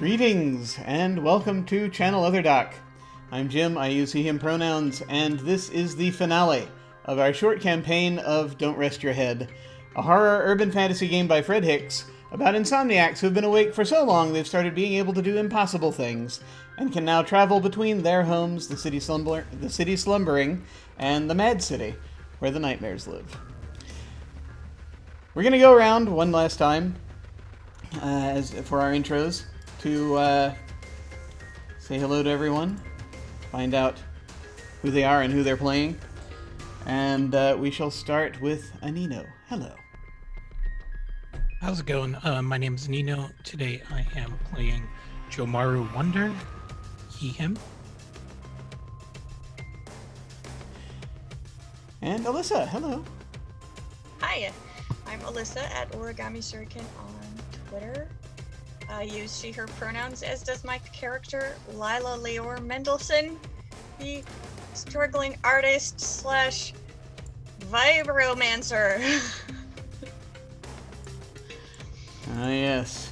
Greetings, and welcome to Channel Otherdoc. I'm Jim, I use he, him pronouns, and this is the finale of our short campaign of Don't Rest Your Head, a horror urban fantasy game by Fred Hicks about insomniacs who've been awake for so long they've started being able to do impossible things, and can now travel between their homes, the city slumbering, and the Mad City, where the nightmares live. We're going to go around one last time for our intros to say hello to everyone, find out who they are and who they're playing, and we shall start with Anino. Hello. How's it going? My name is Nino. Today I am playing Jomaru Wonder, he, him. And Alyssa, hello. Hi, I'm Alyssa at Origami Shuriken on Twitter. I use she, her pronouns, as does my character, Lila Leor Mendelsohn, the struggling artist slash vibromancer. Ah, yes.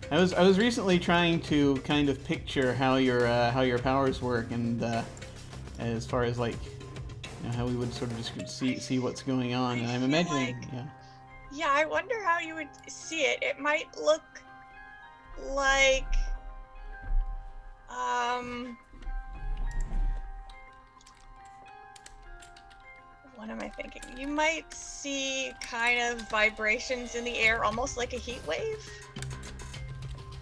I was recently trying to kind of picture how your powers work, and as far as like how we would sort of just see what's going on, and I'm imagining, Yeah, I wonder how you would see it. It might look like, what am I thinking? You might see kind of vibrations in the air, almost like a heat wave.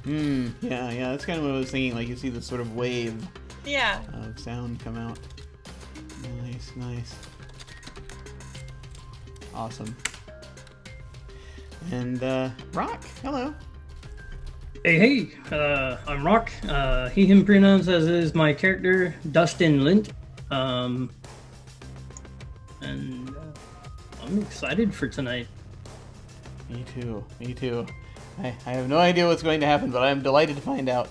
Yeah, that's kind of what I was thinking, like you see this sort of wave of sound come out. Nice. Awesome. And, Rock, hello. Hey, I'm Rock. He, him pronouns, as is my character, Dustin Lint. And I'm excited for tonight. Me too. I have no idea what's going to happen, but I'm delighted to find out.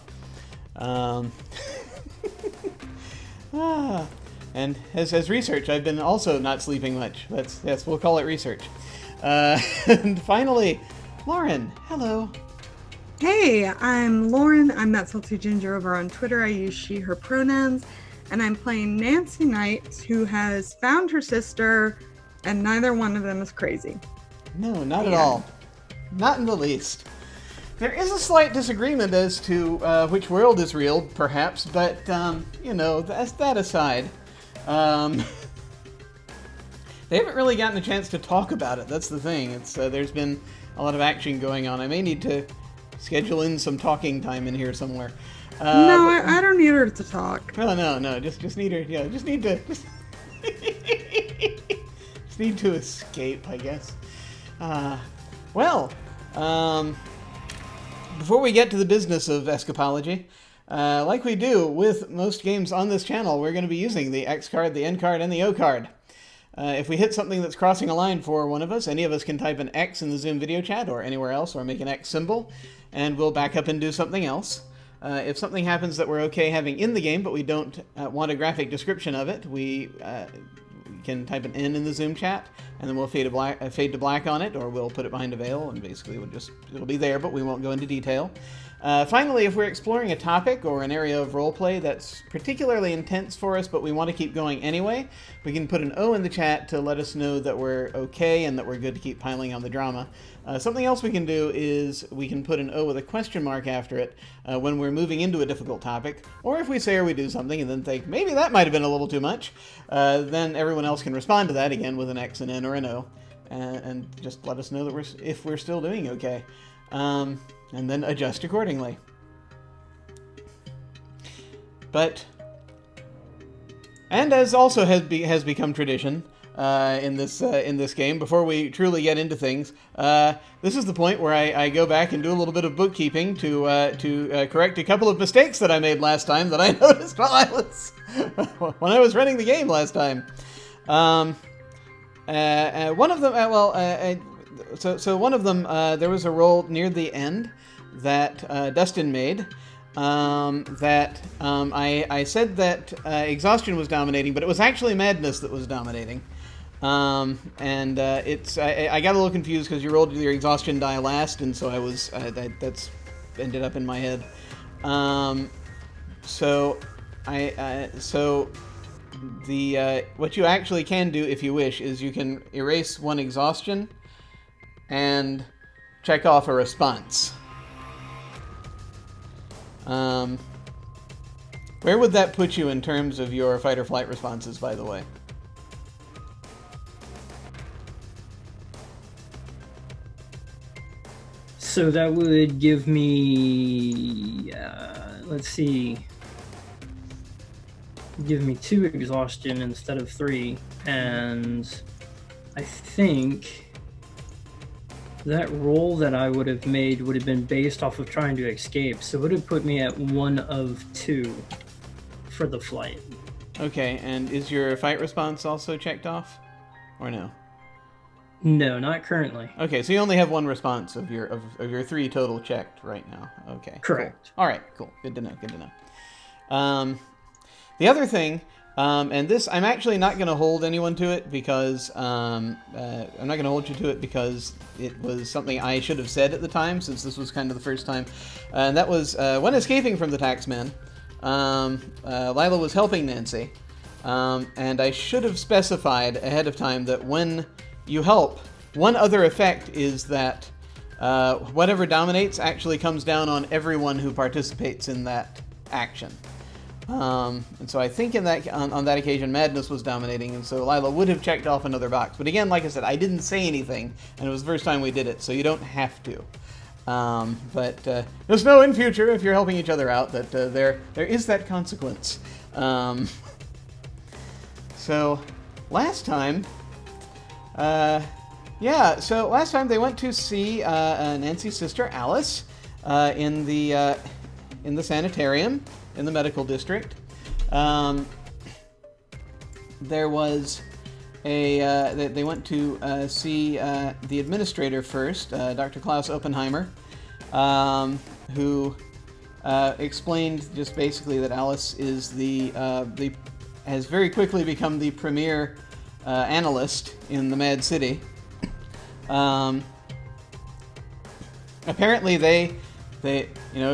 And as research, I've been also not sleeping much. Yes, we'll call it research. And finally, Lauren, hello. Hey, I'm Lauren. I'm that salty ginger over on Twitter. I use she, her pronouns. And I'm playing Nancy Knight, who has found her sister, and neither one of them is crazy. No, not at all. Not in the least. There is a slight disagreement as to which world is real, perhaps, but, that aside. They haven't really gotten a chance to talk about it. That's the thing. It's there's been a lot of action going on. I may need to schedule in some talking time in here somewhere. I don't need her to talk. No. Just need her. Yeah, just need to. Just need to escape, I guess. Before we get to the business of escapology, like we do with most games on this channel, we're going to be using the X card, the N card, and the O card. If we hit something that's crossing a line for one of us, any of us can type an X in the Zoom video chat or anywhere else, or make an X symbol, and we'll back up and do something else. If something happens that we're okay having in the game, but we don't want a graphic description of it, we can type an N in the Zoom chat, and then we'll fade to black on it, or we'll put it behind a veil, and basically it'll be there, but we won't go into detail. Finally, if we're exploring a topic or an area of roleplay that's particularly intense for us, but we want to keep going anyway, we can put an O in the chat to let us know that we're okay and that we're good to keep piling on the drama. Something else we can do is we can put an O with a question mark after it when we're moving into a difficult topic, or if we say or we do something and then think, maybe that might have been a little too much, then everyone else can respond to that again with an X, an N, or an O, and just let us know that if we're still doing okay. And then adjust accordingly. And as also has become tradition in this game, before we truly get into things, this is the point where I go back and do a little bit of bookkeeping to correct a couple of mistakes that I made last time that I noticed when I was running the game last time. One of them, one of them, there was a roll near the end that Dustin made. I said that exhaustion was dominating, but it was actually madness that was dominating. I got a little confused because you rolled your exhaustion die last, and so I was that's ended up in my head. So what you actually can do if you wish is you can erase one exhaustion and check off a response. Where would that put you in terms of your fight or flight responses, by the way? So that would give me, let's see, give me 2 exhaustion instead of 3, and I think that roll that I would have made would have been based off of trying to escape, so it would have put me at 1 of 2 for the flight. Okay, and is your fight response also checked off, or no? No, not currently. Okay, so you only have 1 response of your 3 total checked right now. Okay. Correct. Cool. All right, cool. Good to know. Good to know. The other thing, and this I'm actually not going to hold anyone to it because I'm not going to hold you to it because it was something I should have said at the time, since this was kind of the first time, and that was when escaping from the taxmen. Lila was helping Nancy, and I should have specified ahead of time that when you help, one other effect is that whatever dominates actually comes down on everyone who participates in that action. And so I think on that occasion, Madness was dominating, and so Lila would have checked off another box. But again, like I said, I didn't say anything, and it was the first time we did it, so you don't have to. But just know in future, if you're helping each other out, that there is that consequence. So last time, last time they went to see Nancy's sister Alice in the sanitarium in the medical district. There was they went to see the administrator first, Dr. Klaus Oppenheimer, who explained just basically that Alice is has very quickly become the premier analyst in the Mad City. Apparently they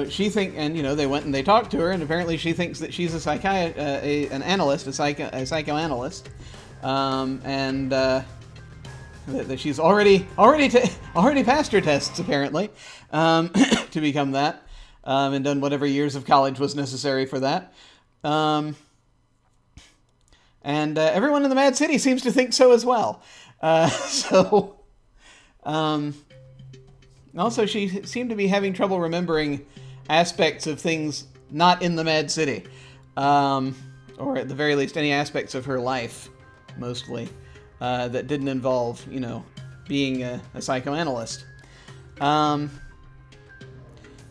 she they went and they talked to her, and apparently she thinks that she's an analyst, a psychoanalyst, and that she's already passed her tests apparently to become that, and done whatever years of college was necessary for that. And everyone in the Mad City seems to think so as well. Also, she seemed to be having trouble remembering aspects of things not in the Mad City. Or at the very least, any aspects of her life, mostly, that didn't involve, being a psychoanalyst.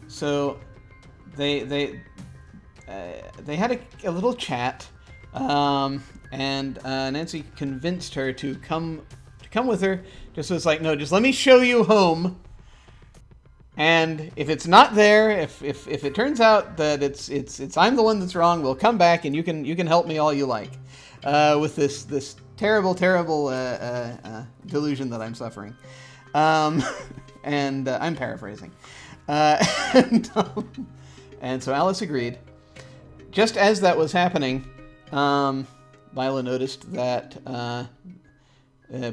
So they had a little chat, and Nancy convinced her to come with her. Just was like, no, just let me show you home. And if it's not there, if it turns out that it's I'm the one that's wrong, we'll come back and you can help me all you like, with this terrible delusion that I'm suffering, and I'm paraphrasing, and so Alice agreed. Just as that was happening, Lila noticed that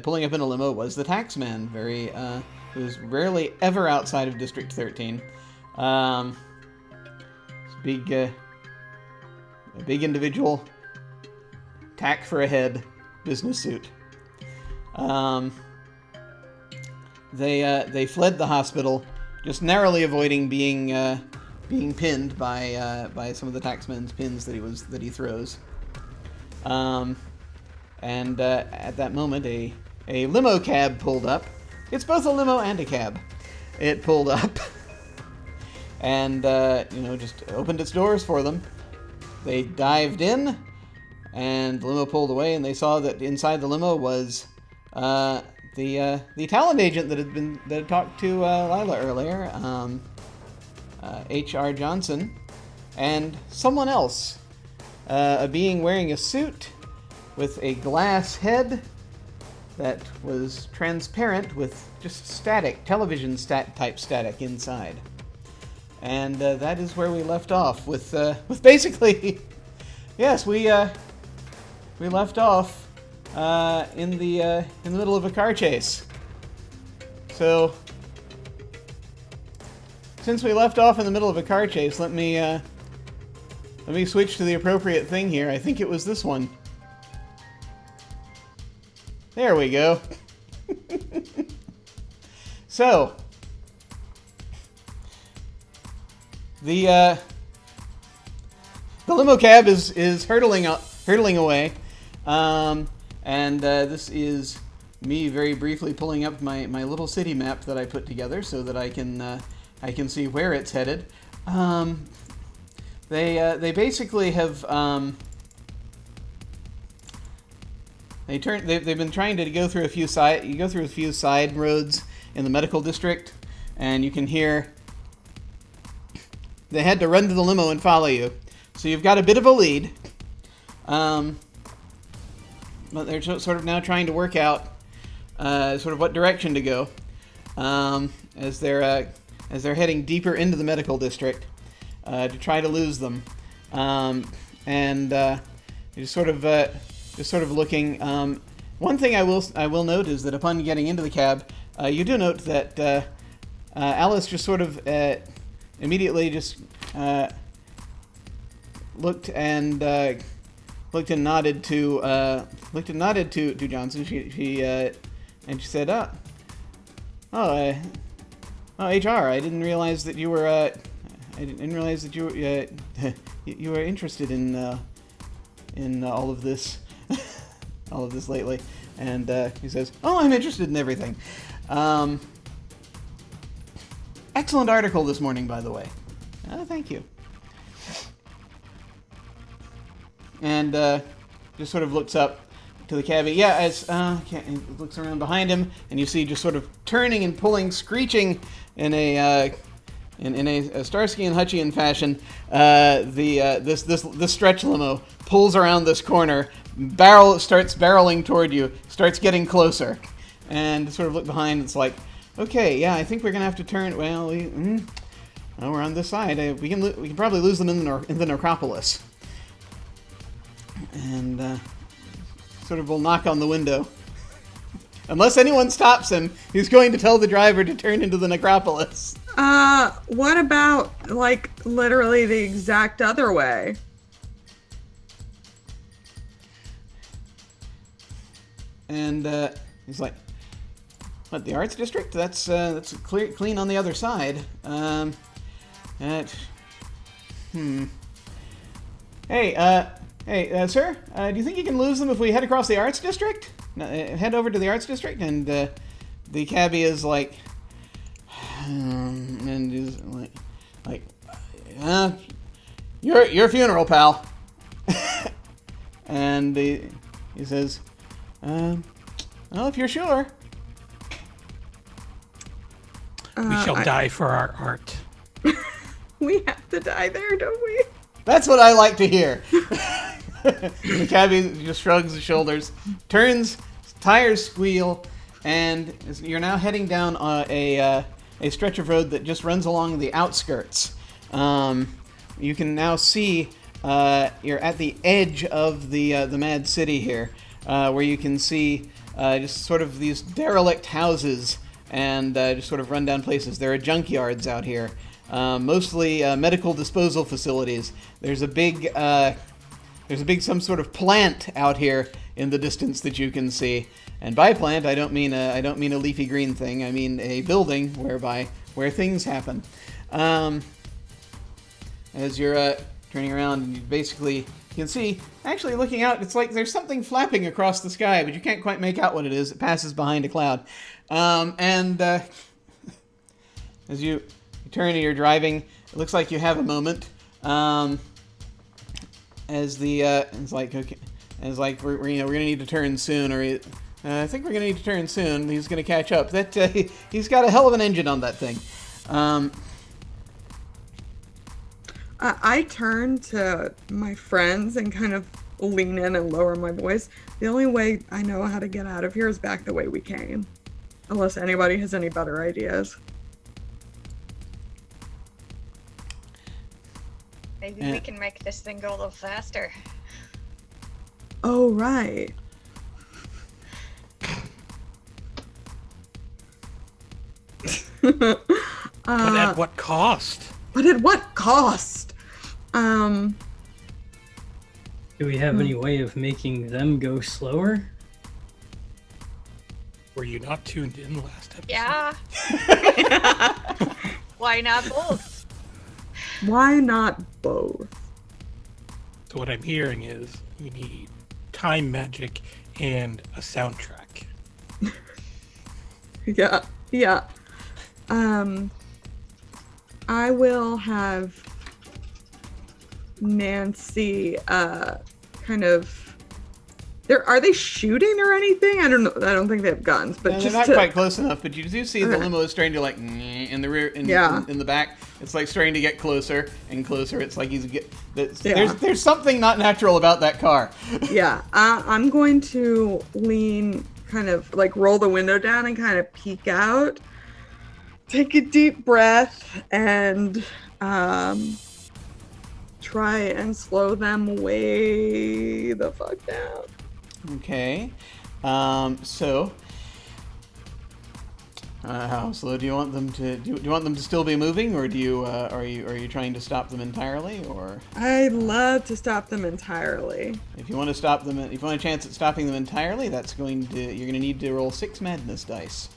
pulling up in a limo was the taxman, who's rarely ever outside of District 13. A big individual, tack for a head, business suit. They fled the hospital, just narrowly avoiding being pinned by some of the taxman's pins that he throws. And at that moment, a limo cab pulled up. It's both a limo and a cab. It pulled up and, just opened its doors for them. They dived in, and the limo pulled away, and they saw that inside the limo was the talent agent that had talked to Lila earlier, H.R. Johnson, and someone else, a being wearing a suit with a glass head that was transparent with just television type static inside. and that is where we left off with basically, yes, we left off in the middle of a car chase. So, since we left off in the middle of a car chase, let me switch to the appropriate thing here. I think it was this one. There we go. So, the limo cab is hurtling away, and this is me very briefly pulling up my little city map that I put together so that I can see where it's headed. They basically have they've been trying to go through a few side roads in the medical district, and you can hear they had to run to the limo and follow you. So you've got a bit of a lead, but they're sort of now trying to work out sort of what direction to go as they're heading deeper into the medical district to try to lose them, and just sort of looking. One thing I will note is that upon getting into the cab, you do note that Alice just sort of immediately just looked and nodded to Johnson. She said, "Oh, HR. I didn't realize that you were you were interested in all of this." All of this lately, and he says, "Oh, I'm interested in everything." Excellent article this morning, by the way. Thank you. And just sort of looks up to the cabbie. Yeah, as looks around behind him, and you see just sort of turning and pulling, screeching in a Starsky and Hutchian fashion. This stretch limo pulls around this corner. Starts barreling toward you, starts getting closer, and sort of look behind. It's like, okay, yeah, I think we're gonna have to turn. Well, we're on this side. We can probably lose them in the necropolis, and sort of will knock on the window. Unless anyone stops him, he's going to tell the driver to turn into the necropolis. What about like literally the exact other way? And he's like, "What, the arts district? That's clean on the other side." Hey, sir, do you think you can lose them if we head across the arts district? Head over to the arts district? And the cabbie is like, and he's like, your funeral, pal. And he says, well, if you're sure. We shall die for our art. We have to die there, don't we? That's what I like to hear. The cabbie just shrugs his shoulders, turns, tires squeal, and you're now heading down a stretch of road that just runs along the outskirts. You can now see you're at the edge of the Mad City here, where you can see just sort of these derelict houses and just sort of rundown places. There are junkyards out here, mostly medical disposal facilities. There's a big some sort of plant out here in the distance that you can see. And by plant, I don't mean a leafy green thing. I mean a building where things happen. As you're turning around, and you can see, actually looking out, it's like there's something flapping across the sky, but you can't quite make out what it is. It passes behind a cloud. And as you turn and you're driving, it looks like you have a moment. It's like, okay, it's like we're gonna need to turn soon, or I think we're gonna need to turn soon. He's gonna catch up. He's got a hell of an engine on that thing. I turn to my friends and kind of lean in and lower my voice. The only way I know how to get out of here is back the way we came. Unless anybody has any better ideas. Maybe Yeah. we can make this thing go a little faster. Oh, right. But at what cost? But at what cost? Do we have any way of making them go slower? Were you not tuned in last episode? Yeah. Why not both? Why not both? So what I'm hearing is we need time magic and a soundtrack. Yeah, yeah. I will have Nancy kind of. Are they shooting or anything? I don't know. I don't think they have guns, but And just they're not to, quite close enough, but you do see the Okay. limo is starting to like in the rear, in the back. It's like starting to get closer and closer. It's like there's something not natural about that car. Yeah, I'm going to lean, kind of like roll the window down and kind of peek out, take a deep breath, and try and slow them way the fuck down. Okay, so how slow do you want them to? Do you want them to still be moving, or do you are you trying to stop them entirely, or? I'd love to stop them entirely. If you want to stop them, if you want a chance at stopping them entirely, you're going to need to roll 6 madness dice.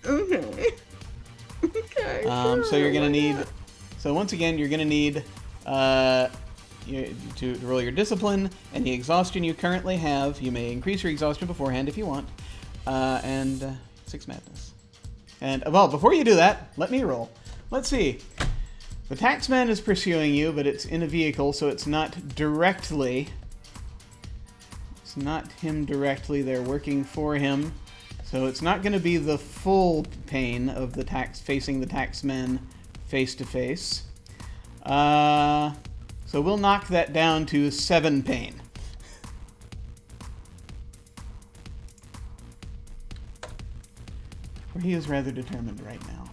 Okay. Okay. So sure, you're going to why need. not? So once again, you're going to need to roll your discipline and the exhaustion you currently have. You may increase your exhaustion beforehand if you want, and 6 madness. And well, before you do that, let me roll. Let's see. The taxman is pursuing you, but it's in a vehicle, so it's not directly. It's not him directly. They're working for him, so it's not going to be the full pain of the facing the taxman face to face. So we'll knock that down to 7 pain. For he is rather determined right now.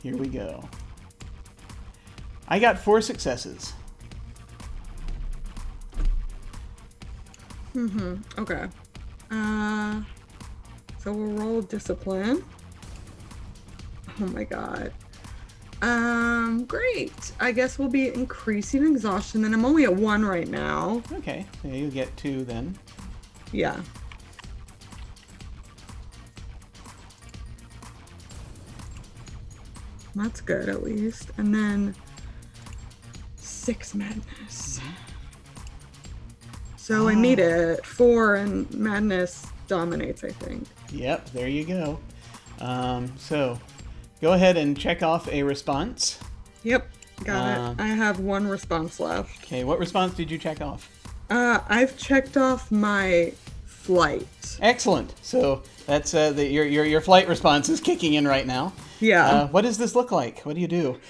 Here we go. I got 4 successes. Okay. So we'll roll discipline. Oh my god. Great. I guess we'll be increasing exhaustion. Then I'm only at 1 right now. Okay, so you get 2 then. Yeah. That's good at least. And then 6 madness. So I made it 4 and madness dominates, I think. Yep, there you go. So go ahead and check off a response. Yep, got it. I have 1 response left. Okay, what response did you check off? I've checked off my flight. Excellent. So that's your flight response is kicking in right now. Yeah. What does this look like? What do you do?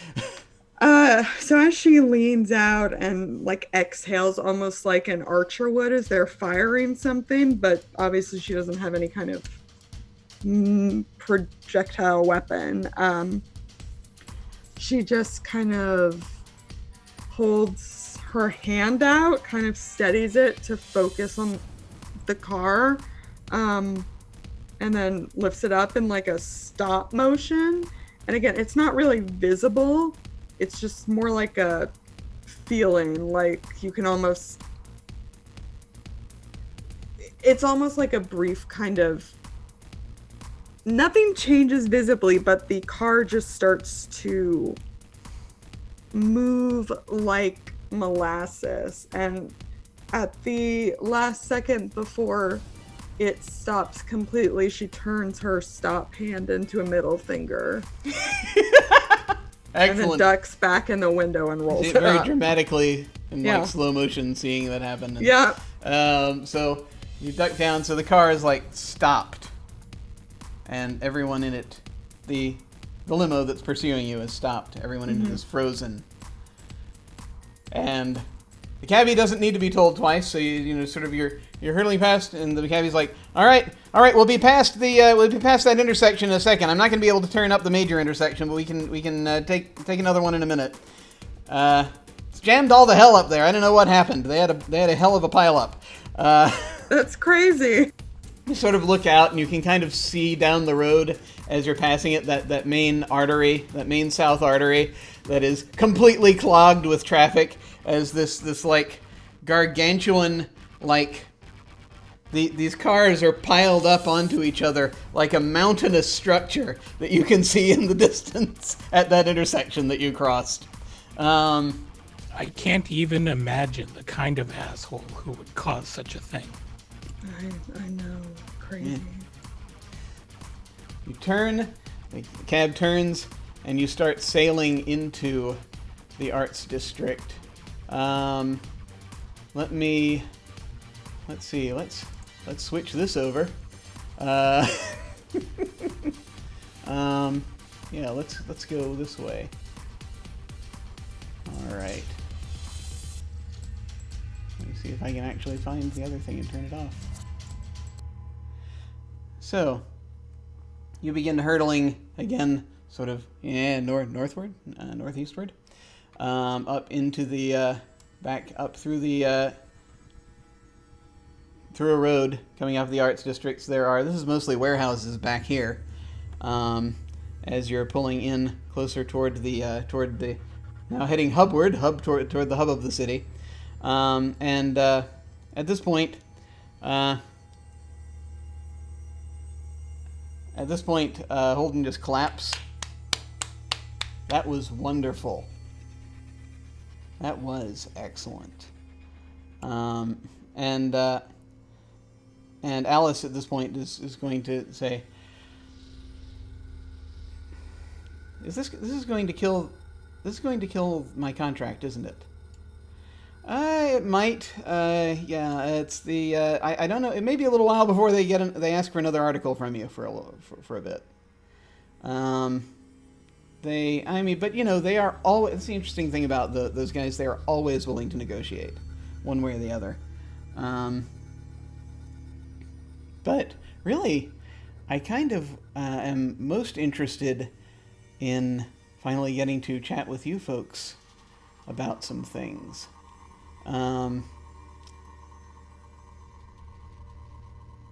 So as she leans out and like exhales almost like an archer would as they're firing something, but obviously she doesn't have any kind of projectile weapon. She just kind of holds her hand out, kind of steadies it to focus on the car, and then lifts it up in like a stop motion. And again, it's not really visible. It's just more like a feeling, like you can almost... It's almost like a brief kind of... Nothing changes visibly, but the car just starts to move like molasses. And at the last second before it stops completely, she turns her stop hand into a middle finger. And then Excellent. ducks back in the window and rolls See it it very up. dramatically in Yeah. like slow motion, seeing that happen. And, Yeah. So you duck down, so the car is like stopped, and everyone in it, the limo that's pursuing you is stopped. Everyone in it is frozen, and the cabbie doesn't need to be told twice. So you're hurtling past, and the cabbie's like, all right, we'll be past that intersection in a second. I'm not going to be able to turn up the major intersection, but we can take another one in a minute. jammed all the hell up there. I don't know what happened. They had a hell of a pile up. That's crazy. You sort of look out and you can kind of see down the road as you're passing it, that main artery, that main south artery that is completely clogged with traffic as this like gargantuan, like these cars are piled up onto each other like a mountainous structure that you can see in the distance at that intersection that you crossed. I can't even imagine the kind of asshole who would cause such a thing. I know. Crazy. Yeah. You turn, the cab turns, and you start sailing into the arts district. Let's see. Let's switch this over. Yeah, let's go this way. All right. Let me see if I can actually find the other thing and turn it off. So, you begin hurtling again, sort of northward, northeastward, up into the back up through the through a road coming out of the arts districts. This is mostly warehouses back here, as you're pulling in closer toward the now heading toward the hub of the city, and at this point. Holden just claps. That was wonderful. That was excellent. And Alice at this point is going to say, This is going to kill my contract, isn't it? It might. Yeah, it's the. I don't know. It may be a little while before they ask for another article from you for a bit. But they are always. It's the interesting thing about those guys. They are always willing to negotiate, one way or the other. But really, I kind of am most interested in finally getting to chat with you folks about some things.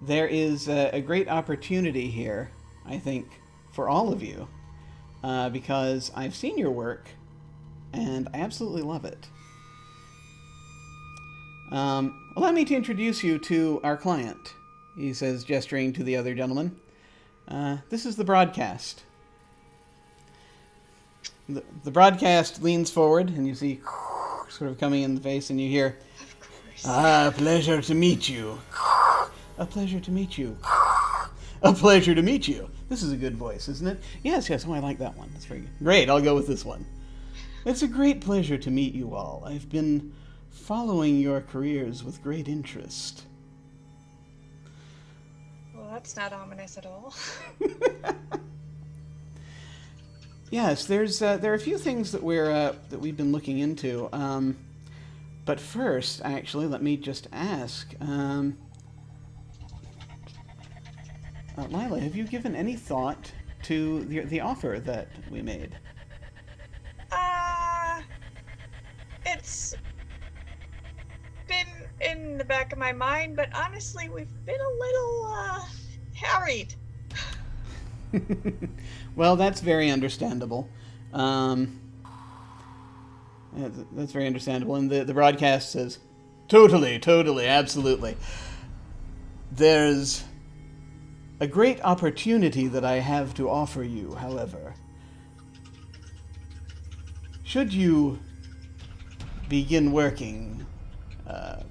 There is a great opportunity here, I think, for all of you, because I've seen your work, and I absolutely love it. Allow me to introduce you to our client, he says, gesturing to the other gentleman. This is the broadcast. The broadcast leans forward, and you see sort of coming in the face, and you hear, pleasure to meet you. A pleasure to meet you. A pleasure to meet you. This is a good voice, isn't it? Yes. Oh, I like that one. That's very good. Great, I'll go with this one. It's a great pleasure to meet you all. I've been following your careers with great interest. Well, that's not ominous at all. Yes, there are a few things that we've been looking into. But first, actually, let me just ask, Lila, have you given any thought to the offer that we made? It's been in the back of my mind, but honestly, we've been a little harried. Well, that's very understandable. That's very understandable. And the broadcast says, totally, absolutely. There's a great opportunity that I have to offer you, however. Should you begin working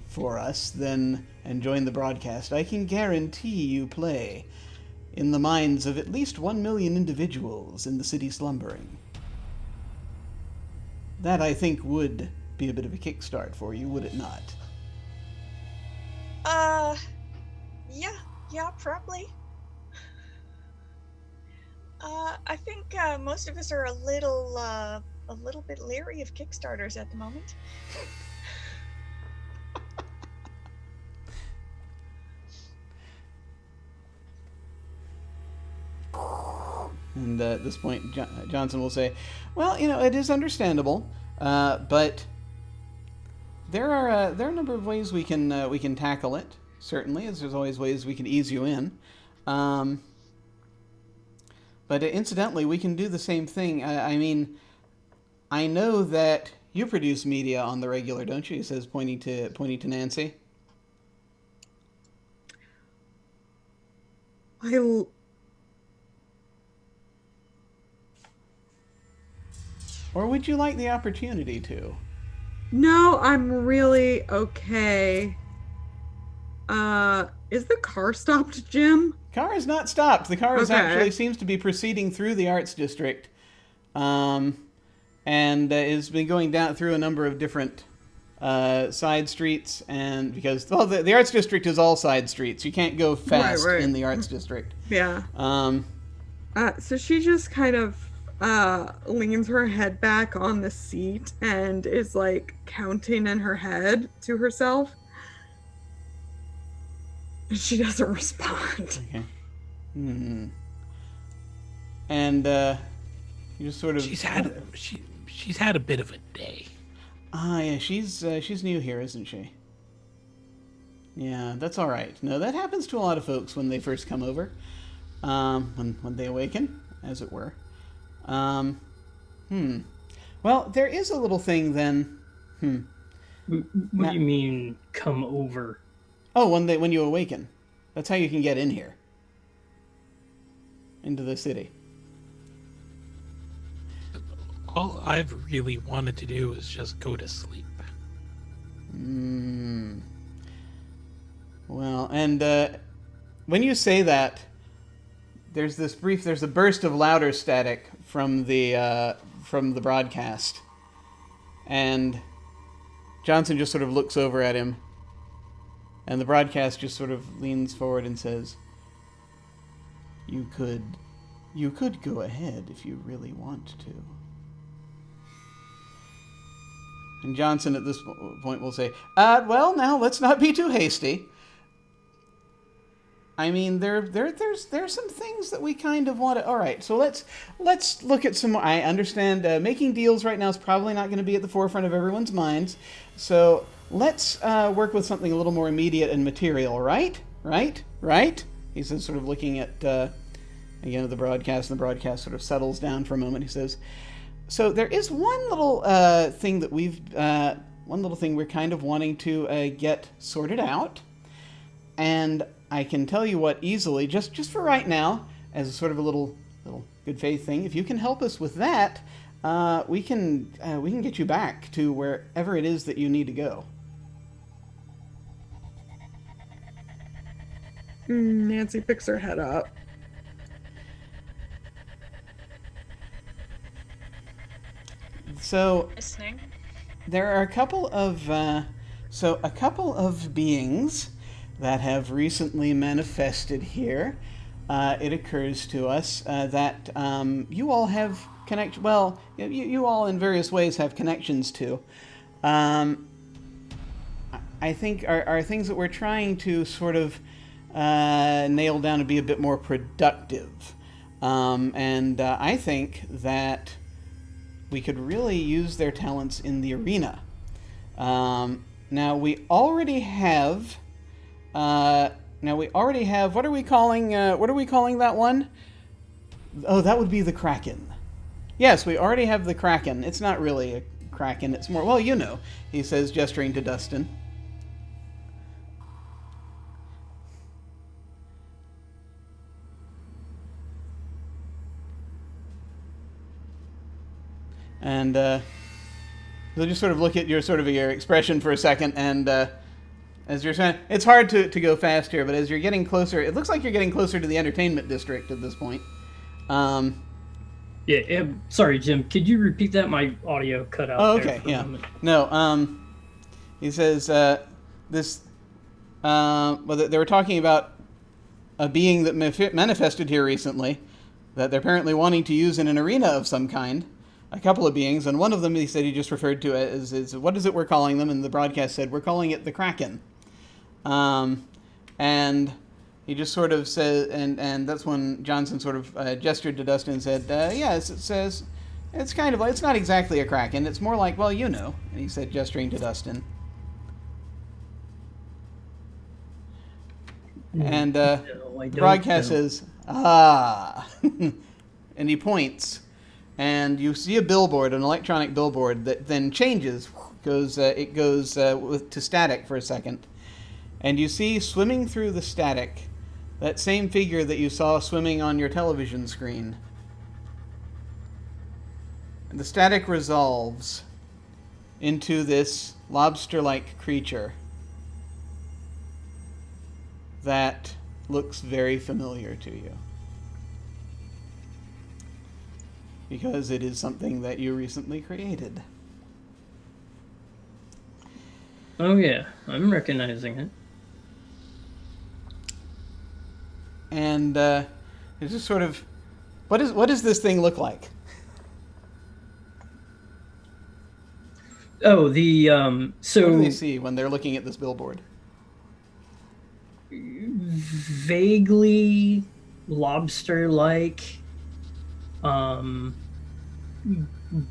for us, then, and join the broadcast, I can guarantee you play in the minds of at least 1 million individuals in the city slumbering. That, I think, would be a bit of a kickstart for you, would it not? Yeah, probably. I think most of us are a little bit leery of Kickstarters at the moment. And at this point, Johnson will say, well, it is understandable, but there are a number of ways we can tackle it. Certainly, as there's always ways we can ease you in. But incidentally, we can do the same thing. I mean, I know that you produce media on the regular, don't you? He says, pointing to Nancy. Or would you like the opportunity to? No, I'm really okay. Is the car stopped, Jim? Car is not stopped. The car is Okay. actually seems to be proceeding through the Arts District, and has been going down through a number of different side streets. And because the Arts District is all side streets, you can't go fast Right. in the Arts District. Yeah. Um, So she just kind of leans her head back on the seat and is like counting in her head to herself. She doesn't respond. okay. And you just sort of She's had a bit of a day. yeah, she's new here, isn't she? Yeah, that's all right. No, that happens to a lot of folks when they first come over, when they awaken, as it were. Well, there is a little thing then. What do you mean, come over? Oh, when you awaken, that's how you can get in here, into the city. All I've really wanted to do is just go to sleep. Well, and when you say that, there's a burst of louder static from the broadcast, and Johnson just sort of looks over at him, and the broadcast just sort of leans forward and says, "You could go ahead if you really want to." And Johnson at this point will say, well, now let's not be too hasty. I mean, there's some things that we kind of want to. All right, so let's look at some. I understand making deals right now is probably not going to be at the forefront of everyone's minds. So let's work with something a little more immediate and material, right? He says, sort of looking at again at the broadcast, and the broadcast sort of settles down for a moment. He says, "So there is one little thing that we're kind of wanting to get sorted out, and I can tell you what easily, just for right now, as a sort of a little good faith thing. If you can help us with that, we can get you back to wherever it is that you need to go." Nancy picks her head up. So Listening. there are a couple of beings that have recently manifested here. It occurs to us that you all have you all in various ways have connections to. I think are things that we're trying to sort of nail down to be a bit more productive. And I think that we could really use their talents in the arena. Now we already have. What are we calling that one? Oh, that would be the Kraken. Yes, we already have the Kraken. It's not really a Kraken. It's more, well, he says, gesturing to Dustin. And they'll just sort of look at your expression for a second, and as you're saying, it's hard to go fast here, but as you're getting closer, it looks like you're getting closer to the entertainment district at this point. Yeah, sorry, Jim. Could you repeat that? My audio cut out. Oh, there okay, for a yeah. moment. No, he says they were talking about a being that manifested here recently that they're apparently wanting to use in an arena of some kind. A couple of beings, and one of them he said he just referred to as what is it we're calling them? And the broadcast said we're calling it the Kraken. And he just sort of said, and that's when Johnson sort of gestured to Dustin and said, yes, it says, it's kind of like, it's not exactly a Kraken, it's more like, well, And he said, gesturing to Dustin. And No, I the don't broadcast know. says, "Ah," and he points, and you see a billboard, an electronic billboard that then changes, goes to static for a second, and you see swimming through the static that same figure that you saw swimming on your television screen. And the static resolves into this lobster-like creature that looks very familiar to you. Because it is something that you recently created. Oh yeah, I'm recognizing it. And it's just sort of, what does this thing look like? Oh, the What so do they see when they're looking at this billboard? vaguely lobster-like, um,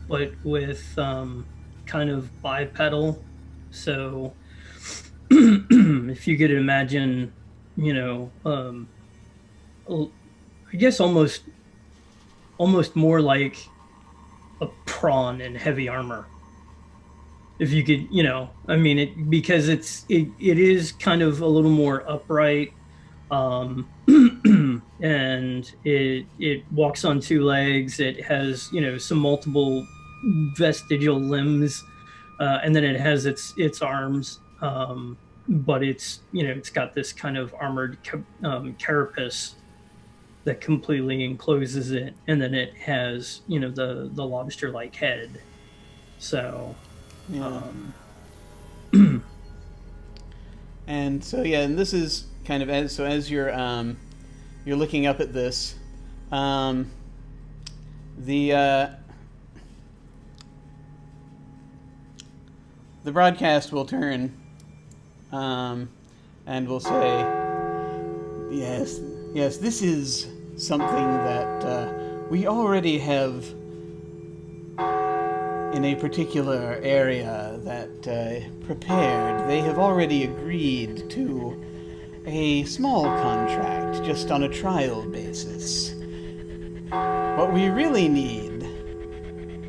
but with kind of bipedal. So if you could imagine, you know, I guess almost more like a prawn in heavy armor. If you could, you know, I mean, it because it is kind of a little more upright, um, and it walks on two legs. It has, you know, some multiple vestigial limbs, and then it has its arms, but it's, you know, it's got this kind of armored carapace that completely encloses it, and then it has, you know, the lobster like head. So Yeah. And so yeah, and this is kind of as you're looking up at this, the broadcast will turn, and will say, yes, this is something that we already have in a particular area that prepared. They have already agreed to a small contract just on a trial basis. What we really need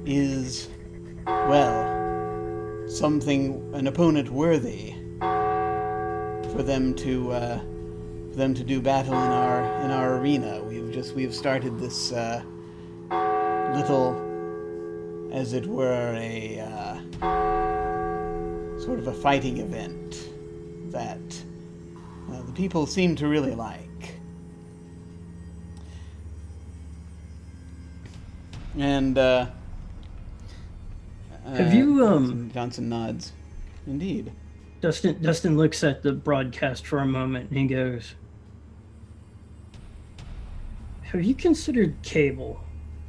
is, well, an opponent worthy for them to do battle in our arena. We've started this little, as it were, a sort of a fighting event that the people seem to really like. And have you Johnson nods. Indeed. Dustin looks at the broadcast for a moment and he goes, "Have you considered cable?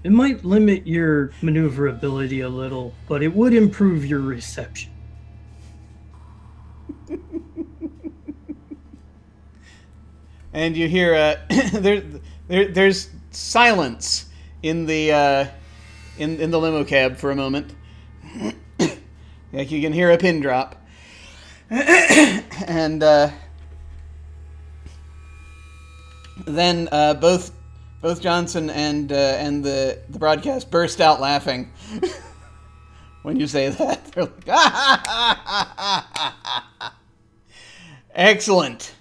It might limit your maneuverability a little, but it would improve your reception." And you hear there's silence in the limo cab for a moment. Like you can hear a pin drop. And then both Johnson and the broadcast burst out laughing when you say that. They're like, excellent.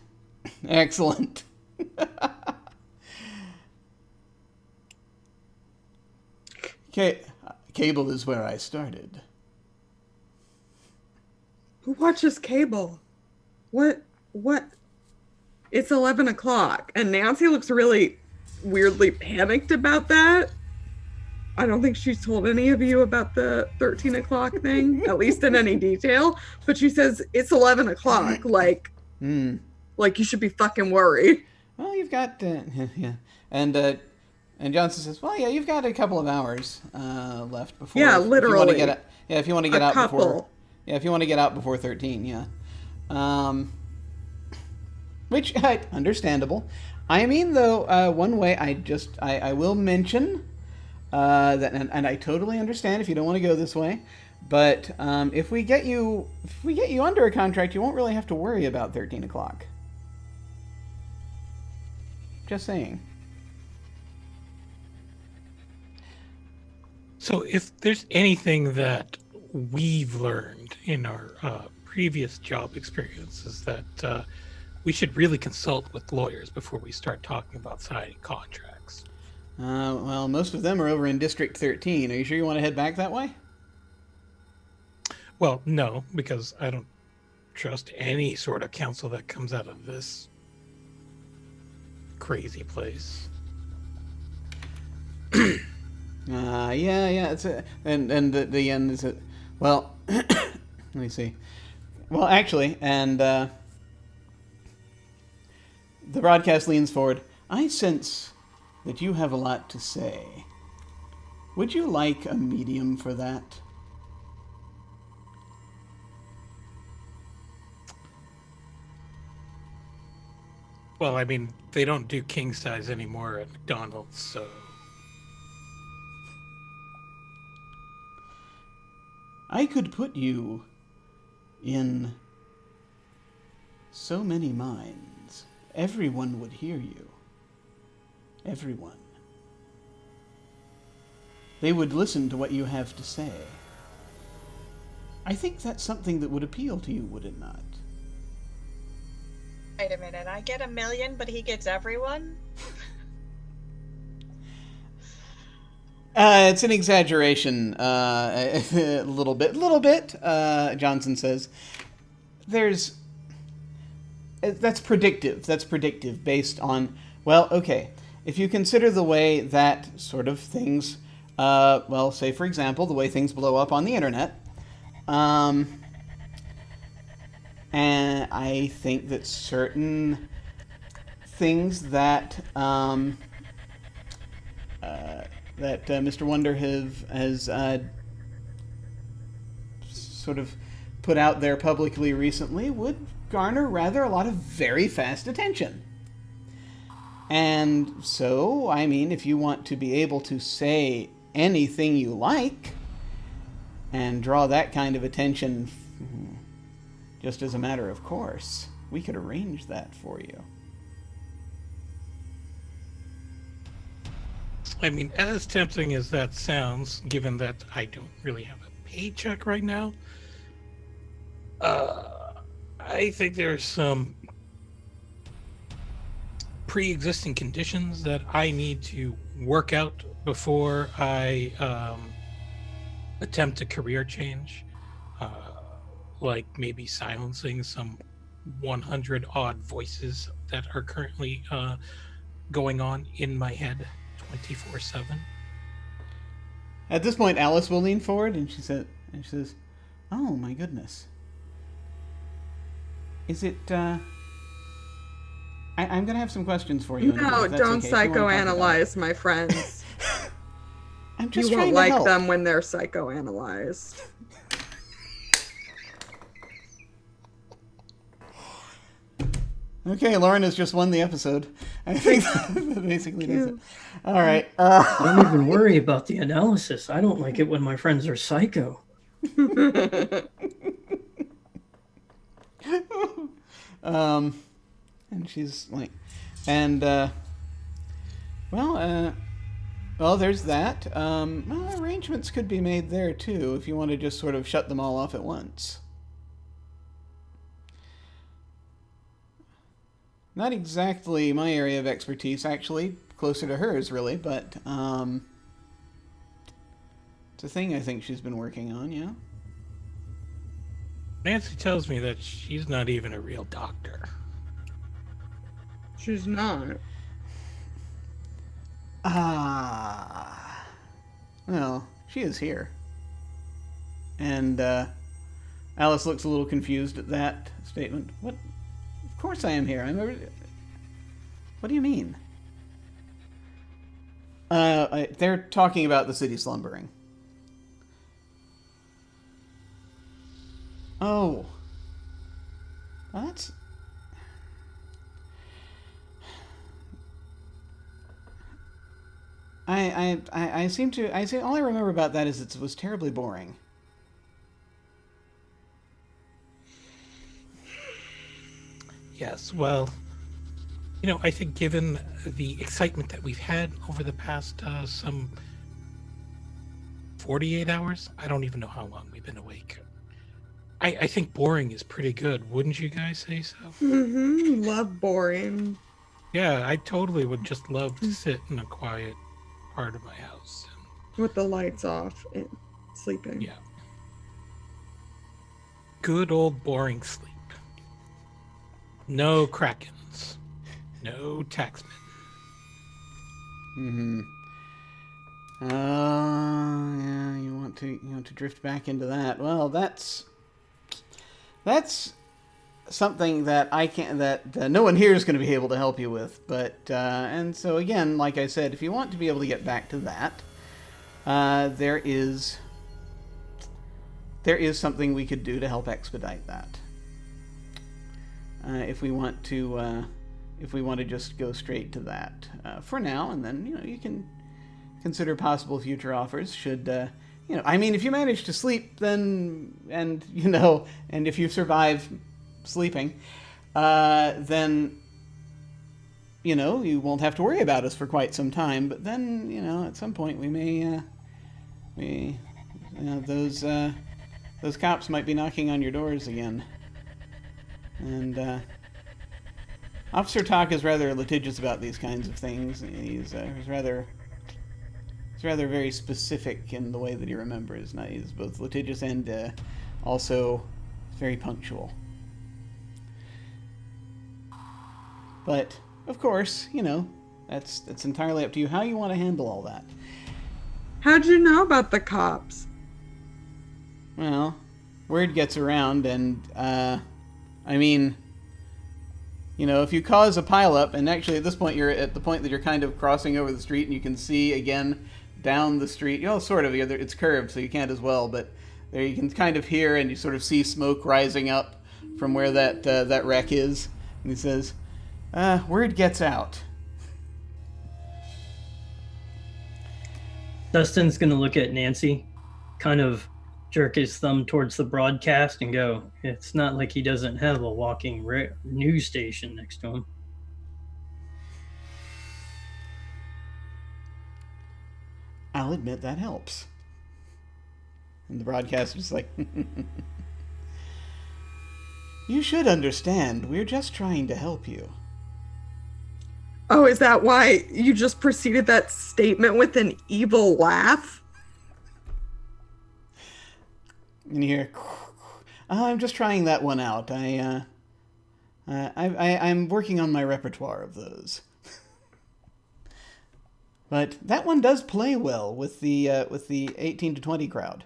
Okay, cable is where I started. Who watches cable? What? It's 11 o'clock, and Nancy looks really weirdly panicked about that. I don't think she's told any of you about the 13 o'clock thing, at least in any detail. But she says it's 11 o'clock, like you should be fucking worried. Well, you've got yeah, and Johnson says, "Well, yeah, you've got a couple of hours left before." Yeah, literally. If you want to get out couple. before. Yeah, if you want to get out before 13, yeah. Which, understandable. I mean, though, one way I will mention that, and I totally understand if you don't want to go this way, but if we get you under a contract, you won't really have to worry about 13 o'clock. Just saying. So if there's anything that we've learned in our previous job experiences, that we should really consult with lawyers before we start talking about signing contracts. Well, most of them are over in District 13. Are you sure you want to head back that way? Well, no, because I don't trust any sort of counsel that comes out of this crazy place. Yeah. And the end is it. Well, let me see. Well, actually, and the broadcast leans forward. I sense that you have a lot to say. Would you like a medium for that? Well, I mean, they don't do king size anymore at McDonald's, so. I could put you in so many minds. Everyone would hear you. Everyone. They would listen to what you have to say. I think that's something that would appeal to you, would it not? Wait a minute, I get $1 million, but he gets everyone? It's an exaggeration, a little bit, Johnson says. That's predictive based on, well, okay, if you consider the way that sort of things, well, say, for example, the way things blow up on the internet, and I think that certain things that Mr. Wonder has sort of put out there publicly recently would garner rather a lot of very fast attention. And so, I mean, if you want to be able to say anything you like and draw that kind of attention just as a matter of course, we could arrange that for you. I mean, as tempting as that sounds, given that I don't really have a paycheck right now, I think there's some pre-existing conditions that I need to work out before I attempt a career change. Like maybe silencing some 100 odd voices that are currently going on in my head 24/7. At this point, Alice will lean forward and she says, "Oh my goodness, is it? I'm gonna have some questions for you. No, if that's don't okay, if you wanna talk about psychoanalyze my friends. it." I'm just You trying won't to like help. them when they're psychoanalyzed. Okay, Lauren has just won the episode. I think that basically does it. All right. Don't even worry about the analysis. I don't like it when my friends are psycho. And she's like, and well, there's that. Well, arrangements could be made there too if you want to just sort of shut them all off at once. Not exactly my area of expertise, actually. Closer to hers, really, but it's a thing I think she's been working on, yeah. Nancy tells me that she's not even a real doctor. She's not. Well, she is here. And Alice looks a little confused at that statement. What? Of course I am here. What do you mean? They're talking about the city slumbering. Oh. Well, that's... I seem all I remember about that is it was terribly boring. Yes, well, I think given the excitement that we've had over the past some 48 hours, I don't even know how long we've been awake. I think boring is pretty good. Wouldn't you guys say so? Love boring. Yeah, I totally would just love to sit in a quiet part of my house. With the lights off and sleeping. Yeah. Good old boring sleep. No krakens. No taxmen. Yeah, you want to drift back into that. Well, that's something that I can't, that no one here is going to be able to help you with. But and so again, like I said, if you want to be able to get back to that, there is something we could do to help expedite that. If we want to just go straight to that for now, and then you can consider possible future offers. Should if you manage to sleep, then and if you survive sleeping, then you won't have to worry about us for quite some time. But then at some point we may those cops might be knocking on your doors again. And Officer Talk is rather litigious about these kinds of things. He's rather very specific in the way that he remembers. Now, he's both litigious and also very punctual. But of course, that's entirely up to you how you want to handle all that. How'd you know about the cops? Well, word gets around, and if you cause a pileup, and actually at this point you're at the point that you're kind of crossing over the street, and you can see again down the street. Sort of. It's curved, so you can't as well, but there you can kind of hear, and you sort of see smoke rising up from where that wreck is. And he says, "Word gets out." Dustin's gonna look at Nancy, kind of jerk his thumb towards the broadcast and go, "It's not like he doesn't have a walking news station next to him." I'll admit that helps. And the broadcaster's like, "You should understand, we're just trying to help you." Oh, is that why you just preceded that statement with an evil laugh? And you hear, "I'm just trying that one out. I'm working on my repertoire of those." But that one does play well with the 18 to 20 crowd.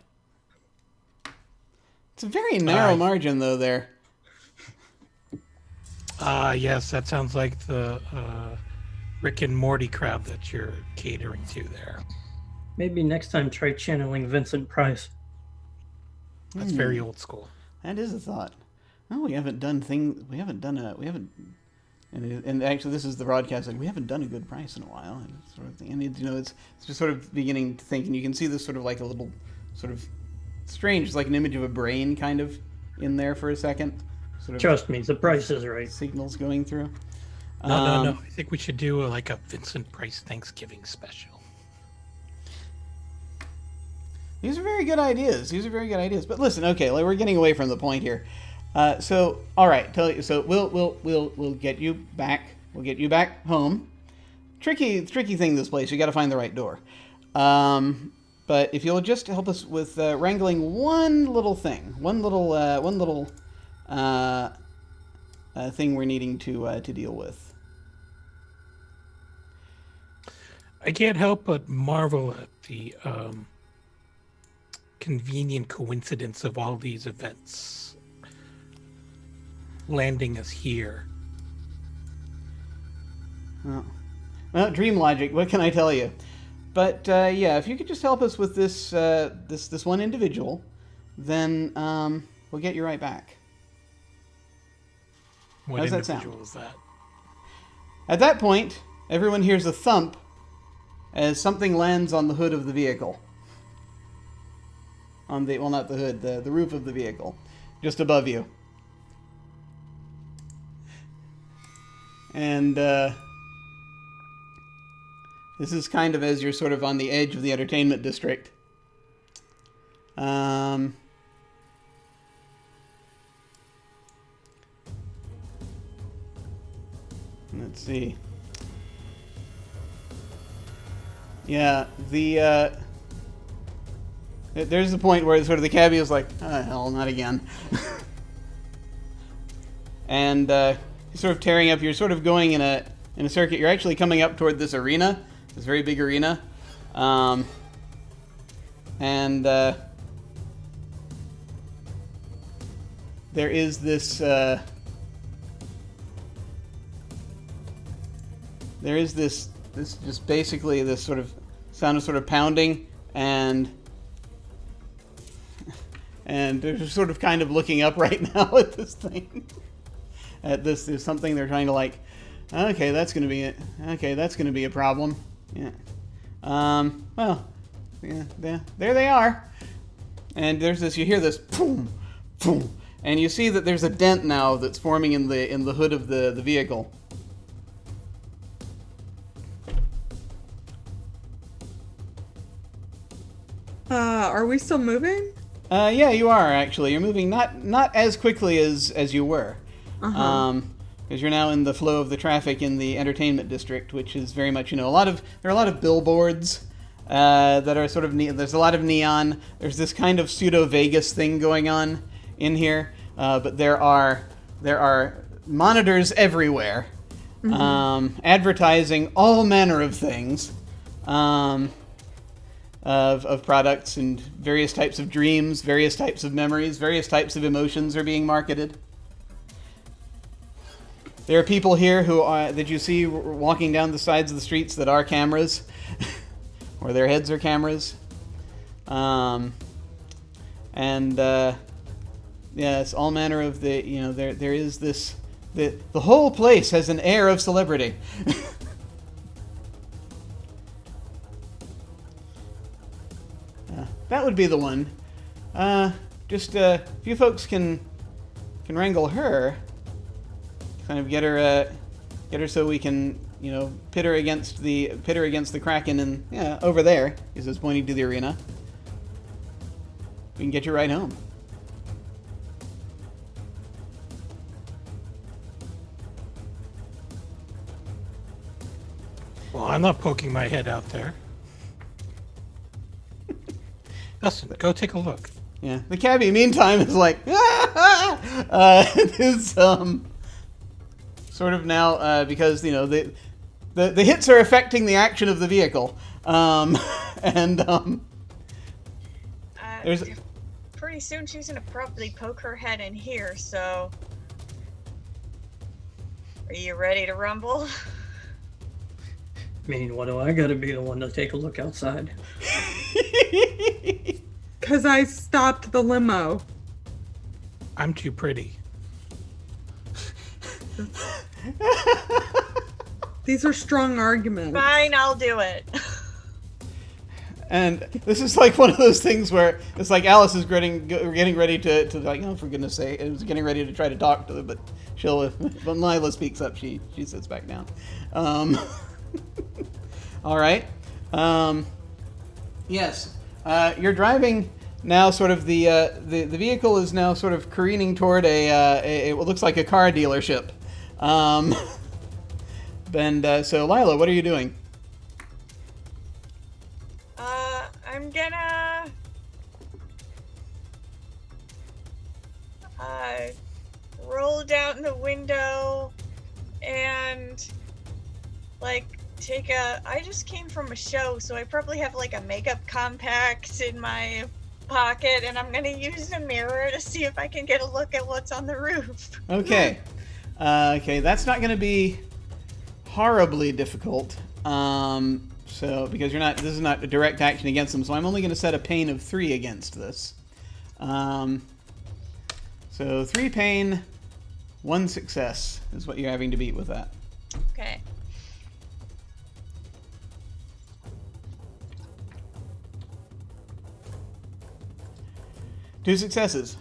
It's a very narrow margin, though, there. Yes, that sounds like the Rick and Morty crowd that you're catering to there. Maybe next time try channeling Vincent Price. That's very old school. That is a thought. No, we haven't done things. And actually, this is the broadcast. Like, we haven't done a good price in a while, and sort of thing. And it's just sort of beginning to think, and you can see this sort of like a little, sort of strange. It's like an image of a brain, kind of, in there for a second. Sort of Trust me, the price is right. signals going through. No. I think we should do a Vincent Price Thanksgiving special. These are very good ideas. But listen, okay, like, we're getting away from the point here. So all right, so we'll get you back. We'll get you back home. Tricky thing, this place. You got to find the right door. But if you'll just help us with wrangling one little thing, one little thing we're needing to deal with. I can't help but marvel at the convenient coincidence of all these events landing us here. Well, dream logic. What can I tell you? But yeah, if you could just help us with this this one individual, then we'll get you right back. What How's that individual sound? is that? At that point, everyone hears a thump as something lands on the hood of the vehicle. Not the hood, the roof of the vehicle, just above you. And this is kind of as you're sort of on the edge of the entertainment district. Let's see. Yeah, there's the point where sort of the cabbie is like, oh, hell, not again. And you're sort of tearing up. You're sort of going in a circuit. You're actually coming up toward this arena, this very big arena. And there is this just basically this sort of sound of sort of pounding, and they're sort of kind of looking up right now at this thing. At this, there's something they're trying to like. Okay, that's going to be it. Okay, that's going to be a problem. Yeah. Well, yeah, there they are. And there's this. You hear this boom, boom, and you see that there's a dent now that's forming in the hood of the vehicle. Are we still moving? Yeah, you are actually. You're moving not as quickly as you were. Because you're now in the flow of the traffic in the entertainment district, which is very much, there are a lot of billboards that are sort of there's a lot of neon. There's this kind of pseudo Vegas thing going on in here, but there are monitors everywhere, advertising all manner of things, of products and various types of dreams, various types of memories, various types of emotions are being marketed. There are people here that you see walking down the sides of the streets that are cameras, or their heads are cameras. Yes, all manner of there is this, the whole place has an air of celebrity. That would be the one. Just if you folks can wrangle her. Kind of get her so we can, pit her against the Kraken, and over there, is this pointing to the arena. We can get you right home. Well, I'm not poking my head out there. Dustin, go take a look. Yeah, the cabbie, meantime, is like, is sort of now because the hits are affecting the action of the vehicle, there's pretty soon she's gonna probably poke her head in here. So, are you ready to rumble? I mean, what do I gotta be the one to take a look outside? Because I stopped the limo. I'm too pretty. These are strong arguments. Fine, I'll do it. And this is like one of those things where it's like Alice is getting ready to like, oh, for goodness sake, it was getting ready to try to talk to her, but when Lila speaks up, she sits back down. All right. Yes. You're driving now. Sort of the vehicle is now sort of careening toward what looks like a car dealership. So Lila, what are you doing? I'm gonna roll down the window and I just came from a show, so I probably have like a makeup compact in my pocket, and I'm gonna use the mirror to see if I can get a look at what's on the roof. Okay. Okay, that's not gonna be horribly difficult. So because this is not a direct action against them, so I'm only going to set a pain of 3 against this. So 3 pain, 1 success is what you're having to beat with that. Okay. Two successes.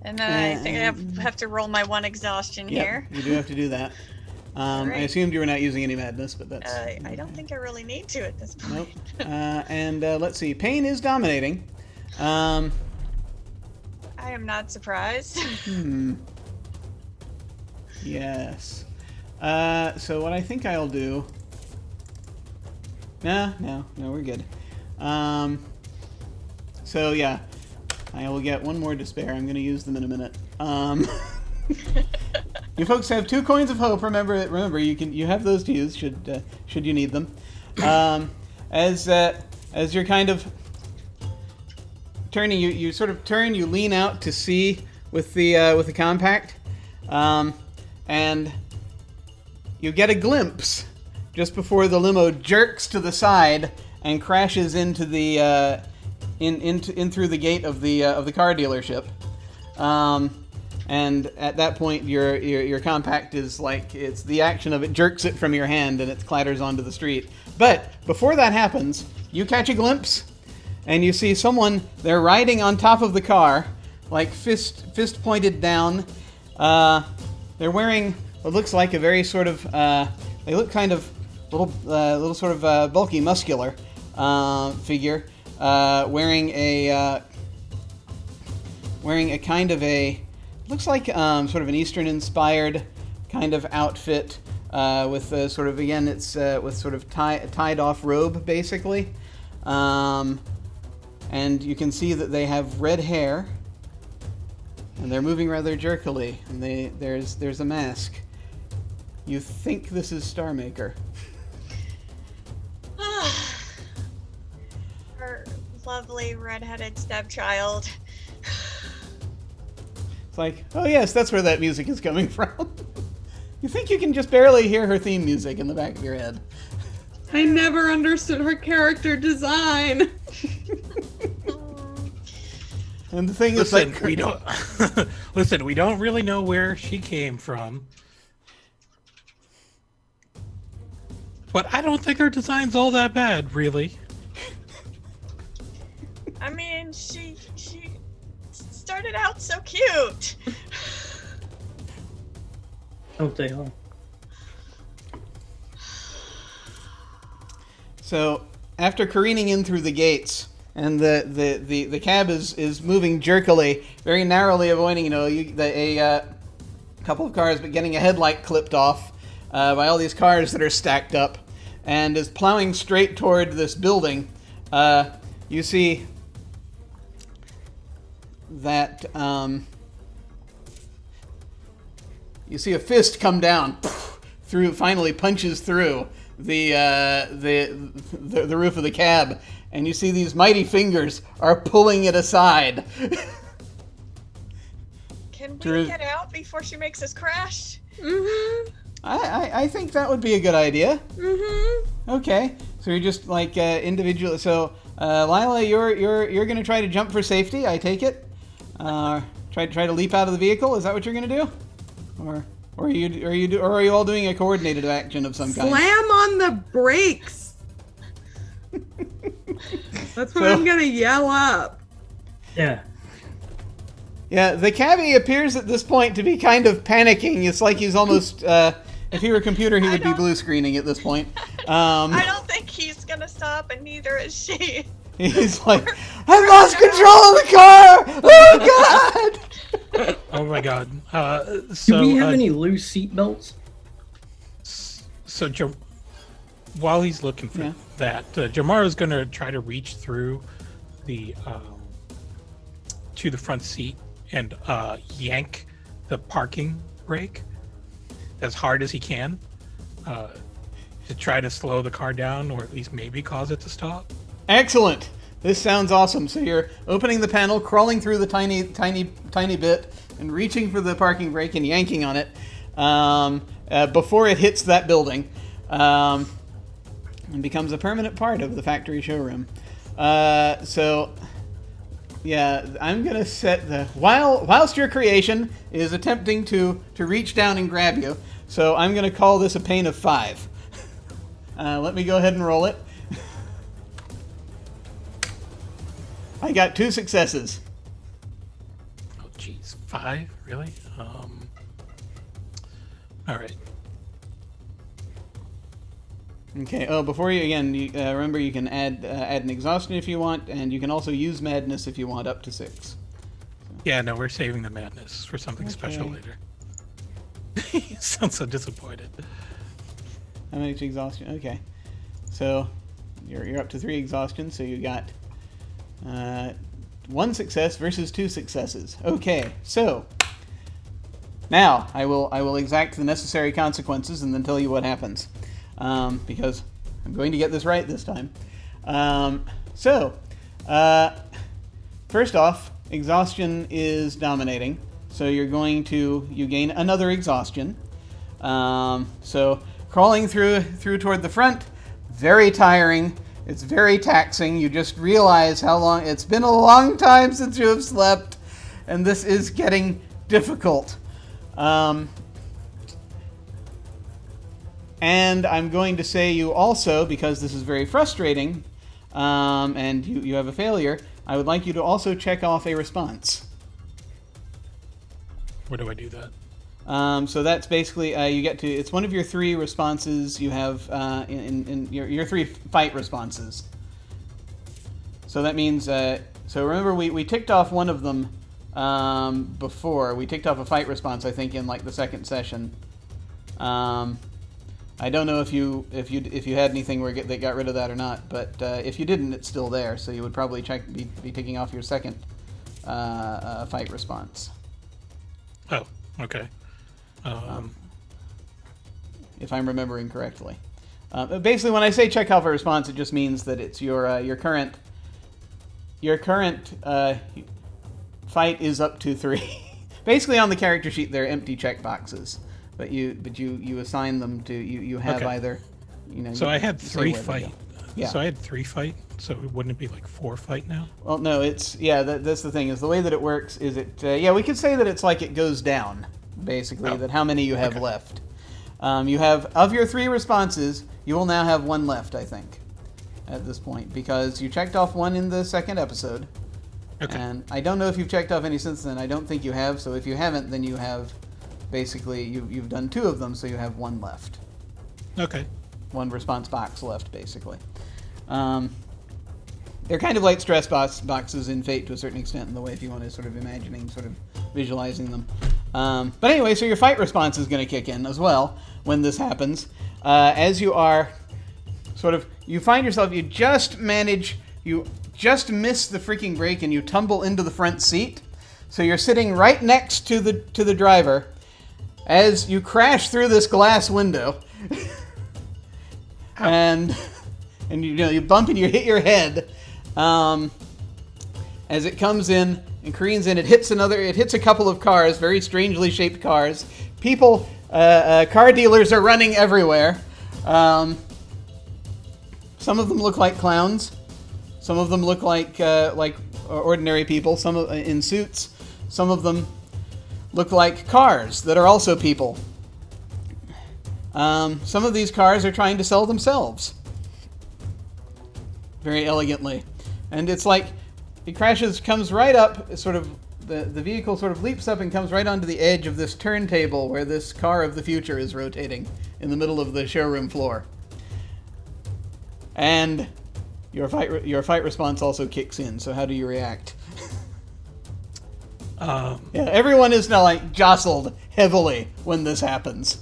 And then I think I have to roll my 1 exhaustion here. You do have to do that. I Alright. assumed you were not using any madness, but that's... I don't think I really need to at this point. Nope. And let's see. Pain is dominating. I am not surprised. Yes. So what I think I'll do... No, we're good. So yeah, I will get one more despair. I'm going to use them in a minute. You folks have 2 coins of hope. Remember, you have those to use should you need them. As you're kind of turning, you sort of turn, you lean out to see with the compact, and you get a glimpse just before the limo jerks to the side and crashes into the in through the gate of the car dealership. And at that point, your compact is like, it's the action of it jerks it from your hand and it clatters onto the street. But before that happens, you catch a glimpse and you see someone, they're riding on top of the car, like fist pointed down. They're wearing what looks like a very sort of, they look kind of little sort of bulky, muscular figure, wearing a kind of a, looks like sort of an Eastern-inspired kind of outfit with sort of, again, it's with sort of tied-off robe, basically. And you can see that they have red hair, and they're moving rather jerkily, and there's a mask. You think this is Starmaker. Her lovely redheaded stepchild. It's like, oh yes, that's where that music is coming from. You think you can just barely hear her theme music in the back of your head. I never understood her character design. And the thing Listen, is, like, we don't. Listen, we don't really know where she came from, but I don't think her design's all that bad, really. I mean, she started out so cute. Don't they all? So after careening in through the gates, and the cab is moving jerkily, very narrowly avoiding, a couple of cars, but getting a headlight clipped off by all these cars that are stacked up, and is plowing straight toward this building. You see that you see a fist come down through, finally punches through the roof of the cab, and you see these mighty fingers are pulling it aside. Can we get out before she makes us crash? Mm-hmm. I think that would be a good idea. Mm-hmm. Okay, so you're just like individual. So Lila, you're gonna try to jump for safety. I take it. Try to leap out of the vehicle. Is that what you're gonna do? Or are you all doing a coordinated action of some kind? Slam on the brakes. That's what I'm gonna yell up. Yeah. Yeah, the cabbie appears at this point to be kind of panicking. It's like he's almost, if he were a computer, he would be blue screening at this point. I don't think he's gonna stop, and neither is she. He's like, I lost control of the car! Oh, God! Oh my god. Do we have any loose seat belts? So while he's looking for that, Jamaro's going to try to reach through the to the front seat and yank the parking brake as hard as he can to try to slow the car down, or at least maybe cause it to stop. Excellent. This sounds awesome. So you're opening the panel, crawling through the tiny bit, and reaching for the parking brake and yanking on it before it hits that building, and becomes a permanent part of the factory showroom. So, yeah, I'm gonna set the whilst your creation is attempting to reach down and grab you. So I'm gonna call this a pain of 5. Let me go ahead and roll it. I got 2 successes. Oh, jeez, 5? Really? All right. Okay. Oh, before you again, remember you can add an exhaustion if you want, and you can also use madness if you want up to 6. Yeah, no, we're saving the madness for something special Okay. later. You sound so disappointed. How much exhaustion? Okay. So you're up to 3 exhaustion. So you got 1 success versus 2 successes. Okay. So now I will exact the necessary consequences and then tell you what happens. Because I'm going to get this right this time. First off, exhaustion is dominating, so you gain another exhaustion. So crawling through toward the front, very tiring. It's very taxing. You just realize how long it's been. A long time since you have slept, and this is getting difficult. And I'm going to say you also, because this is very frustrating, and you have a failure, I would like you to also check off a response. Where do I do that? So that's basically, you get to, it's one of your 3 responses you have in your 3 fight responses. So that means, so remember we ticked off one of them before. We ticked off a fight response, I think, in like the 2nd session. I don't know if you had anything that got rid of that or not, but if you didn't, it's still there. So you would probably be ticking off your 2nd fight response. Oh, okay. If I'm remembering correctly. Basically, when I say check off a response, it just means that it's your current fight is up to 3. Basically, on the character sheet, they're empty check boxes. But you assign them to you have Okay. either, So I had you say 3 where they fight. go. Yeah. So I had 3 fight. So wouldn't it be like 4 fight now? Well, no, it's that's the thing is the way that it works is we could say that it's like it goes down basically that how many you have Okay. left. You have of your 3 responses, you will now have 1 left, I think, at this point because you checked off 1 in the 2nd episode. Okay. And I don't know if you've checked off any since then. I don't think you have. So if you haven't, then you have. Basically, you've done 2 of them, so you have 1 left. Okay. 1 response box left, basically. They're kind of like stress boxes in Fate to a certain extent in the way if you want to sort of visualizing them. But anyway, so your fight response is going to kick in as well when this happens. As you are you find yourself, you just miss the freaking brake and you tumble into the front seat. So you're sitting right next to the driver. As you crash through this glass window, and you bump and you hit your head, as it comes in and careens in, it hits a couple of cars, very strangely shaped cars. People, car dealers are running everywhere. Some of them look like clowns. Some of them look like ordinary people. Some in suits. Some of them look like cars that are also people. Some of these cars are trying to sell themselves very elegantly. And it's like it comes right up, the vehicle sort of leaps up and comes right onto the edge of this turntable where this car of the future is rotating in the middle of the showroom floor. And your fight response also kicks in, so how do you react? Everyone is now jostled heavily when this happens.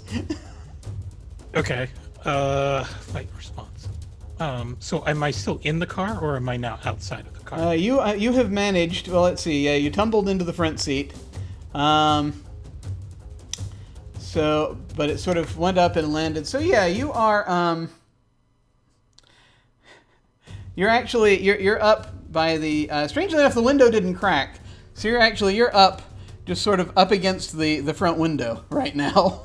Okay. Fight response. So am I still in the car or am I now outside of the car? You have managed. Well, let's see. Yeah, you tumbled into the front seat. But it sort of went up and landed. So yeah, you are. You're up by the. Strangely enough, the window didn't crack. So you're up, just sort of up against the front window right now.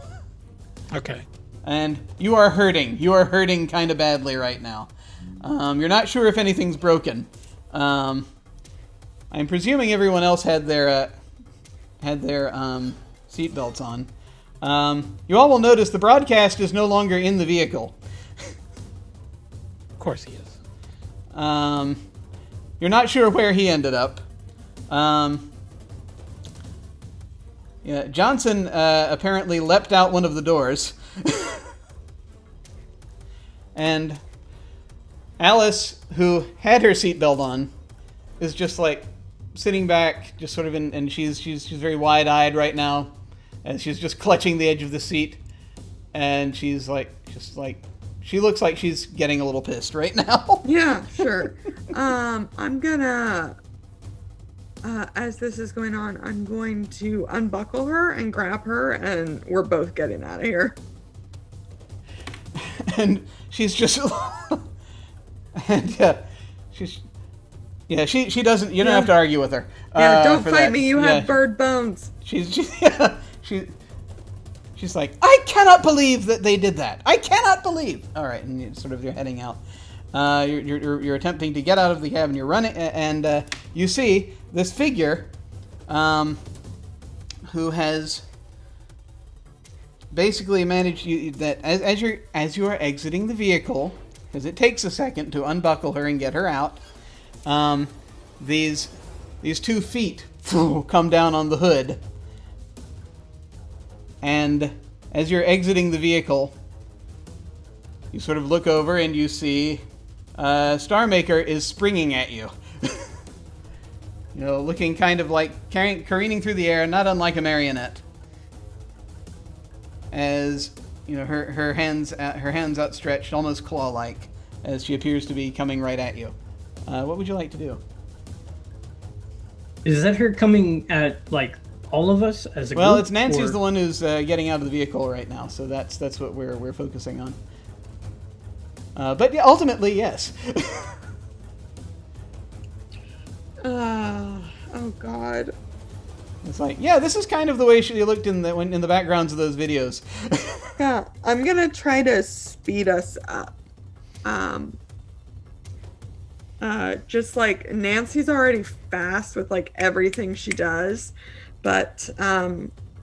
Okay. And you are hurting. You are hurting kind of badly right now. You're not sure if anything's broken. I'm presuming everyone else had their seatbelts on. You all will notice the broadcast is no longer in the vehicle. Of course he is. You're not sure where he ended up. Johnson apparently leapt out one of the doors. And Alice, who had her seatbelt on, is just like sitting back, just sort of and she's very wide-eyed right now, and she's just clutching the edge of the seat, and she's like, she looks like she's getting a little pissed right now. Yeah, sure. I'm gonna, as this is going on, I'm going to unbuckle her and grab her, and we're both getting out of here. And she's just, and she doesn't. You don't have to argue with her. Yeah, don't for fight that. me. You have bird bones. She's like, I cannot believe that they did that. I cannot believe. All right, and you're heading out. You're attempting to get out of the cabin. You're running, and you see this figure, who has basically managed that as you are exiting the vehicle, because it takes a second to unbuckle her and get her out. These 2 feet come down on the hood. And as you're exiting the vehicle, you sort of look over and you see Star Maker is springing at you. Looking kind of like careening through the air, not unlike a marionette. As her hands outstretched, almost claw-like, as she appears to be coming right at you. What would you like to do? Is that her coming at like all of us as a group? Well, it's Nancy's the one who's getting out of the vehicle right now, so that's what we're focusing on. But yeah, ultimately, yes. Oh God. It's like, yeah, this is kind of the way she looked in the backgrounds of those videos. Yeah, I'm gonna try to speed us up. Just like Nancy's already fast with like everything she does, but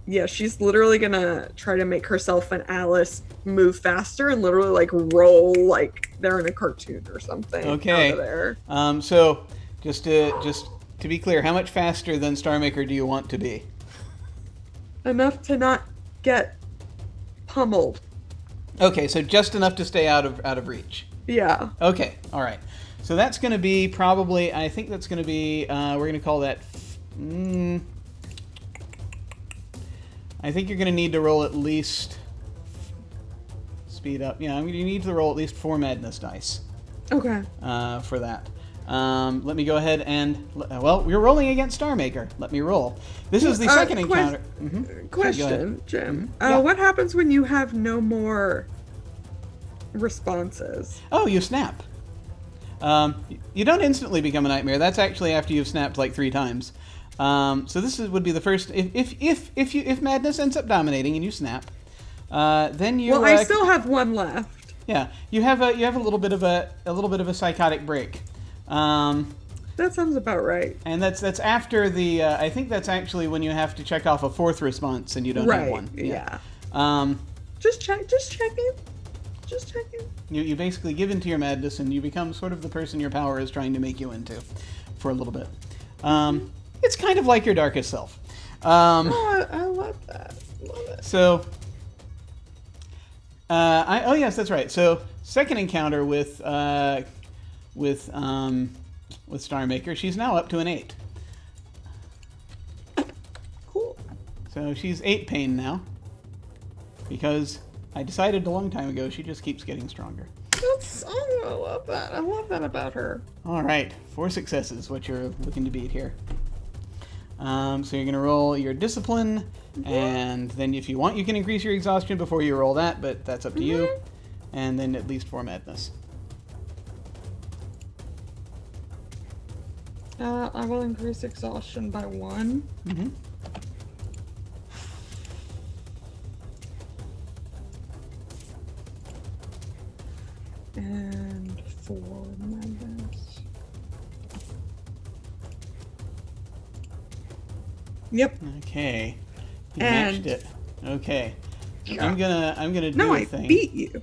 yeah, she's literally gonna try to make herself and Alice move faster and literally like roll like they're in a cartoon or something. Okay. Out of there. So just to be clear, how much faster than Star Maker do you want to be? Enough to not get pummeled. Okay, so just enough to stay out of reach. Yeah. Okay, all right. So that's going to be probably, I think that's going to be, we're going to call that, I think you're going to need to roll at least, speed up, yeah, you need to roll at least 4 madness dice. Okay. For that. Let me go ahead and, well, we're rolling against Star Maker. Let me roll. This is the second encounter. Question, Jim. Yeah. What happens when you have no more responses? Oh, you snap. You don't instantly become a nightmare. That's actually after you've snapped like 3 times. So this would be the first. If madness ends up dominating and you snap, then you. Well, I still have 1 left. Yeah, you have a little bit of a psychotic break. That sounds about right. And that's after the. I think that's actually when you have to check off a 4th response and you don't have one. Yeah. Just checking. Just checking. You basically give into your madness and you become sort of the person your power is trying to make you into, for a little bit. It's kind of like your darkest self. I love that. Love it. So, oh yes, that's right. So, second encounter with Star Maker, she's now up to an 8. Cool. So she's 8 pain now, because I decided a long time ago she just keeps getting stronger. I love that. I love that about her. All right, 4 successes, what you're looking to beat here. So you're going to roll your discipline, and then if you want, you can increase your exhaustion before you roll that, but that's up to you. And then at least 4 madness. I will increase exhaustion by 1. Mm-hmm. And 4 madness. Yep. Okay. You And- matched it. Okay. Yeah. I'm gonna do No, a I thing. beat you.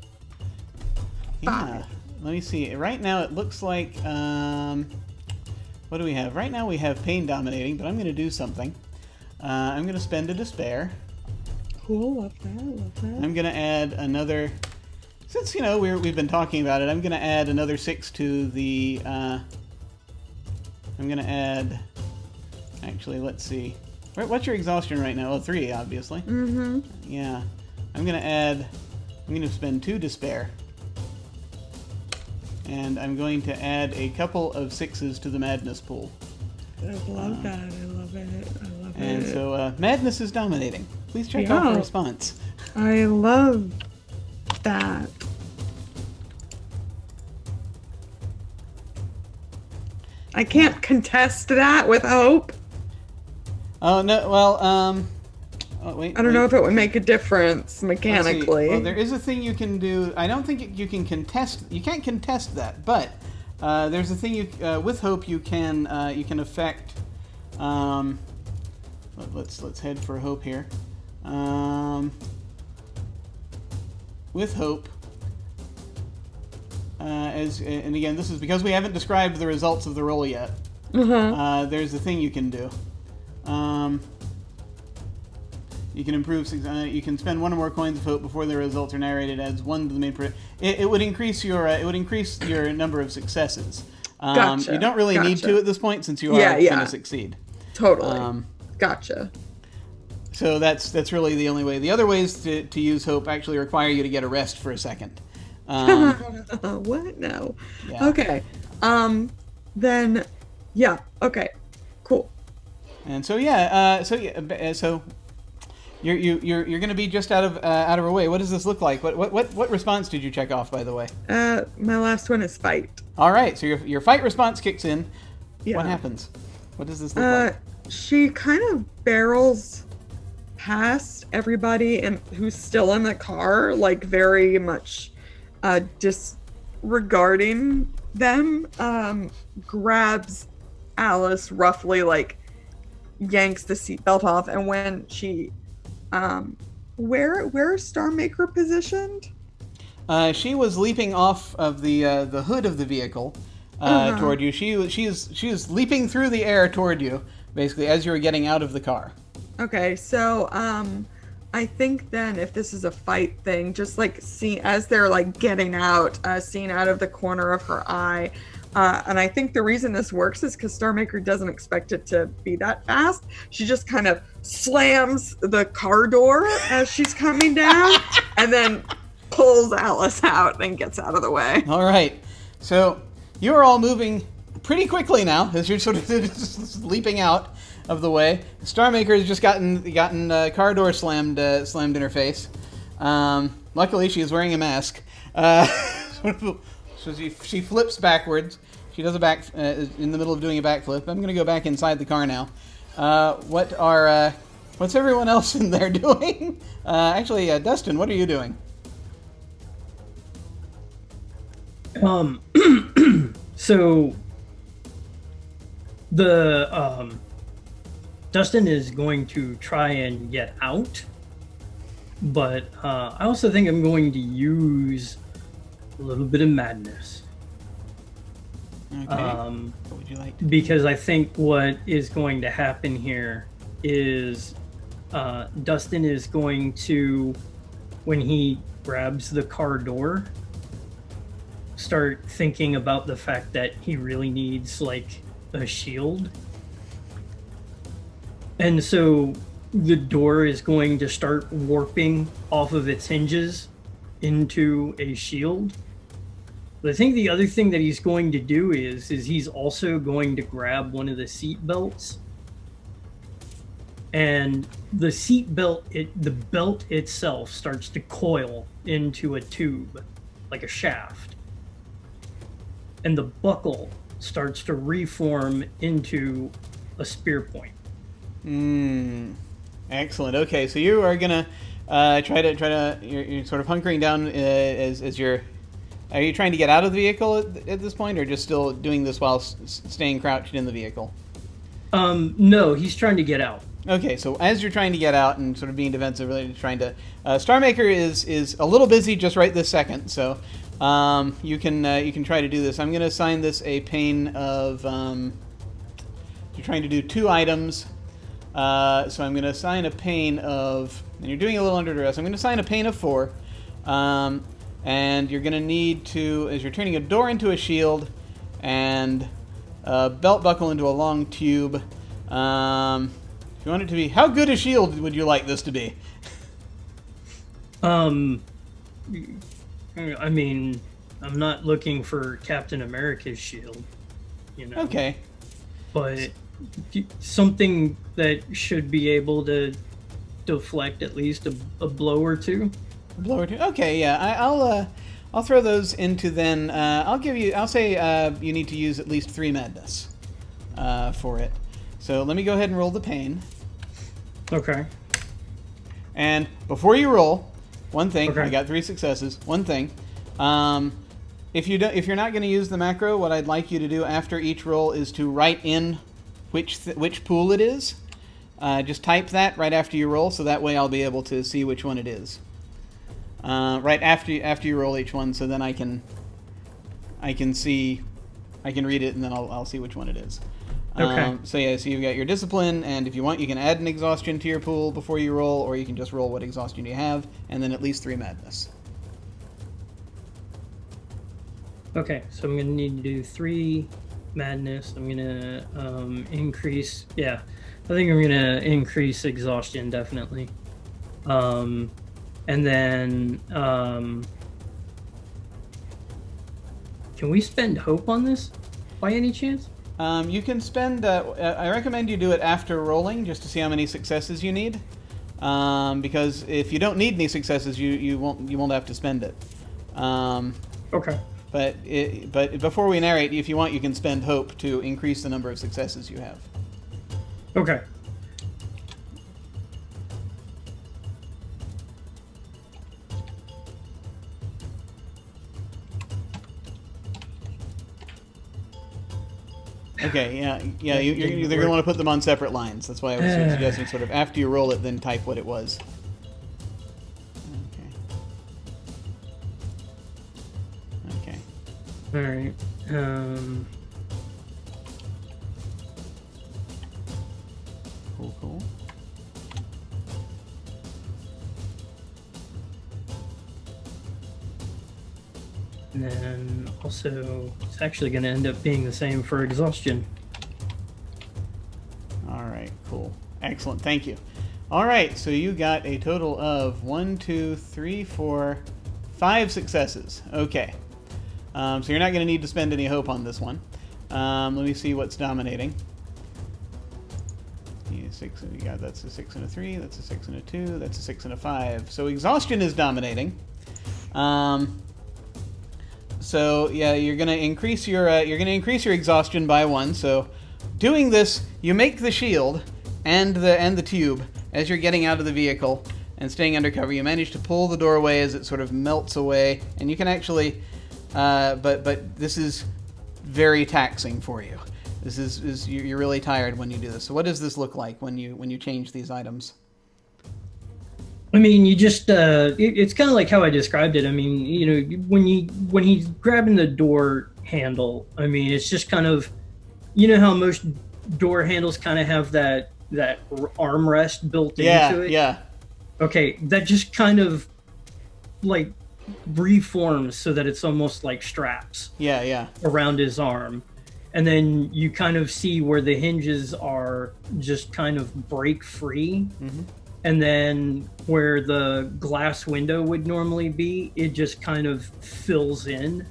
Yeah. Let me see. Right now it looks like what do we have? Right now we have pain dominating, but I'm gonna do something. I'm gonna spend a despair. Cool. Love that. Love that. I'm gonna add another since we've been talking about it, I'm going to add another 6 to the. I'm going to add. Actually, let's see. What's your exhaustion right now? Oh, 3, obviously. Mm-hmm. Yeah. I'm going to add. I'm going to spend 2 despair. And I'm going to add a couple of 6s to the madness pool. I love that. I love it. I love it. And so madness is dominating. Please check Yeah. off the response. I love that. I can't contest that with hope. Oh no! Well, oh, wait. I don't know if it would make a difference mechanically. Well, there is a thing you can do. I don't think you can contest. You can't contest that, but there's a thing you with hope you can affect. Let's head for hope here. With hope, and again, this is because we haven't described the results of the roll yet. There's a thing you can do. You can improve. You can spend 1 or more coins of hope before the results are narrated as 1 to the main. It would increase your. It would increase your number of successes. Gotcha. You don't really need to at this point since you are going to succeed. Totally. Gotcha. So that's really the only way. The other ways to use hope actually require you to get a rest for a second. What? No. Yeah. Okay. Then, yeah. Okay. Cool. And so so you're going to be just out of her way. What does this look like? What response did you check off, by the way? My last one is fight. All right. So your fight response kicks in. Yeah. What happens? What does this look like? She kind of barrels past everybody and who's still in the car, like very much disregarding them. Grabs Alice roughly, like yanks the seatbelt off, and when she where is Star Maker positioned? She was leaping off of the hood of the vehicle toward you. She was leaping through the air toward you, basically as you were getting out of the car. Okay, so I think then if this is a fight thing, just like as they're like getting out, seen out of the corner of her eye. And I think the reason this works is because Star Maker doesn't expect it to be that fast. She just kind of slams the car door as she's coming down and then pulls Alice out and gets out of the way. All right. So you're all moving pretty quickly now as you're sort of just leaping out of the way. Star Maker has just gotten car door slammed in her face. Luckily, she is wearing a mask. So she flips backwards. She does in the middle of doing a backflip. I'm going to go back inside the car now. What's everyone else in there doing? Actually, Dustin, what are you doing? So the Dustin is going to try and get out, but I also think I'm going to use a little bit of madness. Okay. What would you like to do? Because I think what is going to happen here is Dustin is going to, when he grabs the car door, start thinking about the fact that he really needs like a shield. And so the door is going to start warping off of its hinges into a shield. But I think the other thing that he's going to do is he's also going to grab one of the seat belts. And the seat belt, the belt itself starts to coil into a tube, like a shaft. And the buckle starts to reform into a spear point. Excellent. Okay, so you are gonna you're sort of hunkering down as you're. Are you trying to get out of the vehicle at this point, or just still doing this while staying crouched in the vehicle? No, he's trying to get out. Okay, so as you're trying to get out and sort of being defensive, really trying to, Star Maker is a little busy just right this second. So you can try to do this. I'm going to assign this a pain of. You're trying to do 2 items, so I'm going to assign a pain of. And you're doing a little under duress. I'm going to assign a pain of 4. and you're going to need to, as you're turning a door into a shield and a belt buckle into a long tube. If you want it to be, how good a shield would you like this to be? I mean, I'm not looking for Captain America's shield, you know. Okay. But something that should be able to deflect at least a blow or two. Blower two. Okay, yeah. I'll throw those into then. I'll say you need to use at least 3 madness for it. So let me go ahead and roll the pain. Okay. And before you roll, one thing. Okay. I got 3 successes. One thing. If you're not going to use the macro, what I'd like you to do after each roll is to write in which pool it is. Just type that right after you roll, so that way I'll be able to see which one it is. Right after you roll each one, so then I can read it, and then I'll see which one it is. Okay. So you've got your discipline, and if you want, you can add an exhaustion to your pool before you roll, or you can just roll what exhaustion you have, and then at least 3 madness. Okay, so I'm gonna need to do 3 madness. I'm gonna increase. Yeah, I think I'm gonna increase exhaustion definitely. And then can we spend hope on this by any chance? You can spend. I recommend you do it after rolling, just to see how many successes you need. Because if you don't need any successes, you won't have to spend it. Okay. But before we narrate, if you want, you can spend hope to increase the number of successes you have. Okay. Okay, yeah. You're going to want to put them on separate lines. That's why I was suggesting sort of after you roll it, then type what it was. Okay. All right. Cool. And then also, it's actually going to end up being the same for exhaustion. All right, cool. Excellent, thank you. All right, so you got a total of 1, 2, 3, 4, 5 successes. Okay. So you're not going to need to spend any hope on this one. Let me see what's dominating. That's a 6 and a 3. That's a 6 and a 2. That's a 6 and a 5. So exhaustion is dominating. So yeah, you're gonna increase your exhaustion by 1. So doing this, you make the shield and the tube as you're getting out of the vehicle and staying undercover. You manage to pull the door away as it sort of melts away, and you can actually. But this is very taxing for you. This is you're really tired when you do this. So what does this look like when you change these items? I mean, you just it's kind of like how I described it. I mean, you know, when he's grabbing the door handle, I mean, it's just kind of, you know how most door handles kind of have that armrest built into it. Yeah. Okay, that just kind of like reforms so that it's almost like straps. Yeah. Around his arm. And then you kind of see where the hinges are just kind of break free. Mm-hmm. And then where the glass window would normally be, it just kind of fills in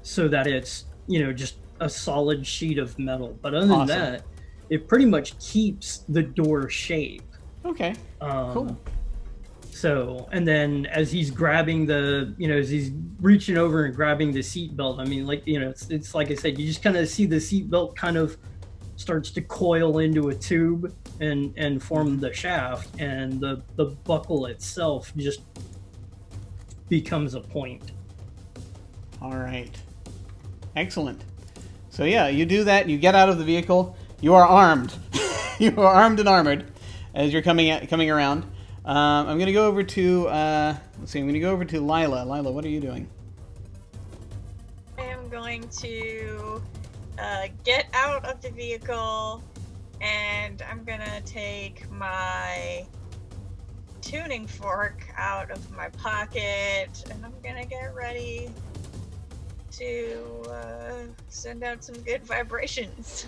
so that it's, you know, just a solid sheet of metal. But other than that, it pretty much keeps the door shape. Okay. Cool. So, and then as he's grabbing as he's reaching over and grabbing the seat belt, I mean, like, you know, it's like I said, you just kind of see the seat belt kind of starts to coil into a tube and form the shaft, and the buckle itself just becomes a point. All right. Excellent. So yeah, you do that, you get out of the vehicle, you are armed. You are armed and armored as you're coming around. I'm going to go over to, I'm going to go over to Lila. Lila, what are you doing? I am going to get out of the vehicle, and I'm going to take my tuning fork out of my pocket, and I'm gonna get ready to send out some good vibrations.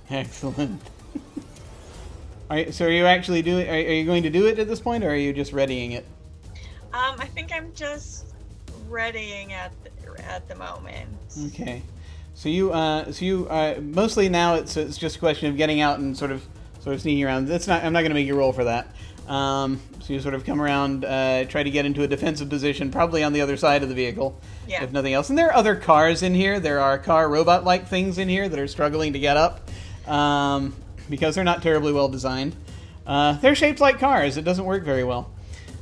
Excellent. So are you actually doing? Are you going to do it at this point, or are you just readying it? I think I'm just readying at the moment. Okay. So you mostly now it's just a question of getting out and sort of sneaking around. I'm not going to make you roll for that. So you sort of come around, try to get into a defensive position, probably on the other side of the vehicle, Yeah. if nothing else. And there are other cars in here. There are car robot-like things in here that are struggling to get up because they're not terribly well designed. They're shaped like cars. It doesn't work very well.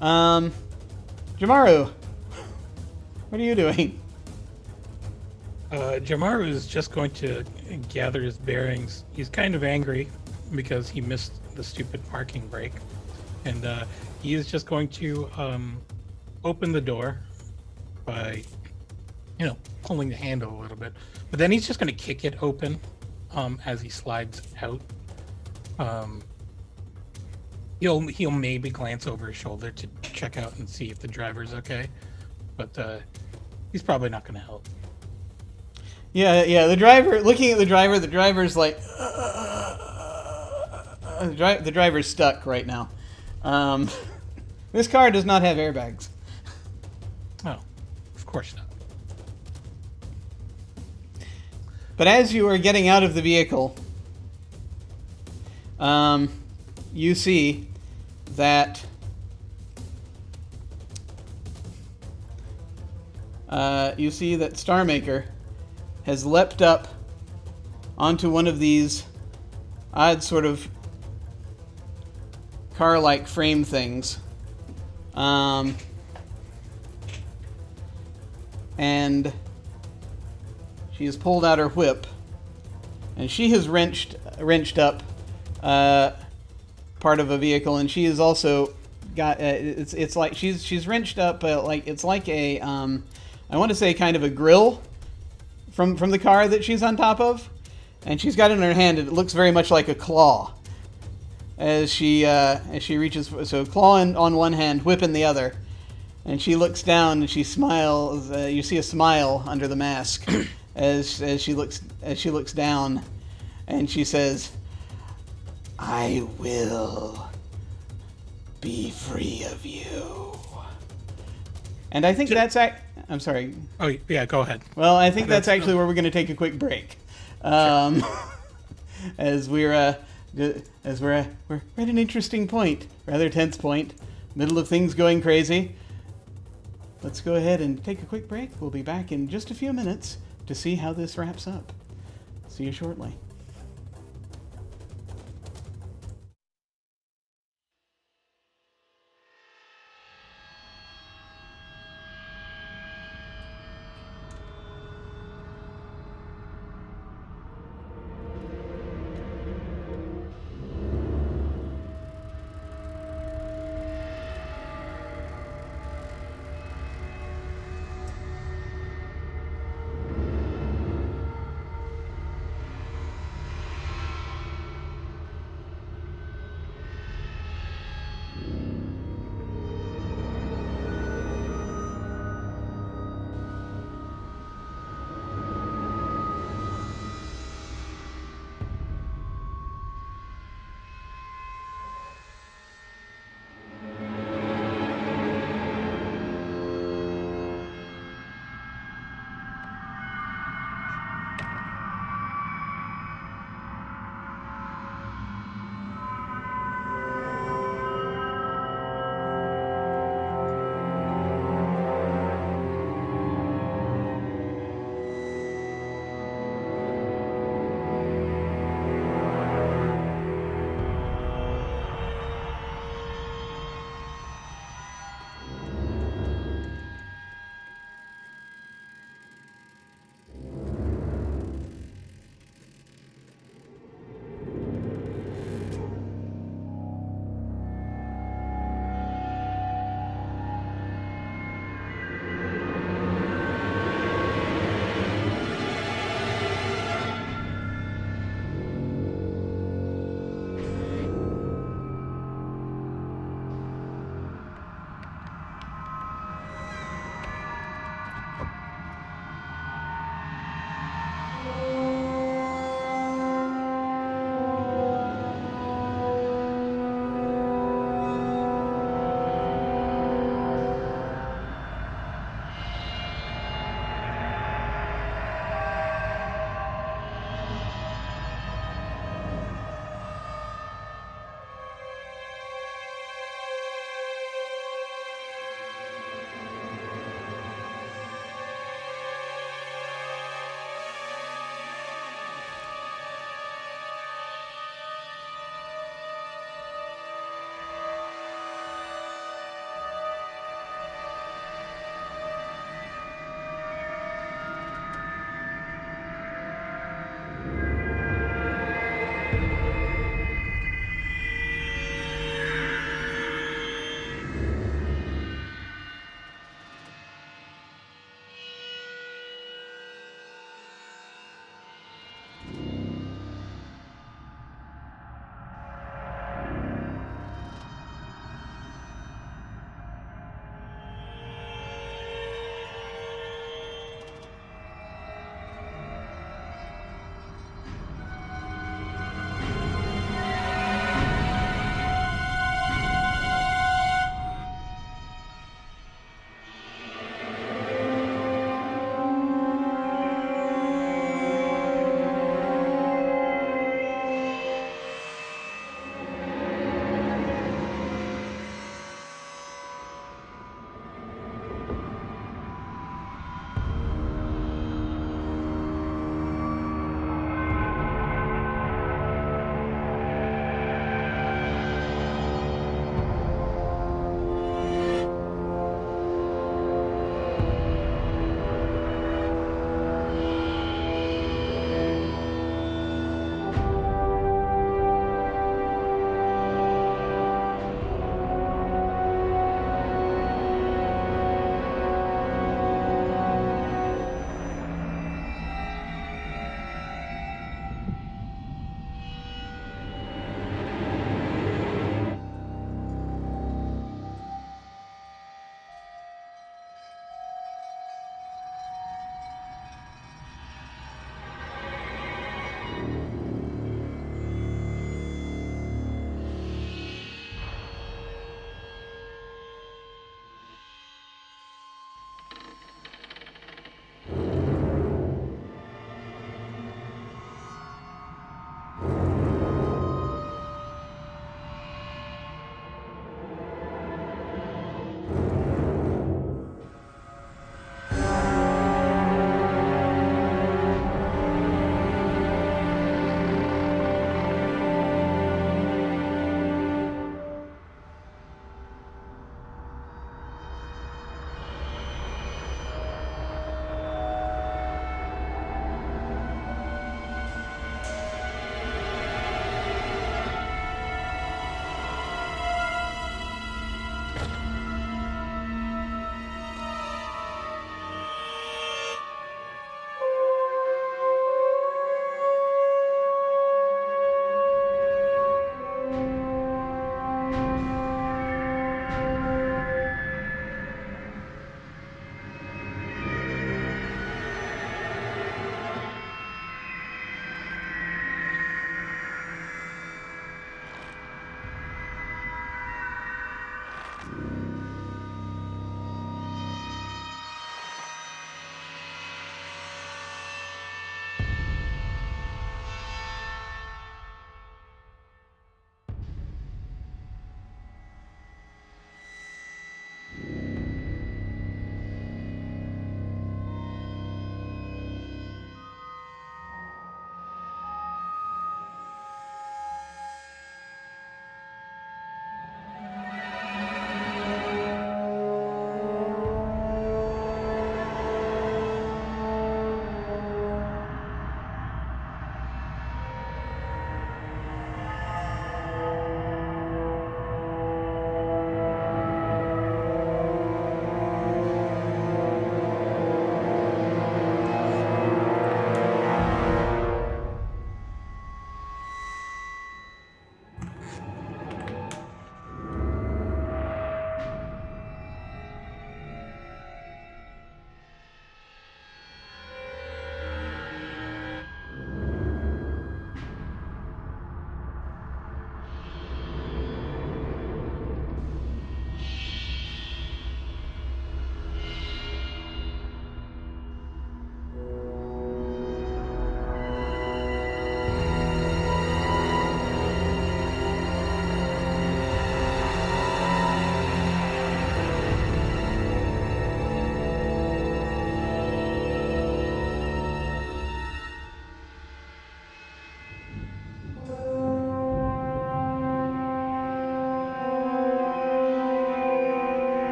Jamaru, what are you doing? Jamaru is just going to gather his bearings. He's kind of angry because he missed the stupid parking brake. And he is just going to open the door by, pulling the handle a little bit. But then he's just going to kick it open as he slides out. He'll maybe glance over his shoulder to check out and see if the driver's okay. But he's probably not going to help. Yeah. The driver, looking at the driver's like, the driver's stuck right now. This car does not have airbags. Oh, of course not. But as you are getting out of the vehicle, you see that Star Maker has leapt up onto one of these odd sort of car-like frame things. And she has pulled out her whip, and she has wrenched up part of a vehicle, and she has also got it's like she's wrenched up like it's like a I want to say kind of a grill from the car that she's on top of, and she's got it in her hand, and it looks very much like a claw as she reaches. So claw on one hand, whip in the other, and she looks down and she smiles. You see a smile under the mask as she looks down, and she says, "I will be free of you." And I think I'm sorry. Oh, yeah, go ahead. Well, I think that's actually where we're going to take a quick break. As we're at an interesting point, rather tense point, middle of things going crazy. Let's go ahead and take a quick break. We'll be back in just a few minutes to see how this wraps up. See you shortly.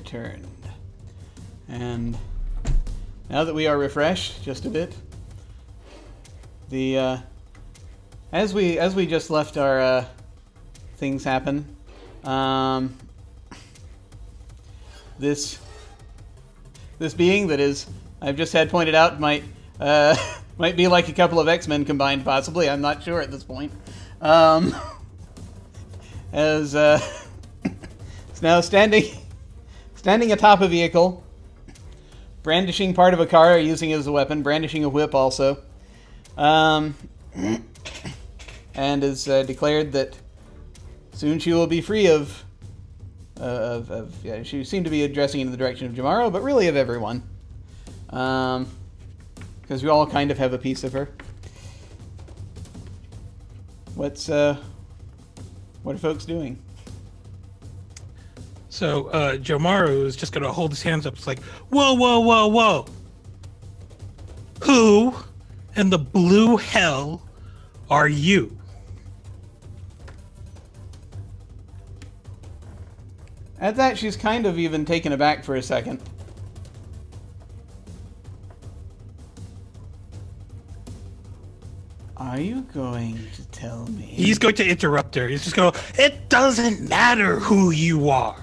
returned. And now that we are refreshed just a bit, the as we just left our things happen, this being that is I've just had pointed out might might be like a couple of X-Men combined, possibly. I'm not sure at this point. As it's now standing atop a vehicle, brandishing part of a car, using it as a weapon, brandishing a whip also, and has declared that soon she will be free of yeah, she seemed to be addressing in the direction of Jamaro, but really of everyone. Because we all kind of have a piece of her. What are folks doing? So Jomaru is just going to hold his hands up. It's like, whoa, whoa, whoa, whoa. Who in the blue hell are you? At that, she's kind of even taken aback for a second. Are you going to tell me? He's going to interrupt her. He's just going, it doesn't matter who you are.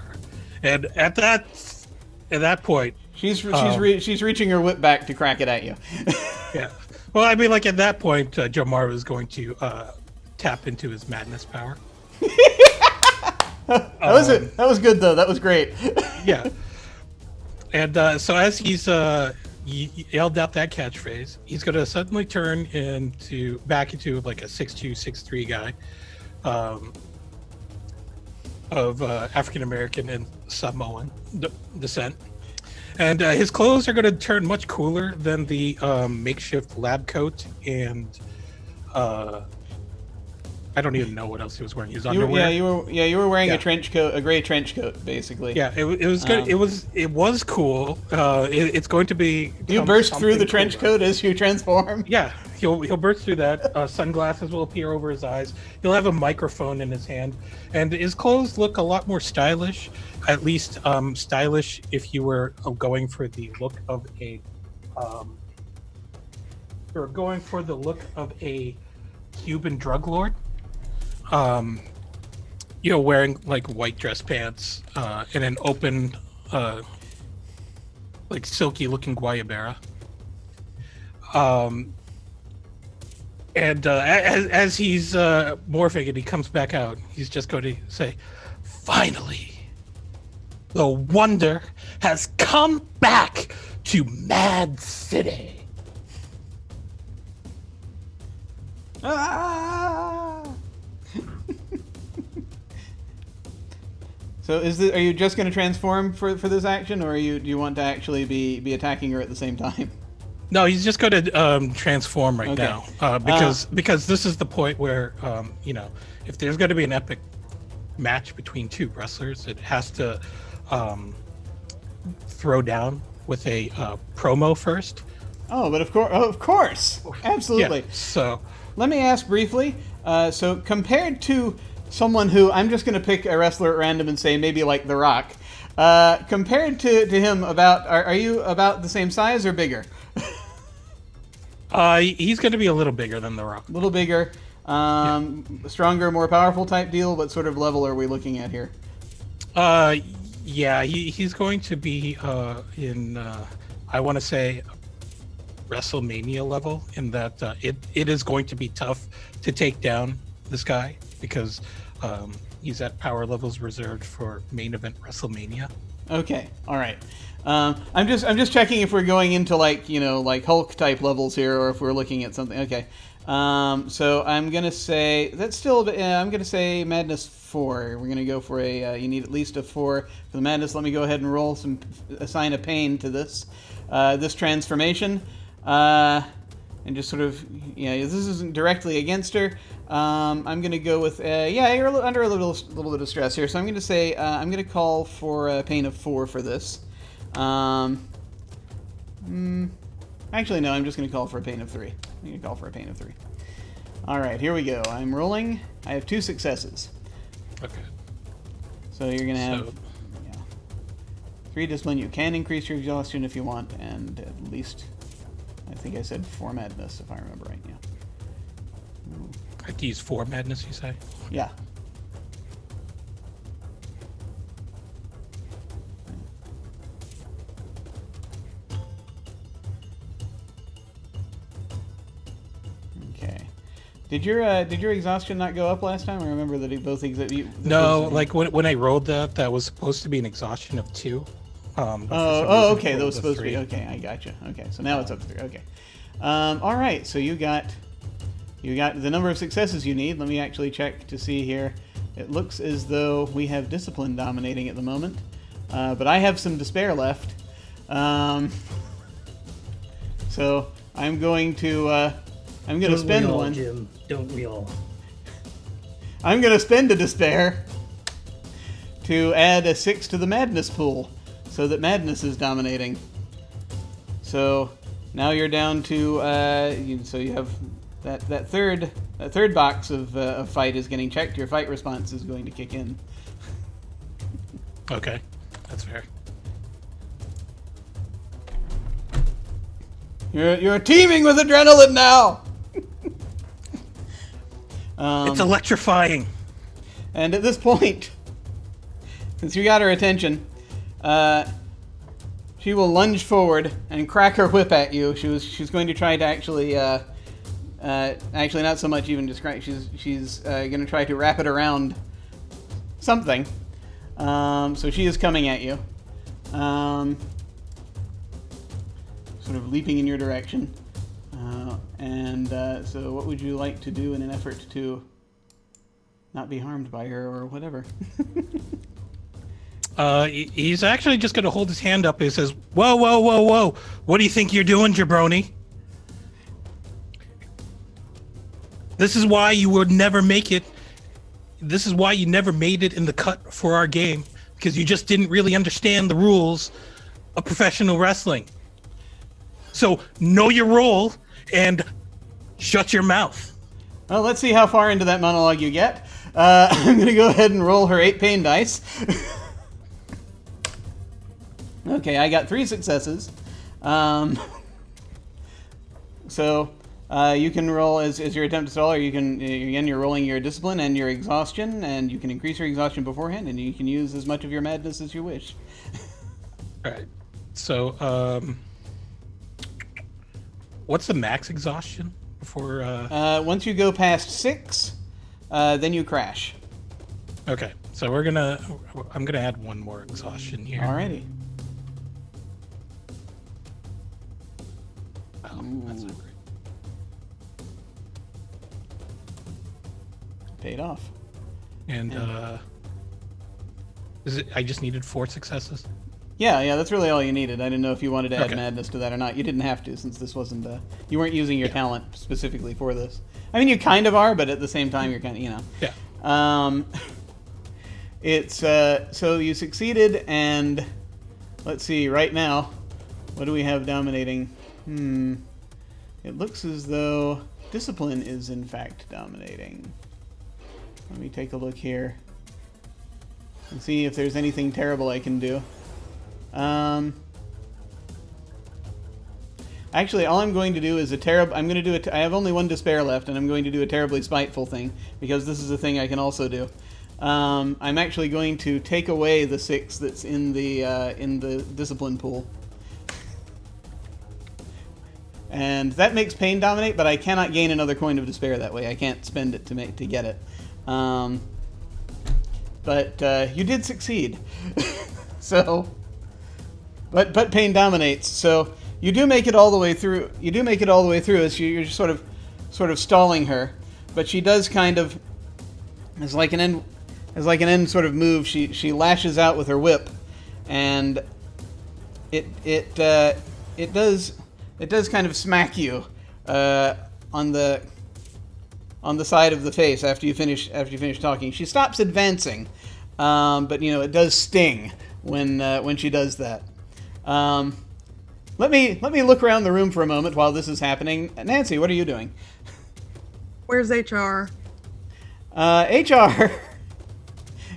And at that point, she's reaching her whip back to crack it at you. yeah. Well, I mean, like at that point, Jomaru is going to tap into his madness power. That was it. That was good though. That was great. Yeah. And so as he's yelled out that catchphrase, he's going to suddenly turn back into like a 6'2", 6'3" guy of African American and Samoan descent. And his clothes are going to turn much cooler than the makeshift lab coat and I don't even know what else he was wearing. His underwear. You were wearing a trench coat, a gray trench coat, basically. Yeah, it was good. It was cool. It's going to be. You burst through the trench coat as you transform. Yeah, he'll burst through that. Sunglasses will appear over his eyes. He'll have a microphone in his hand, and his clothes look a lot more stylish. At least stylish if you were going for the look of a. You're going for the look of a Cuban drug lord. Wearing like white dress pants and an open, like silky looking guayabera. And as he's morphing and he comes back out, he's just going to say, "Finally, the wonder has come back to Mad City." Ah! So are you just going to transform for this action, or do you want to actually be attacking her at the same time? No, he's just going to transform now because this is the point where if there's going to be an epic match between two wrestlers, it has to throw down with a promo first. Oh, but of course, absolutely. Yeah, so let me ask briefly. So compared to someone who I'm just going to pick a wrestler at random and say maybe like The Rock, compared to him, are you about the same size or bigger? He's going to be a little bigger than The Rock. A little bigger, stronger, more powerful type deal. What sort of level are we looking at here? Yeah, he's going to be in I want to say WrestleMania level, in that it is going to be tough to take down this guy because he's at power levels reserved for main event WrestleMania. Okay, all right. I'm just checking if we're going into like Hulk type levels here, or if we're looking at something. Okay. So I'm gonna say that's still. I'm gonna say Madness 4. We're gonna go for you need at least a 4 for the Madness. Let me go ahead and roll assign a pain to this transformation. And just sort of, this isn't directly against her. I'm going to go with, you're under a little bit of stress here. So I'm going to say, I'm going to call for a pain of 4 for this. Actually, no, I'm just going to call for a pain of 3. I'm going to call for a pain of 3. All right, here we go. I'm rolling. I have 2 successes. Okay. So you're going to have, 3 discipline. You can increase your exhaustion if you want, and at least, I think I said 4 madness, if I remember right. Yeah. I have to use 4 madness, you say? Yeah. Okay. Did your exhaustion not go up last time? I remember that No, like when I rolled that was supposed to be an exhaustion of 2. Okay, that was supposed to be. Okay, I gotcha. Okay, so now it's up to 3. Okay. All right, so you got the number of successes you need. Let me actually check to see here. It looks as though we have discipline dominating at the moment, but I have some despair left. So I'm going to spend one. Jim, don't we all? I'm going to spend a despair to add a 6 to the madness pool, so that madness is dominating. So now you're down to so you have that third box of fight is getting checked. Your fight response is going to kick in. Okay, that's fair. You're teeming with adrenaline now. It's electrifying. And at this point, since you got her attention, she will lunge forward and crack her whip at you. She's going to try to actually not so much even describe. She's going to try to wrap it around something. So she is coming at you, sort of leaping in your direction. So what would you like to do in an effort to not be harmed by her or whatever? He's actually just going to hold his hand up. He says, "Whoa, whoa, whoa, whoa! What do you think you're doing, jabroni? This is why you would never make it. This is why you never made it in the cut for our game, because you just didn't really understand the rules of professional wrestling. So know your role and shut your mouth." Well, let's see how far into that monologue you get. I'm going to go ahead and roll her 8 pain dice. Okay, I got 3 successes. So you can roll as your attempt to stall, or you can, again, you're rolling your discipline and your exhaustion, and you can increase your exhaustion beforehand, and you can use as much of your madness as you wish. All right. So, what's the max exhaustion before? Once you go past 6, then you crash. Okay. So I'm gonna add 1 more exhaustion here. Alrighty. Oh, that's not great. Paid off. And I just needed 4 successes. Yeah, that's really all you needed. I didn't know if you wanted to add Okay. madness to that or not. You didn't have to, since this wasn't you weren't using your talent specifically for this. I mean, you kind of are, but at the same time, you're kind of, Yeah. It's so you succeeded, and let's see. Right now, what do we have dominating? It looks as though discipline is in fact dominating. Let me take a look here and see if there's anything terrible I can do. Actually, all I'm going to do is I have only 1 despair left, and I'm going to do a terribly spiteful thing, because this is a thing I can also do. I'm actually going to take away the 6 that's in the discipline pool. And that makes pain dominate, but I cannot gain another coin of despair that way. I can't spend it to get it. But you did succeed. So, but pain dominates. So you do make it all the way through. You do make it all the way through as you're sort of stalling her, but she does kind of, as like an end sort of move. She lashes out with her whip, and it does kind of smack you on the side of the face after you finish talking. She stops advancing, but it does sting when she does that. Let me look around the room for a moment while this is happening. Nancy, what are you doing? Where's HR? HR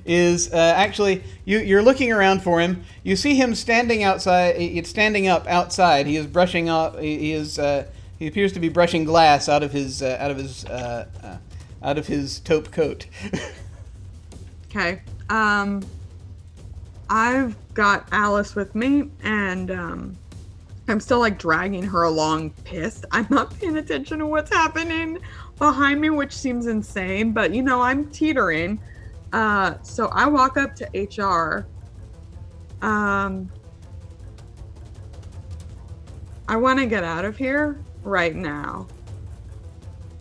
is actually you're looking around for him. You see him standing outside. It's standing up outside. He is brushing up. He appears to be brushing glass out of his taupe coat. Okay. I've got Alice with me, and I'm still like dragging her along, pissed. I'm not paying attention to what's happening behind me, which seems insane, but I'm teetering. So I walk up to HR. I want to get out of here right now.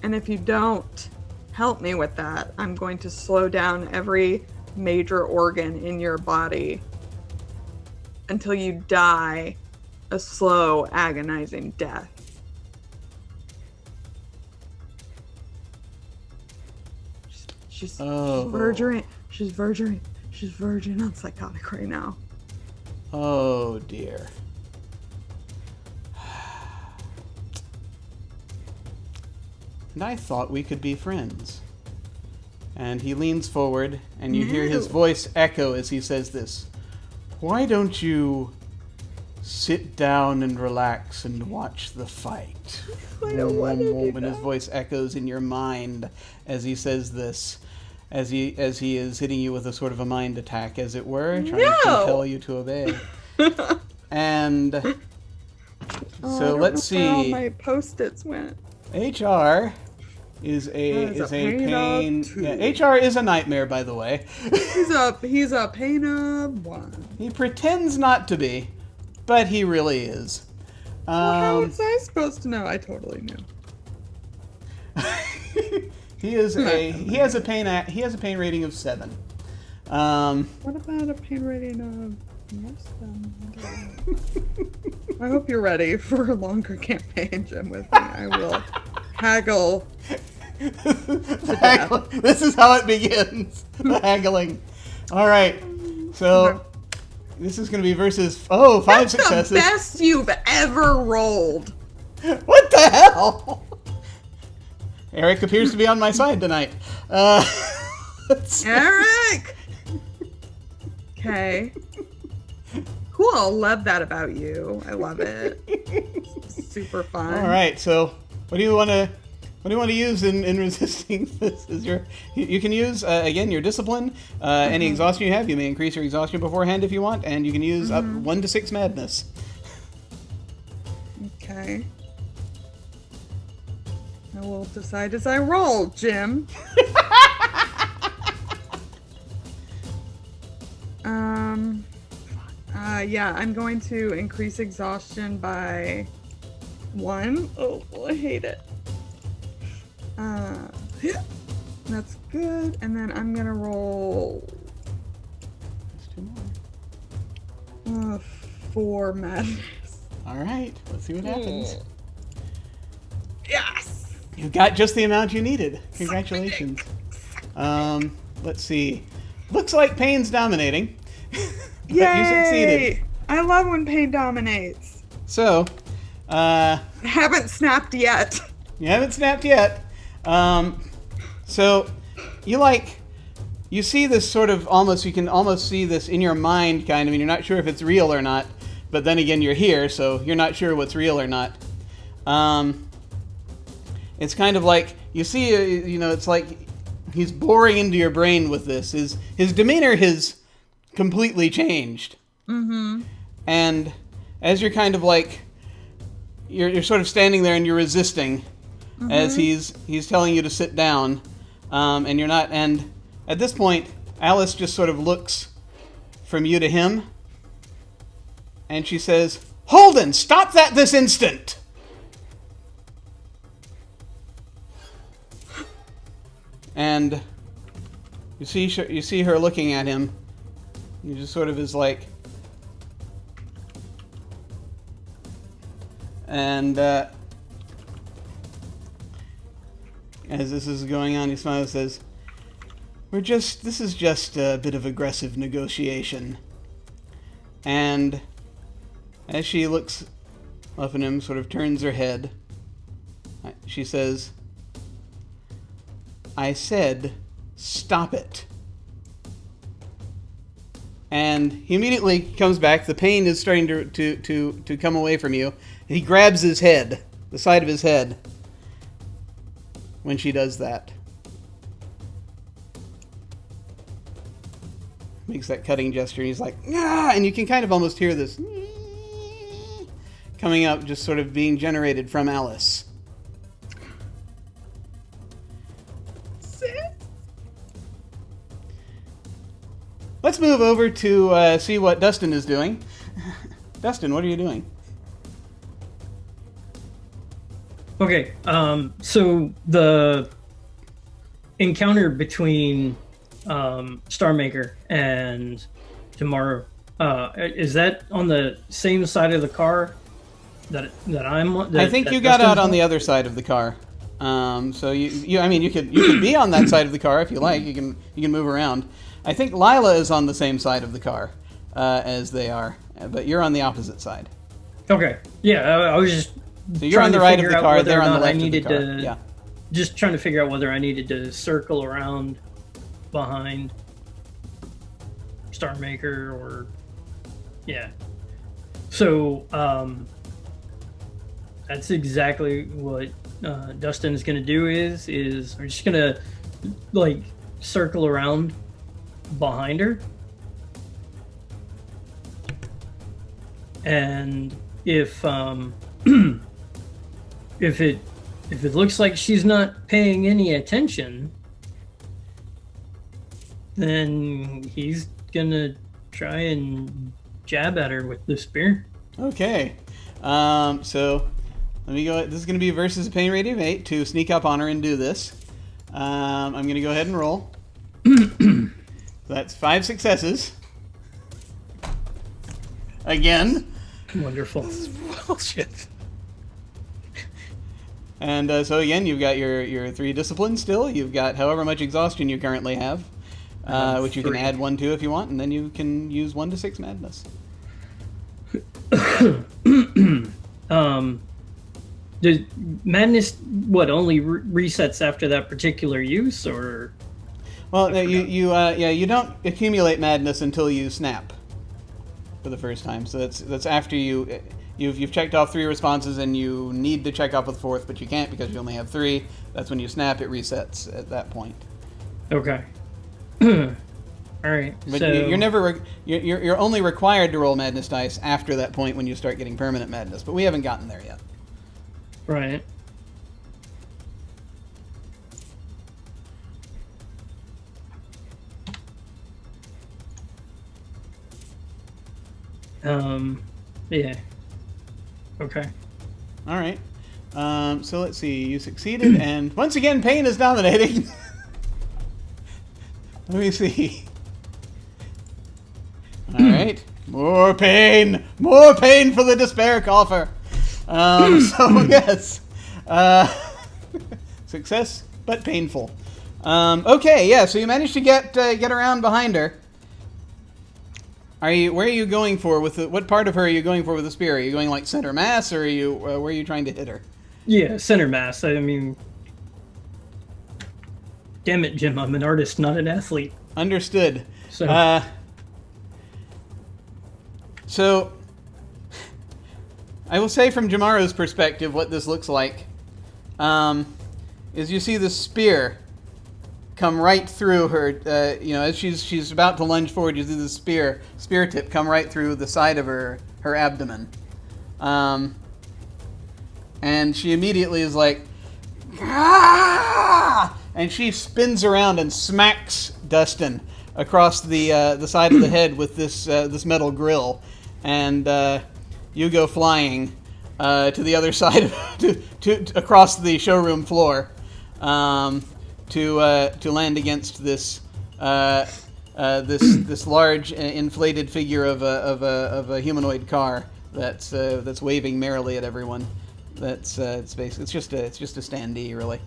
And if you don't help me with that, I'm going to slow down every major organ in your body until you die a slow, agonizing death. She's verging on psychotic right now. Oh dear. And I thought we could be friends. And he leans forward, and you hear his voice echo as he says this. Why don't you sit down and relax and watch the fight? I don't want to do And his voice echoes in your mind as he says this, as he is hitting you with a sort of a mind attack, as it were, trying to compel you to obey. And so let's see. Where all my Post-its went. HR is a pain. Yeah, HR is a nightmare, by the way. He's a pain of one. He pretends not to be, but he really is. How was I supposed to know? I totally knew. He has a pain rating of 7. What about a pain rating of less than? I hope you're ready for a longer campaign, Jim. With me, I will haggle. This is how it begins. The haggling. All right. So this is going to be versus 5 That's successes. the best you've ever rolled. What the hell? Eric appears to be on my side tonight. Eric! Okay. Cool, love that about you. I love it. Super fun. All right, so what do you want to use in resisting this? You can use again your discipline, any exhaustion you have. You may increase your exhaustion beforehand if you want, and you can use up 1 to 6 madness. Okay. I will decide as I roll, Jim. Yeah, I'm going to increase exhaustion by 1. Oh, I hate it. That's good. And then I'm gonna roll 4 madness. All right, let's see what happens. Yes. You got just the amount you needed. Congratulations. Let's see. Looks like pain's dominating. But Yay! you succeeded. I love when pain dominates. So, I haven't snapped yet. you haven't snapped yet. So, you see this sort of you can almost see this in your mind, kind of, and you're not sure if it's real or not. But then again, you're here, so you're not sure what's real or not. It's kind of like, you see, it's like he's boring into your brain with this. His demeanor has completely changed. Mm-hmm. And as you're kind of like, you're sort of standing there and you're resisting as he's telling you to sit down, and you're not. And at this point, Alice just sort of looks from you to him, and she says, "Holden, stop that this instant!" And you see her looking at him. He just sort of is like, and as this is going on, he smiles and says, this is just a bit of aggressive negotiation. And as she looks up at him, sort of turns her head, she says, "I said, stop it." and he immediately comes back. The pain is starting to come away from you. He grabs his head, the side of his head, when she does that. Makes that cutting gesture, and he's like, ah! And you can kind of almost hear this coming up, just sort of being generated from Alice. Let's move over to see what Dustin is doing. Dustin, what are you doing? Okay, so the encounter between Starmaker and Tomorrow, is that on the same side of the car that I'm on? I think you got out on the other side of the car. So you could be on that side of the car if you like. You can move around. I think Lila is on the same side of the car as they are, but you're on the opposite side. Okay, yeah, I was just so you're on the right of the car. They're on the left of the car. Yeah, just trying to figure out whether I needed to circle around behind Starmaker or yeah. So that's exactly what Dustin's gonna do. Is we're just gonna like circle around behind her, and if it looks like she's not paying any attention, then he's gonna try and jab at her with the spear. Okay, so let me go. This is going to be versus a pain rating of 8 to sneak up on her and do this. I'm going to go ahead and roll. That's 5 successes. Again. Wonderful. Bullshit. And so again, you've got your 3 disciplines still. You've got however much exhaustion you currently have, which you can add 1 to if you want, and then you can use 1 to 6 madness. Does madness only resets after that particular use, or? Well, you don't accumulate madness until you snap for the first time. So that's after you've checked off 3 responses and you need to check off a 4th, but you can't because you only have 3. That's when you snap. It resets at that point. Okay. All right. But so you're only required to roll madness dice after that point when you start getting permanent madness. But we haven't gotten there yet. right. Yeah. Okay. All right. So let's see. You succeeded, and once again, pain is dominating. Let me see. All right. More pain for the despair cougher. So yes, success but painful. Okay, yeah. So you managed to get around behind her. Where are you going for with what part of her are you going for with the spear? Are you going like center mass, or are you where are you trying to hit her? Yeah, center mass. I mean, damn it, Jim. I'm an artist, not an athlete. Understood. So, So I will say from Jamaro's perspective, what this looks like is you see the spear come right through her. As she's about to lunge forward, you see the spear tip come right through the side of her abdomen, and she immediately is like, ah! And she spins around and smacks Dustin across the side of the head with this metal grill, and you go flying to the other side to across the showroom floor. To land against this large inflated figure of a humanoid car that's waving merrily at everyone. It's just a standee really,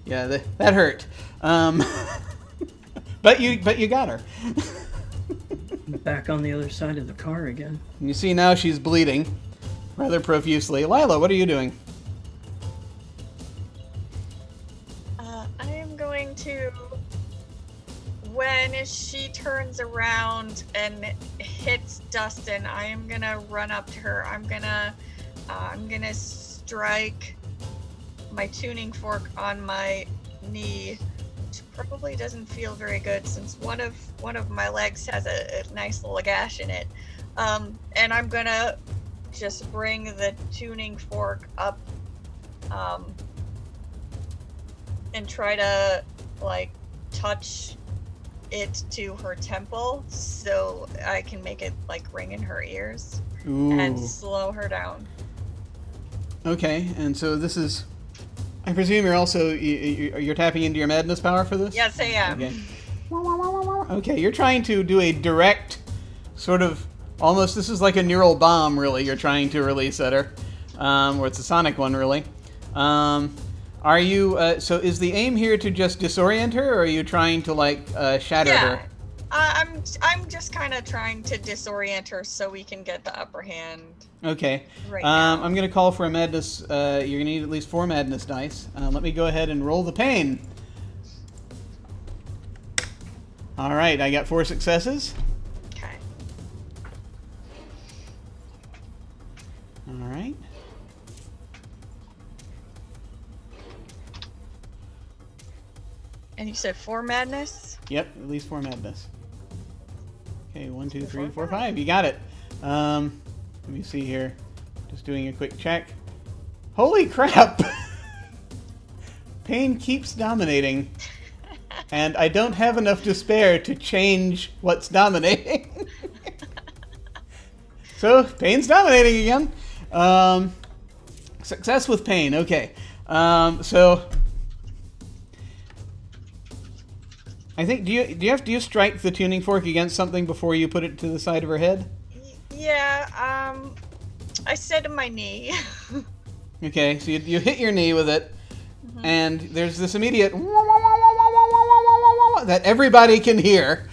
yeah, that hurt. But you got her. back on the other side of the car again. And you see now she's bleeding rather profusely. Lila, what are you doing? I am going to, when she turns around and hits Dustin, I am gonna run up to her. I'm gonna strike my tuning fork on my knee, which probably doesn't feel very good since one of my legs has a nice little gash in it. And I'm gonna just bring the tuning fork up, and try to like touch it to her temple so I can make it like ring in her ears. Ooh. And slow her down. Okay, and so this is... I presume you're also... You're tapping into your madness power for this? Yes, I am. Okay. Okay, you're trying to do a direct sort of... Almost, this is like a neural bomb, really, you're trying to release at her. Or it's a sonic one, really. Are you... so is the aim here to just disorient her, or are you trying to, like, shatter her? I'm just kind of trying to disorient her so we can get the upper hand. Okay. Right now. I'm going to call for a madness. You're going to need at least 4 madness dice. Let me go ahead and roll the pain. All right, I got 4 successes. Okay. All right. And you said 4 madness? Yep, at least 4 madness. Okay, 1, 2, 3, 4, 4, 5. You got it. Let me see here. Just doing a quick check. Holy crap! Pain keeps dominating. And I don't have enough to spare to change what's dominating. So, Pain's dominating again. Success with Pain, okay. So... I think, do you strike the tuning fork against something before you put it to the side of her head? Yeah, I said my knee. Okay, so you hit your knee with it, and there's this immediate that everybody can hear.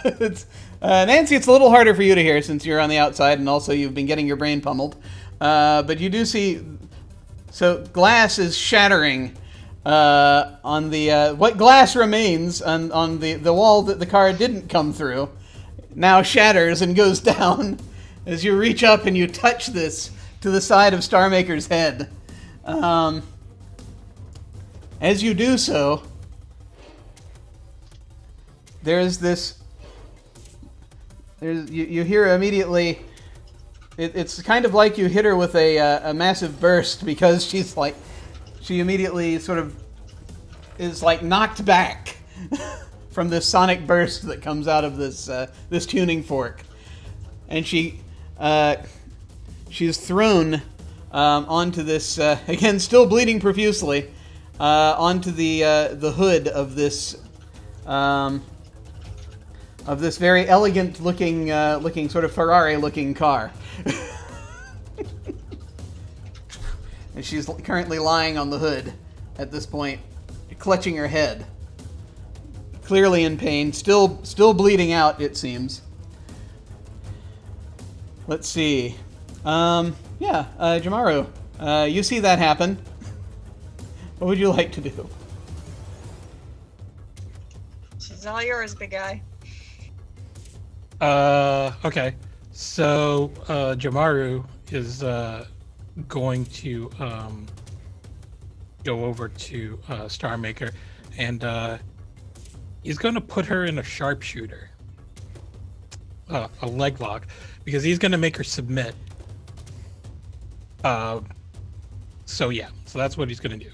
It's, Nancy, it's a little harder for you to hear since you're on the outside, and also you've been getting your brain pummeled. But you do see, so glass is shattering on the what glass remains on the wall that the car didn't come through now shatters and goes down as you reach up and you touch this to the side of Starmaker's head. As you do so, there's this. You hear immediately. It's kind of like you hit her with a massive burst because she immediately sort of is like knocked back from this sonic burst that comes out of this tuning fork, and she's thrown onto this again, still bleeding profusely, onto the hood of this very elegant looking sort of Ferrari looking car. And she's currently lying on the hood at this point, clutching her head. Clearly in pain, still bleeding out, it seems. Let's see. Jamaru, you see that happen. What would you like to do? She's all yours, big guy. Okay. So, Jamaru is going to go over to Starmaker, and he's going to put her in a sharpshooter, a leg lock, because he's going to make her submit. So that's what he's going to do.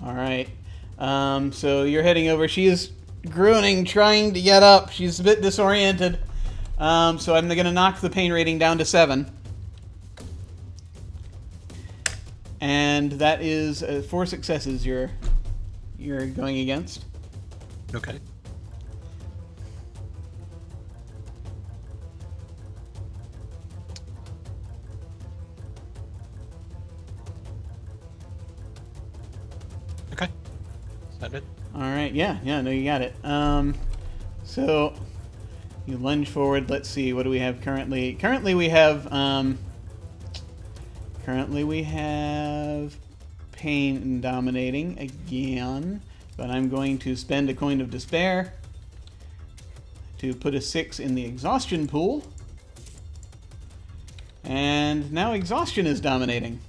All right. So you're heading over. She is groaning, trying to get up. She's a bit disoriented. So I'm going to knock the pain rating down to 7. And that is 4 successes you're going against. Okay. Okay. Is that it? All right. Yeah. No, you got it. So you lunge forward. Let's see. What do we have currently? Currently we have pain dominating again, but I'm going to spend a coin of despair to put a 6 in the exhaustion pool. And now exhaustion is dominating.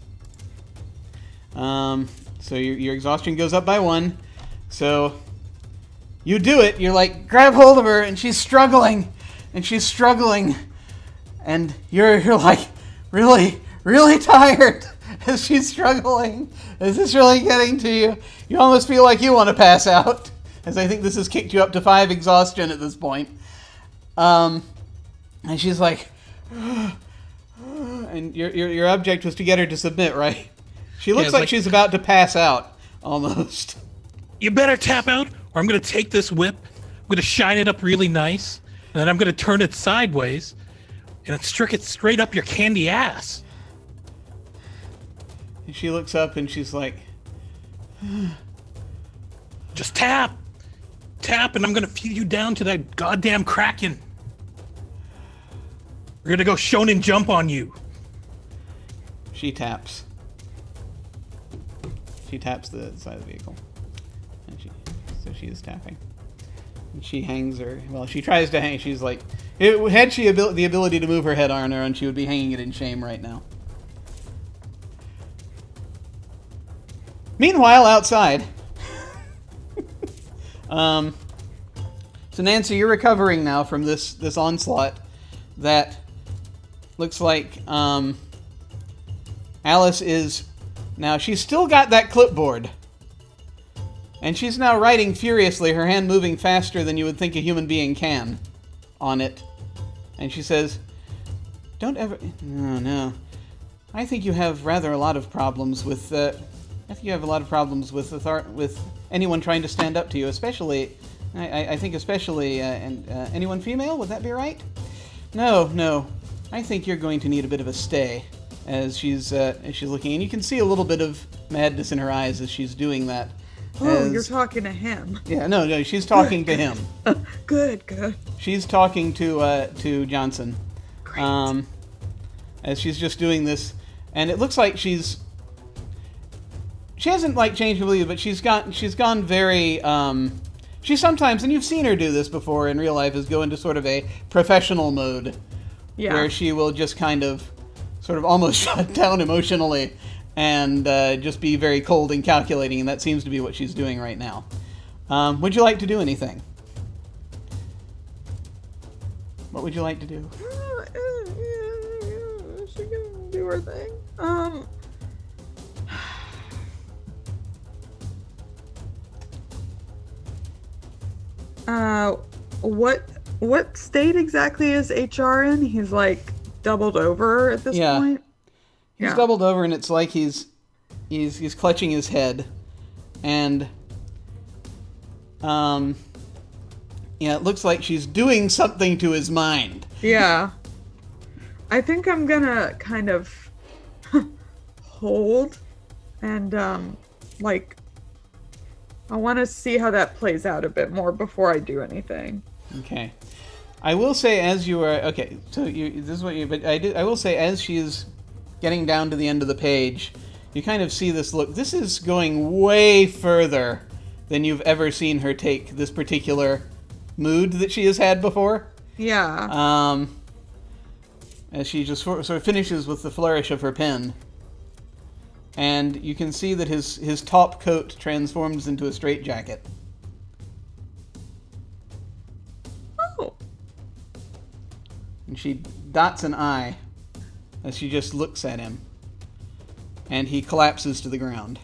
So your exhaustion goes up by 1. So you do it. You're like, grab hold of her, and she's struggling. And she's struggling. And you're like, really, really tired as she's struggling. Is this really getting to you? You almost feel like you want to pass out, as I think this has kicked you up to 5 exhaustion at this point. And she's like, and your object was to get her to submit, right? She looks like she's about to pass out, almost. You better tap out, or I'm going to take this whip, I'm going to shine it up really nice, and then I'm going to turn it sideways, and stick it straight up your candy ass. And she looks up and she's like, just tap, and I'm going to feed you down to that goddamn Kraken. We're going to go shonen jump on you. She taps. She taps the side of the vehicle. And so she is tapping. And she hangs her. Well, she tries to hang. She's like, had she the ability to move her head on her own, she would be hanging it in shame right now. Meanwhile, outside. So Nancy, you're recovering now from this onslaught that looks like Alice is now. She's still got that clipboard, and she's now writing furiously, her hand moving faster than you would think a human being can on it. And she says, "Don't ever. No. I think you have rather a lot of problems with. I think you have a lot of problems with anyone trying to stand up to you, especially. I think especially anyone female. Would that be right? No. I think you're going to need a bit of a stay." As she's looking, and you can see a little bit of madness in her eyes as she's doing that. Oh, you're talking to him. Yeah, no, she's talking to him. Good. She's talking to Johnson. Great. As she's just doing this, and it looks like she hasn't like changed completely, but she's gone very. She sometimes, and you've seen her do this before in real life, is go into sort of a professional mode, where she will just kind of, sort of almost shut down emotionally, and just be very cold and calculating, and that seems to be what she's doing right now. Would you like to do anything? What would you like to do? She can do her thing. What state exactly is HR in? He's like doubled over at this point. He's doubled over, and it's like he's clutching his head, and it looks like she's doing something to his mind. Yeah, I think I'm gonna kind of hold, and I want to see how that plays out a bit more before I do anything. Okay. I will say, as you are this is what you. But I will say, as she is getting down to the end of the page, you kind of see this look. This is going way further than you've ever seen her take this particular mood that she has had before. Yeah. As she just sort of finishes with the flourish of her pen, and you can see that his top coat transforms into a straitjacket. And she dots an I as she just looks at him. And he collapses to the ground.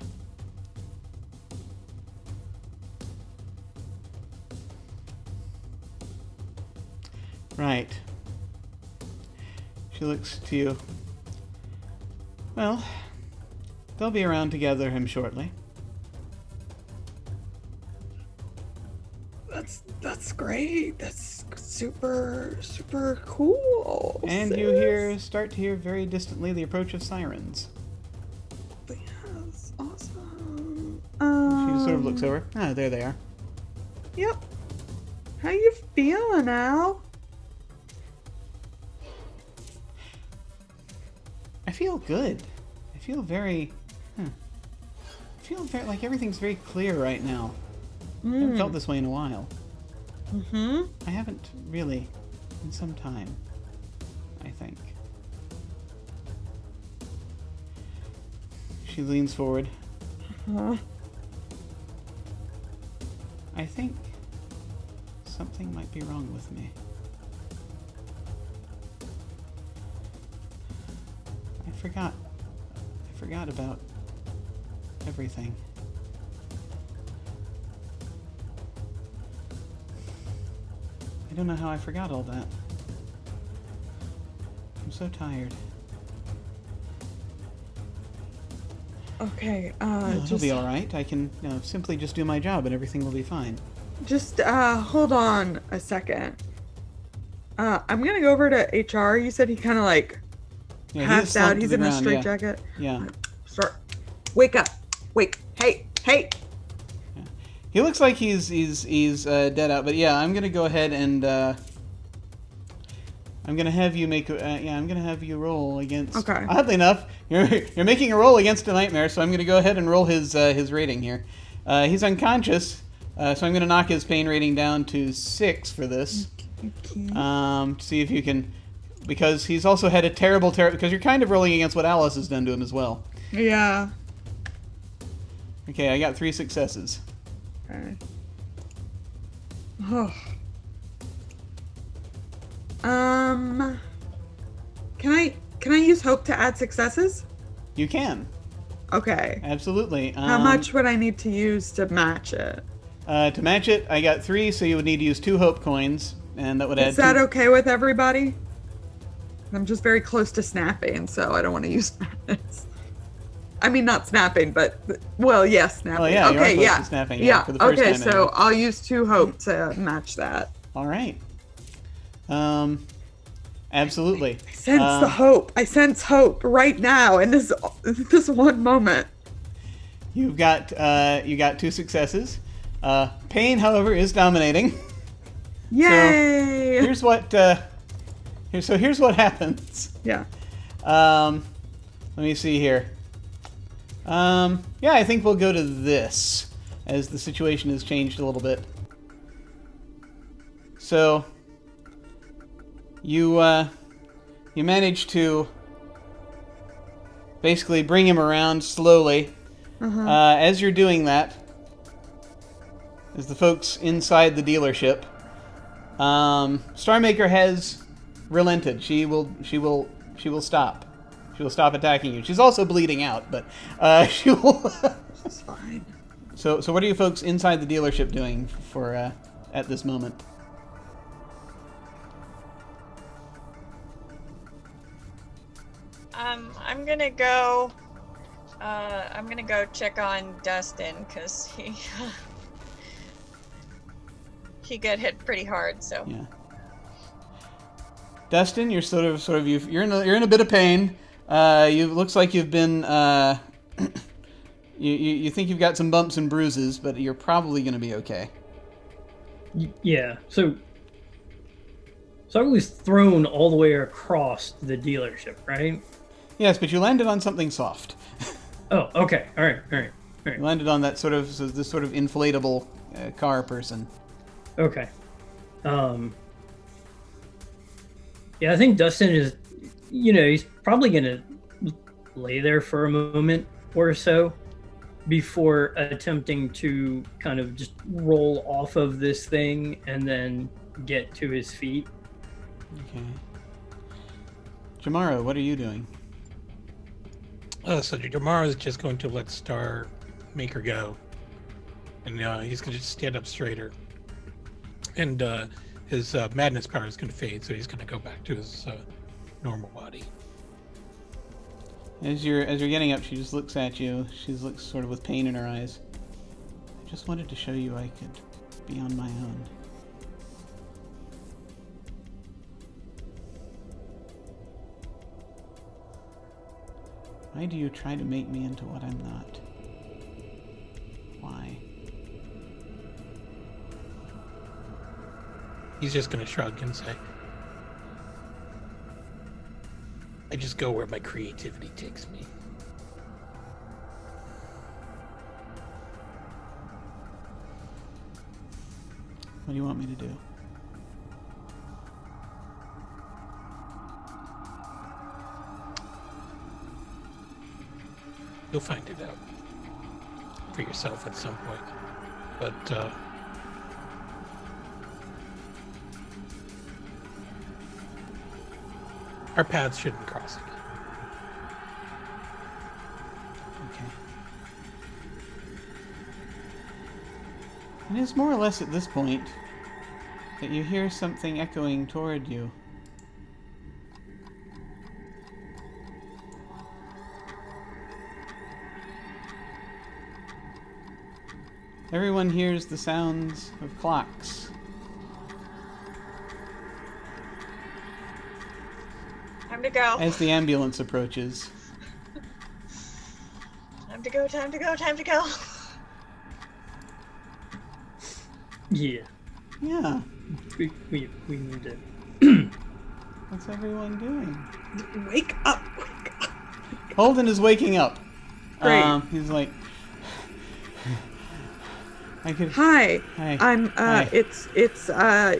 Right. She looks to you. Well, they'll be around to gather him shortly. That's great. That's super cool. And you start to hear very distantly the approach of sirens. Yes, awesome. She just sort of looks over. Ah, there they are. Yep. How you feeling, Al? I feel good. I feel very like everything's very clear right now. I haven't felt this way in a while. Mm-hmm. I haven't really in some time, I think. She leans forward. Uh, I think something might be wrong with me. I forgot about everything. I don't know how I forgot all that. I'm so tired. okay. It'll be all right. I can simply just do my job and everything will be fine. Just hold on a second. I'm gonna go over to HR. You said he kind of like Yeah, passed out. He's in a straight straitjacket. Yeah. Start. Wake up. Wake. Hey. Hey. He looks like he's dead out, but yeah, I'm gonna go ahead and I'm gonna have you make I'm gonna have you roll against. Okay. Oddly enough, you're making a roll against a nightmare, so I'm gonna go ahead and roll his rating here. He's unconscious, so I'm gonna knock his pain rating down to 6 for this. Okay. To see if you can, because he's also had a terrible because you're kind of rolling against what Alice has done to him as well. Yeah. Okay, I got 3 successes. Okay. Oh. Can I use hope to add successes? You can. Okay. Absolutely. How much would I need to use to match it? To match it, I got 3, so you would need to use 2 hope coins, and that would add. Is that 2. okay with everybody? I'm just very close to snapping, so I don't want to use madness. I mean, not snapping, but well, yes, snapping. Well, yeah, you are okay, close yeah, to snapping, yeah. for the first Okay, time so anyway. I'll use 2 hope to match that. All right. Absolutely. I sense the hope. I sense hope right now in this one moment. You got 2 successes. Pain, however, is dominating. Yay! So here's what happens. Yeah. Let me see here. Yeah, I think we'll go to this as the situation has changed a little bit. So you manage to basically bring him around slowly. As you're doing that, as the folks inside the dealership, Starmaker has relented. She will stop. She will stop attacking you. She's also bleeding out, but she will. It's fine. So what are you folks inside the dealership doing for at this moment? I'm gonna go. I'm gonna go check on Dustin because he got hit pretty hard. So Yeah. Dustin, you're you're in a bit of pain. Looks like you've been you think you've got some bumps and bruises, but you're probably going to be okay. Yeah. So I was thrown all the way across the dealership, right? Yes, but you landed on something soft. Oh, okay. All right. You landed on that this sort of inflatable car person. Okay. Yeah, I think Dustin is, he's probably going to lay there for a moment or so before attempting to kind of just roll off of this thing and then get to his feet. Okay. Jamaro, what are you doing? So Jamar is just going to let Star Maker go, and he's going to just stand up straighter, and his madness power is going to fade, so he's going to go back to his normal body. As you're getting up, she just looks at you. She looks sort of with pain in her eyes. I just wanted to show you I could be on my own. Why do you try to make me into what I'm not? Why? He's just going to shrug and say, I just go where my creativity takes me. What do you want me to do? You'll find it out for yourself at some point. But our paths shouldn't cross again. Okay. It is more or less at this point that you hear something echoing toward you. Everyone hears the sounds of clocks. Time to go. As the ambulance approaches. Time to go, time to go, time to go. Yeah. Yeah. We need it. What's everyone doing? Wake up! Wake up! Holden is waking up. Great. He's like, I could. Hi. Hi. I'm Hi. it's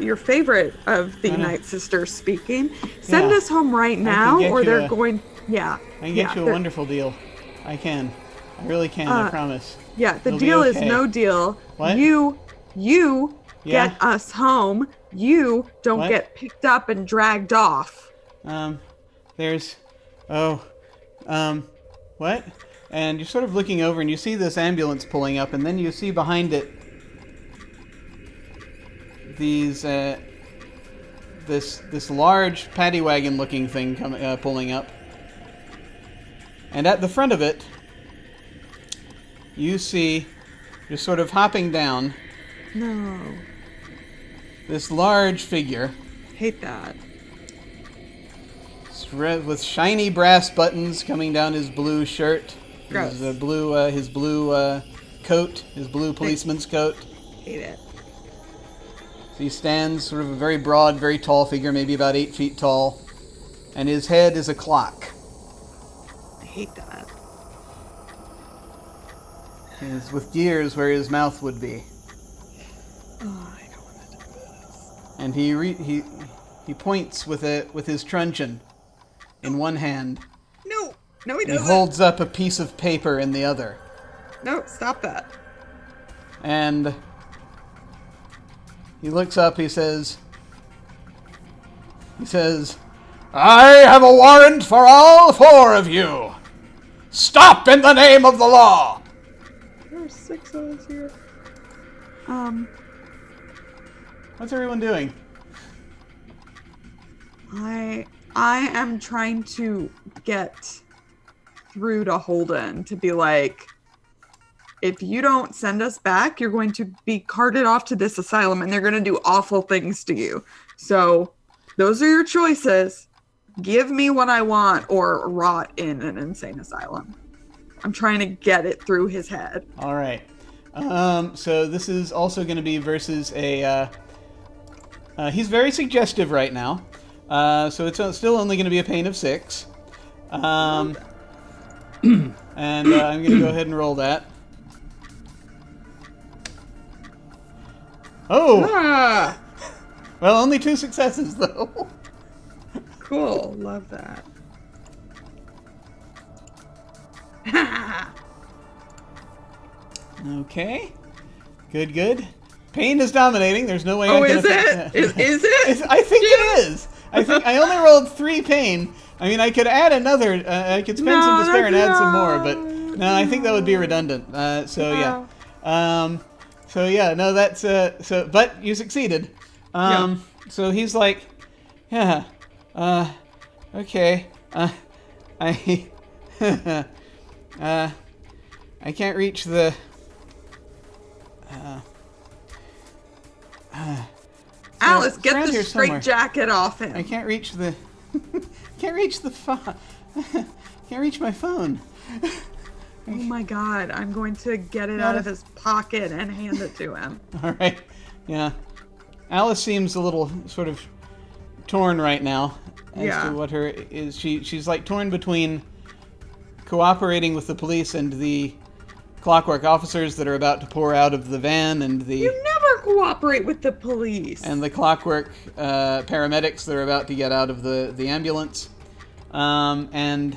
your favorite of the I know. Night Sisters speaking. Send Yeah. us home right now get or you they're a- going yeah. I can get you a they're- wonderful deal. I can. I really can. I promise. Yeah, the It'll be deal is okay. no deal. What? You Yeah? get us home. You don't What? get picked up and dragged off. There's, what? And you're sort of looking over and you see this ambulance pulling up, and then you see behind it these, this large paddy wagon looking thing pulling up. And at the front of it, you see, just sort of hopping down, No. this large figure Hate that. with shiny brass buttons coming down his blue shirt, Gross. his blue coat, his blue policeman's coat. Hate it. So he stands, sort of a very broad, very tall figure, maybe about 8 feet tall, and his head is a clock. I hate that. He's with gears where his mouth would be, Oh, I don't want to do this. and he points with his truncheon in one hand, No, he and he doesn't. holds up a piece of paper in the other. No, stop that. And he looks up, he says, I have a warrant for all 4 of you. Stop in the name of the law. There are 6 of us here. What's everyone doing? I am trying to get through to Holden to be like, if you don't send us back, you're going to be carted off to this asylum and they're going to do awful things to you. So those are your choices. Give me what I want or rot in an insane asylum. I'm trying to get it through his head. All right. So this is also going to be versus a... he's very suggestive right now. So it's still only going to be a pain of 6. And I'm going to go ahead and roll that. Oh! Ah, Well, only 2 successes, though. cool. Love that. Okay. Good. Pain is dominating. There's no way Oh, I can is it? Is it? I think it is. I think I only rolled 3 pain. I mean, I could add another. I could spend some No, despair and add some more, that's- but no, I think that would be redundant. So yeah. So yeah. No, that's so. But you succeeded. So he's like, yeah. Okay. I. I can't reach the. Alice, get around the here straight somewhere. jacket off him. I can't reach the. Can't reach the phone. Can't reach my phone. Oh my god, I'm going to get it out of his pocket and hand it to him. All right. Yeah. Alice seems a little sort of torn right now as Yeah. to what her is. She's like torn between cooperating with the police and the clockwork officers that are about to pour out of the van, and the You never cooperate with the police. And the Clockwork paramedics that are about to get out of the ambulance, and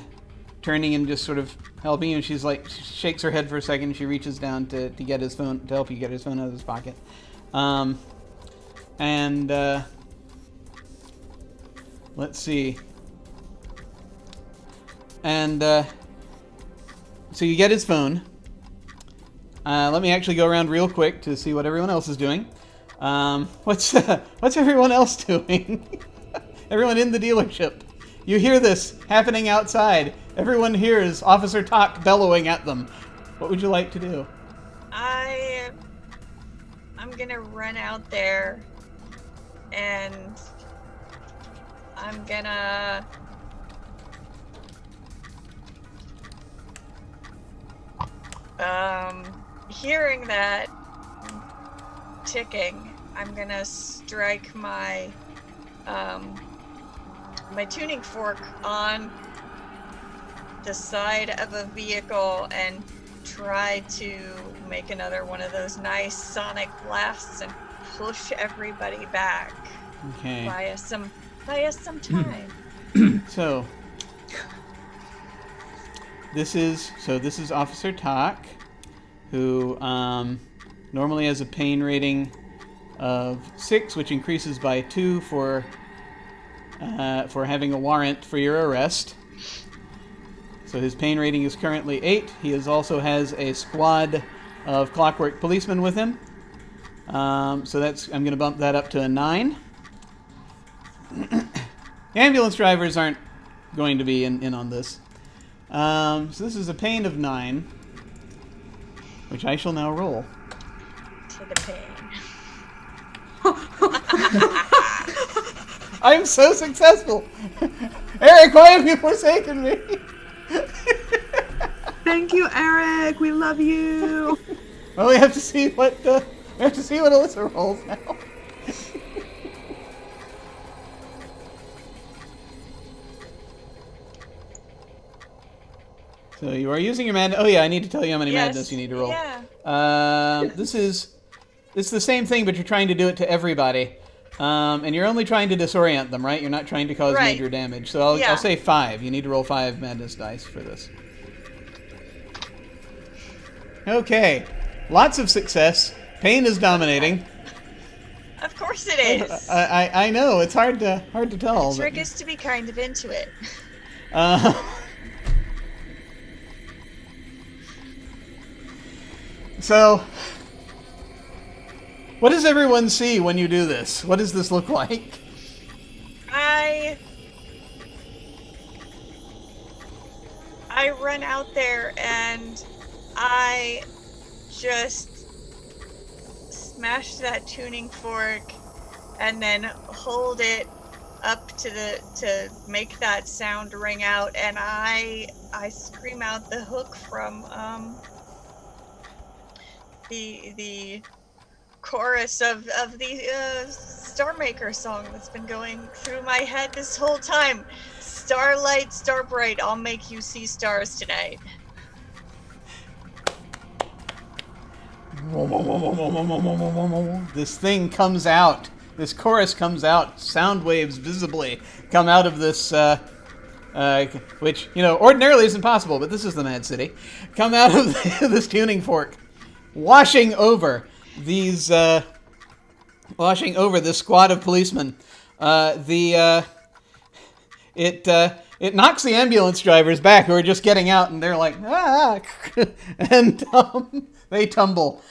turning and just sort of helping you. And she's like, she shakes her head for a second. She reaches down to get his phone, to help you get his phone out of his pocket. Let's see. And so you get his phone. Let me actually go around real quick to see what everyone else is doing. What's everyone else doing? Everyone in the dealership. You hear this happening outside. Everyone hears Officer Tock bellowing at them. What would you like to do? I'm gonna run out there and I'm gonna hearing that ticking, I'm gonna strike my my tuning fork on the side of a vehicle and try to make another one of those nice sonic blasts and push everybody back. Okay. Buy us some time. So this is Officer Tock, who normally has a pain rating of 6, which increases by 2 for having a warrant for your arrest. So his pain rating is currently 8. He also has a squad of Clockwork policemen with him. So I'm going to bump that up to a 9. The ambulance drivers aren't going to be in on this. So this is a pain of 9, which I shall now roll. To the pain. I'm so successful! Eric, why have you forsaken me? Thank you, Eric. We love you. Well, we have to see what Alyssa rolls now. So you are using your madness. Oh yeah, I need to tell you how many madness you need to roll. Yeah. It's the same thing, but you're trying to do it to everybody. And you're only trying to disorient them, right? You're not trying to cause major damage. So I'll say 5. You need to roll 5 madness dice for this. Okay. Lots of success. Pain is dominating. Of course it is. I know. It's hard to tell. The trick is to be kind of into it. So, what does everyone see when you do this? What does this look like? I run out there and I just smash that tuning fork and then hold it up to make that sound ring out, and I scream out the hook from the chorus of the Star Maker song that's been going through my head this whole time. Starlight, star bright, I'll make you see stars tonight. This thing comes out. This chorus comes out. Sound waves visibly come out of this, which, ordinarily isn't possible, but this is the Mad City. Come out of this tuning fork, washing over this squad of policemen. It knocks the ambulance drivers back, who are just getting out, and they're like, ah, and they tumble.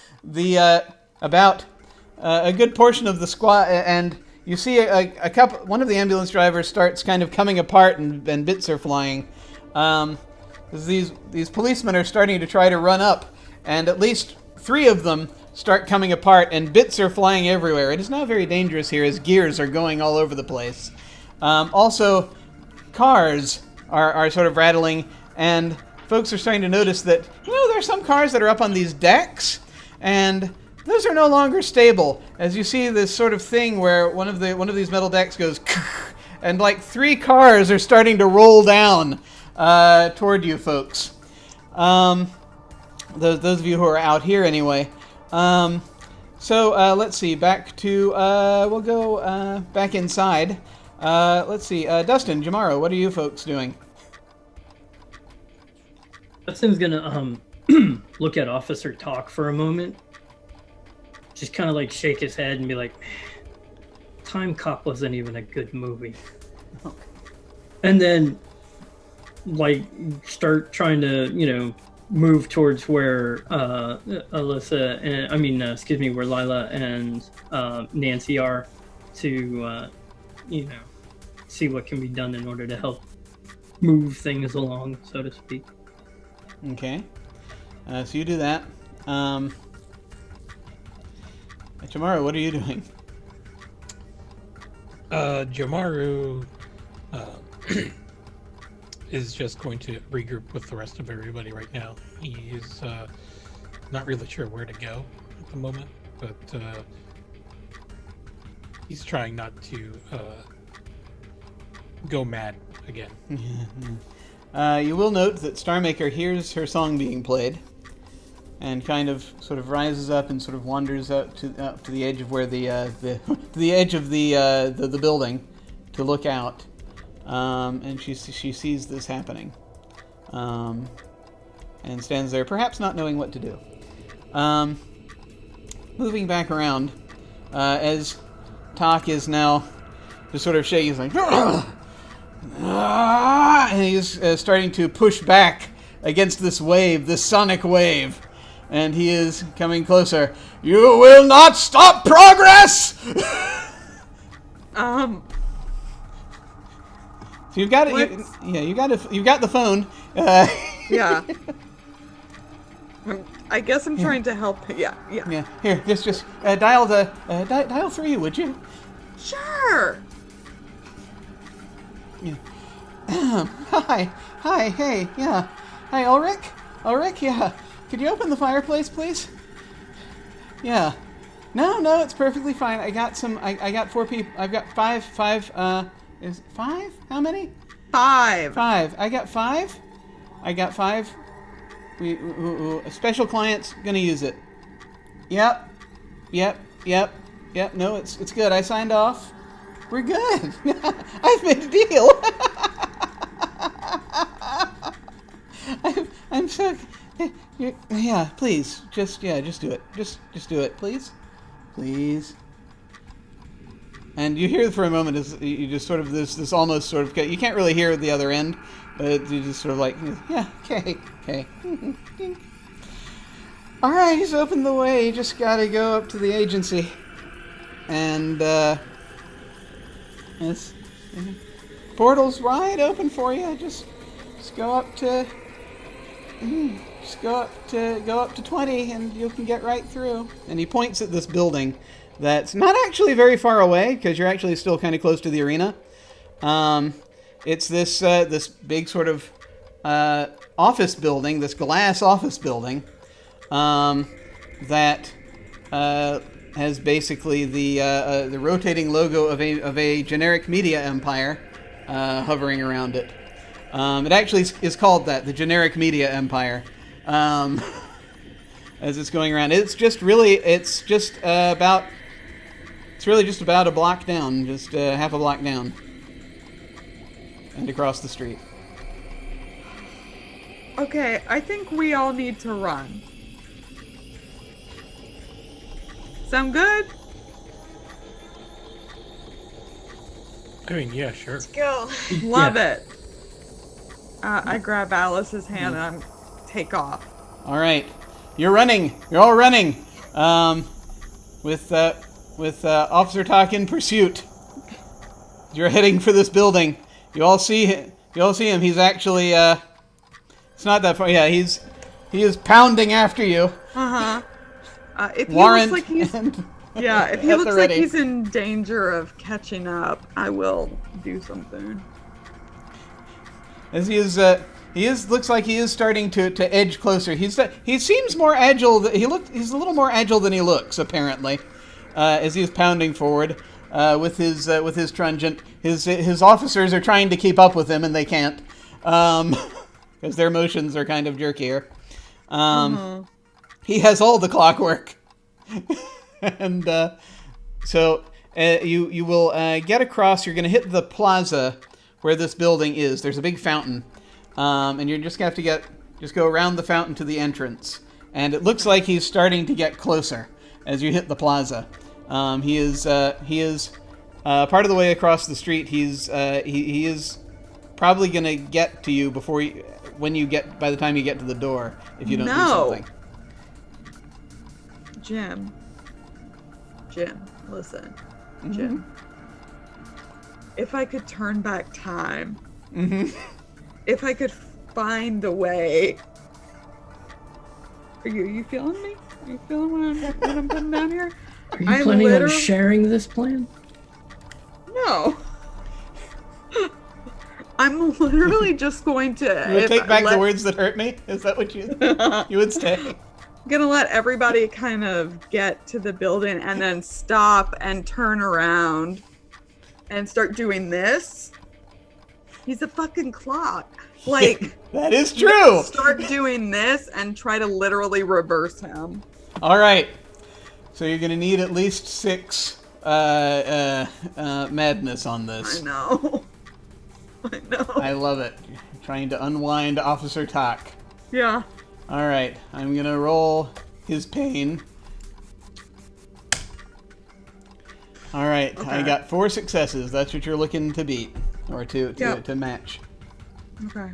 About a good portion of the squad, and you see one of the ambulance drivers starts kind of coming apart, and bits are flying. These policemen are starting to try to run up, and at least 3 of them start coming apart, and bits are flying everywhere. It is now very dangerous here, as gears are going all over the place. Also, cars are sort of rattling, and folks are starting to notice that, there's some cars that are up on these decks, and those are no longer stable. As you see this sort of thing where one of these metal decks goes, and like 3 cars are starting to roll down toward you those of you who are out here anyway. So let's see. Back to we'll go back inside. Let's see. Dustin, Jamaro, what are you folks doing? Dustin's gonna look at Officer Talk for a moment. Just kind of like shake his head and be like, Time Cop wasn't even a good movie. And then like start trying to, move towards where Alyssa and where Lila and Nancy are to see what can be done in order to help move things along, so to speak. Okay. So you do that. Tomorrow, what are you doing? Jamaru is just going to regroup with the rest of everybody right now. He's not really sure where to go at the moment, but he's trying not to go mad again. You will note that Starmaker hears her song being played, and kind of sort of rises up and sort of wanders out to the edge of where the to the edge of the building to look out, and she sees this happening, and stands there, perhaps not knowing what to do. Moving back around, as Tak is now just sort of shaking, he's like, and he's starting to push back against this wave, this sonic wave. And he is coming closer. You will not stop progress! So you've got it. You've got the phone. Yeah. I guess I'm trying to help. Yeah. Here, just dial 3, would you? Sure. Yeah. Hi, hey, yeah. Hi, Ulrich, yeah. Could you open the fireplace, please? Yeah. No, it's perfectly fine. I got 4 people. I've got five. Is 5? How many? 5. I got 5. A special client's gonna use it. Yep. No, it's good. I signed off. We're good. I've made a deal. I'm so. Yeah, please, just do it. Just do it, please. And you hear for a moment as you just sort of this almost sort of, you can't really hear at the other end, but you just sort of like, yeah, okay. All right, he's opened the way. You just gotta go up to the agency, and this portal's wide open for you. Just go up to. Just go up to 20 and you can get right through. And he points at this building that's not actually very far away because you're actually still kind of close to the arena. It's this big sort of office building, this glass office building that has basically the rotating logo of a generic media empire hovering around it. It actually is called that, the generic media empire, as it's going around. It's really just about a block down, just half a block down, and across the street. Okay, I think we all need to run. Sound good? I mean, yeah, sure. Let's go. Love it. I grab Alice's hand and take off. All right, you're running. You're all running. With Officer Tak in pursuit. You're heading for this building. You all see him. He's actually it's not that far. Yeah, he is pounding after you. If he Warrant looks like he's and if he at the looks like ready. he's in danger of catching up, I will do something. As looks like he is starting to edge closer. He seems more agile. He's a little more agile than he looks, apparently, as he is pounding forward with his truncheon. His officers are trying to keep up with him, and they can't, because their motions are kind of jerkier. He has all the clockwork. And so you will get across. You're going to hit the plaza where this building is. There's a big fountain, and you're just going to have to go around the fountain to the entrance. And it looks like he's starting to get closer as you hit the plaza. He is part of the way across the street. He is probably going to get to you by the time you get to the door, if you don't do something. Jim, listen. Mm-hmm. Jim. If I could turn back time, if I could find a way. Are you feeling me? Are you feeling what I'm putting down here? Are you planning on sharing this plan? No. I'm literally just going to... You would take back the words that hurt me? Is that what you would say? I'm gonna let everybody kind of get to the building and then stop and turn around and start doing this. He's a fucking clock. Like... That is true! Start doing this and try to literally reverse him. Alright. So you're gonna need at least 6 madness on this. I know. I love it. Trying to unwind Officer Tak. Yeah. Alright, I'm gonna roll his pain. Alright, Okay. I got 4 successes. That's what you're looking to beat. Or to match. Okay.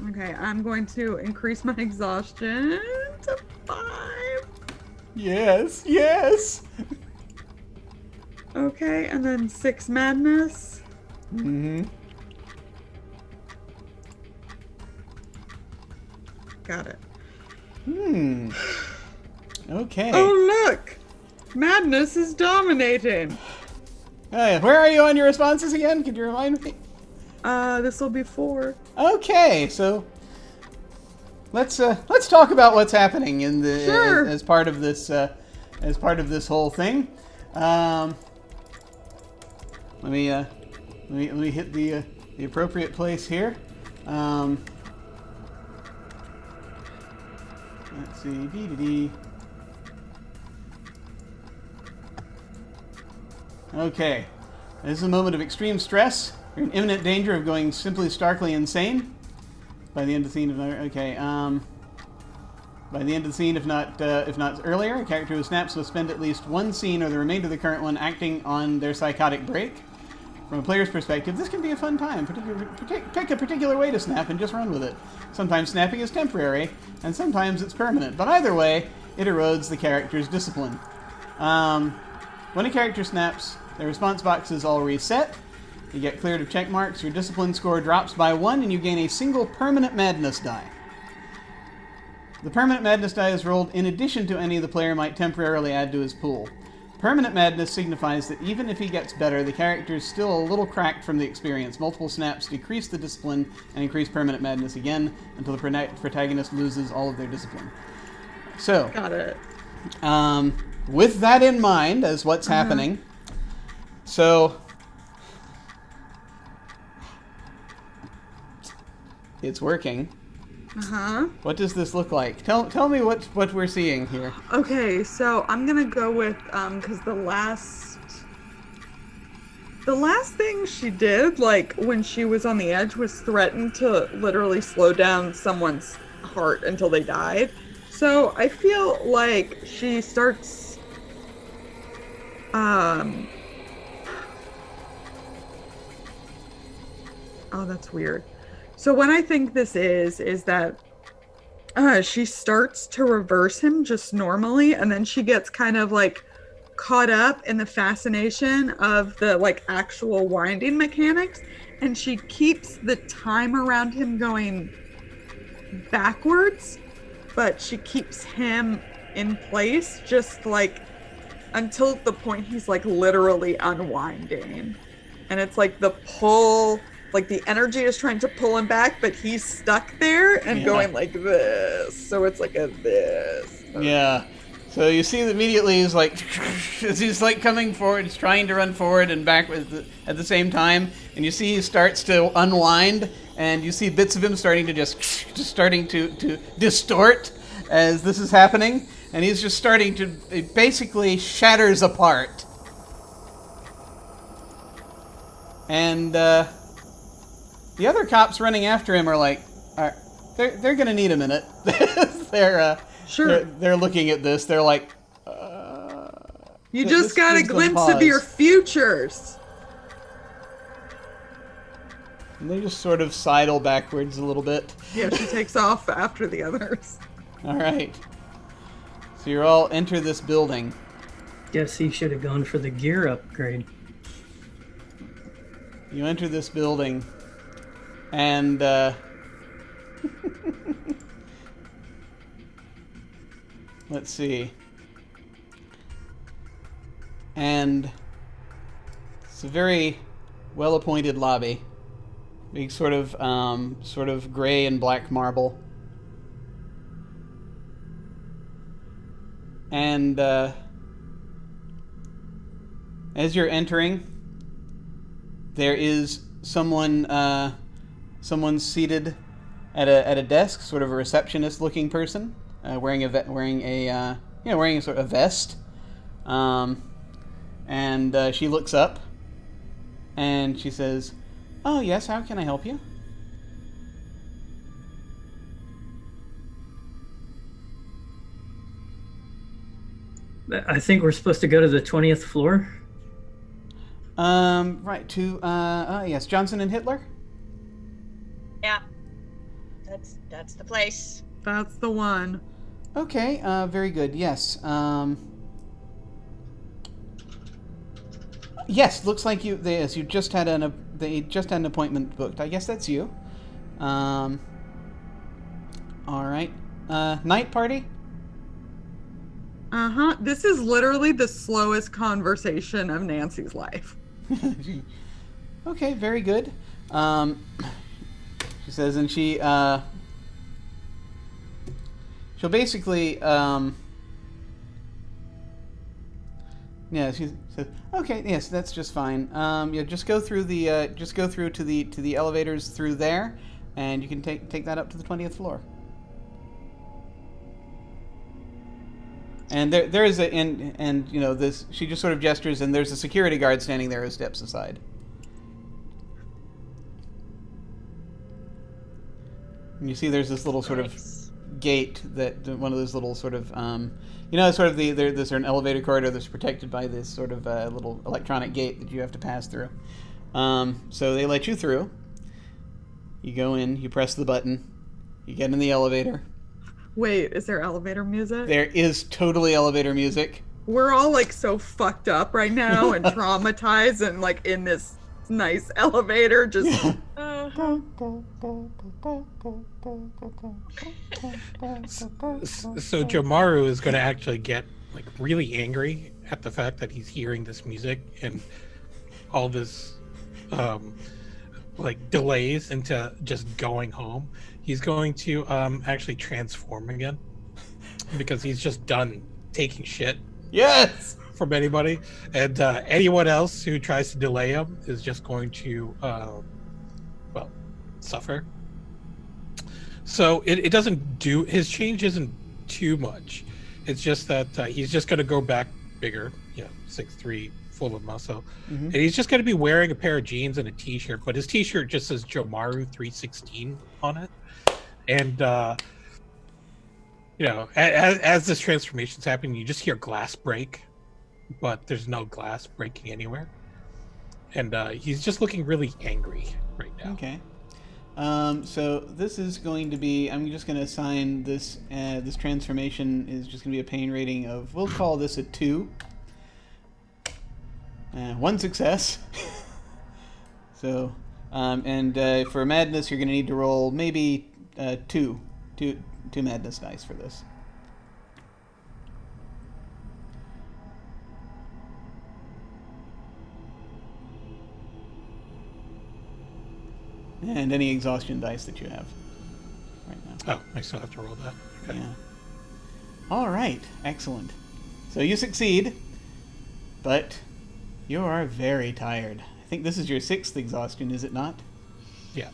Okay, I'm going to increase my exhaustion to 5. Yes! Okay, and then 6 madness. Mm-hmm. Got it. Okay. Oh, look! Madness is dominating. Where are you on your responses again? Could you remind me? This will be 4. Okay, so let's talk about what's happening in the Sure. as part of this whole thing. Let me hit the appropriate place here. Let's see. Dee. Okay. This is a moment of extreme stress. You're in imminent danger of going simply starkly insane. By the end of the scene, by the end of the scene, if not earlier, a character who snaps will spend at least one scene or the remainder of the current one acting on their psychotic break. From a player's perspective, this can be a fun time. Pick a particular way to snap and just run with it. Sometimes snapping is temporary, and sometimes it's permanent. But either way, it erodes the character's discipline. When a character snaps, their response boxes all reset. You get cleared of check marks, your discipline score drops by 1, and you gain a single permanent madness die. The permanent madness die is rolled in addition to any the player might temporarily add to his pool. Permanent madness signifies that even if he gets better, the character is still a little cracked from the experience. Multiple snaps decrease the discipline and increase permanent madness again until the protagonist loses all of their discipline. So, Got it. with that in mind as what's happening, so it's working. What does this look like? Tell me what we're seeing here. Okay, so I'm gonna go with because the last thing she did, like when she was on the edge, was threaten to literally slow down someone's heart until they died. So I feel like she starts oh, that's weird. So what I think this is that she starts to reverse him just normally, and then she gets kind of like caught up in the fascination of the like actual winding mechanics, and she keeps the time around him going backwards, but she keeps him in place just like until the point he's like literally unwinding. And it's like the pull, like the energy is trying to pull him back, but he's stuck there and going like this. So it's like a this. Yeah. So you see that immediately he's like, as he's like coming forward, he's trying to run forward and back at the same time, and you see he starts to unwind, and you see bits of him starting to just starting to distort as this is happening, and he's just starting to, it basically shatters apart. And the other cops running after him are like, they're gonna need a minute. Sure. They're looking at this. They're like, You just got a gives them glimpse of pause. your futures. And they just sort of sidle backwards a little bit. Yeah, she takes off after the others. All right. So you all enter this building. Guess he should have gone for the gear upgrade. You enter this building, and let's see. And it's a very well-appointed lobby. Big sort of gray and black marble. And as you're entering, there is someone seated at a desk, sort of a receptionist-looking person, wearing a sort of vest. And she looks up, and she says, "Oh yes, how can I help you?" I think we're supposed to go to the 20th floor. Right to yes, Johnson and Hitler. Yeah. That's the place. That's the one. Okay, very good. Yes. Yes, looks like you just had they just had an appointment booked. I guess that's you. All right. Night party? Uh-huh. This is literally the slowest conversation of Nancy's life. Okay, very good. She says, and she'll basically, yeah, she says, okay, yes, that's just fine. Yeah, just go through to the elevators through there, and you can take that up to the 20th floor. And there is and you know, this, she just sort of gestures, and there's a security guard standing there who steps aside. And you see there's this little sort of gate, that one of those little sort of there's an elevator corridor that's protected by this sort of little electronic gate that you have to pass through. So they let you through. You go in, you press the button, you get in the elevator. Wait, is there elevator music? There is totally elevator music. We're all like so fucked up right now and traumatized and like in this nice elevator just So Jomaru is going to actually get like really angry at the fact that he's hearing this music and all this like delays into just going home. He's going to actually transform again because he's just done taking shit. Yes. From anybody, and anyone else who tries to delay him is just going to suffer. So it doesn't do, his change isn't too much. It's just that he's just going to go back bigger, 6'3", full of muscle, and he's just going to be wearing a pair of jeans and a t-shirt, but his t-shirt just says Jomaru 316 on it. And as this transformation's happening, you just hear glass break, but there's no glass breaking anywhere. And he's just looking really angry right now. Okay. So this is going to be, I'm just going to assign this, this transformation is just going to be a pain rating of, we'll call this a 2. 1 success. So, for madness, you're going to need to roll maybe two madness dice for this. And any exhaustion dice that you have right now. Oh, I still have to roll that. Okay. Yeah. All right. Excellent. So you succeed, but you are very tired. I think this is your 6th exhaustion, is it not? Yeah.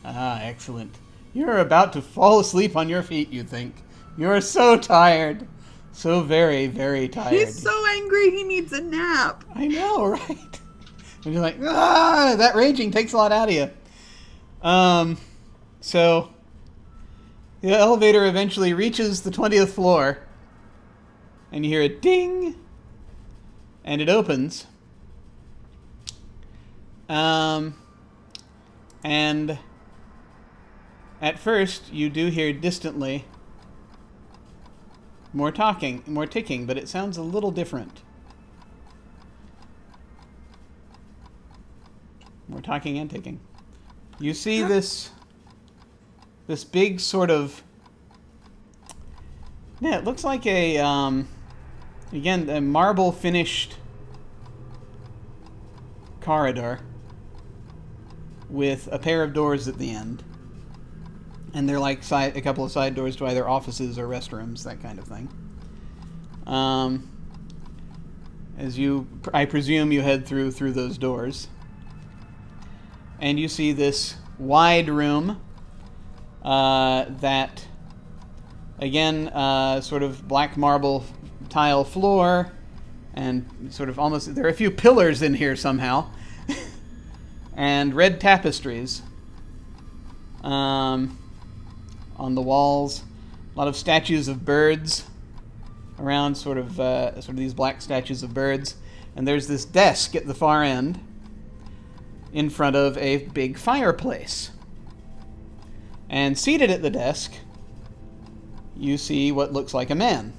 Ah, excellent. You're about to fall asleep on your feet, you think. You're so tired. So very, very tired. He's so angry he needs a nap. I know, right? And you're like, that raging takes a lot out of you. So the elevator eventually reaches the 20th floor, and you hear a ding, and it opens. And at first, you do hear distantly more talking, more ticking, but it sounds a little different. More talking and ticking. You see this big sort of, yeah, it looks like a, again, a marble finished corridor with a pair of doors at the end. And they're like a couple of side doors to either offices or restrooms, that kind of thing. I presume you head through those doors. And you see this wide room that, again, sort of black marble tile floor, and sort of almost, there are a few pillars in here somehow, and red tapestries on the walls. A lot of statues of birds around, sort of these black statues of birds. And there's this desk at the far end in front of a big fireplace. And seated at the desk, you see what looks like a man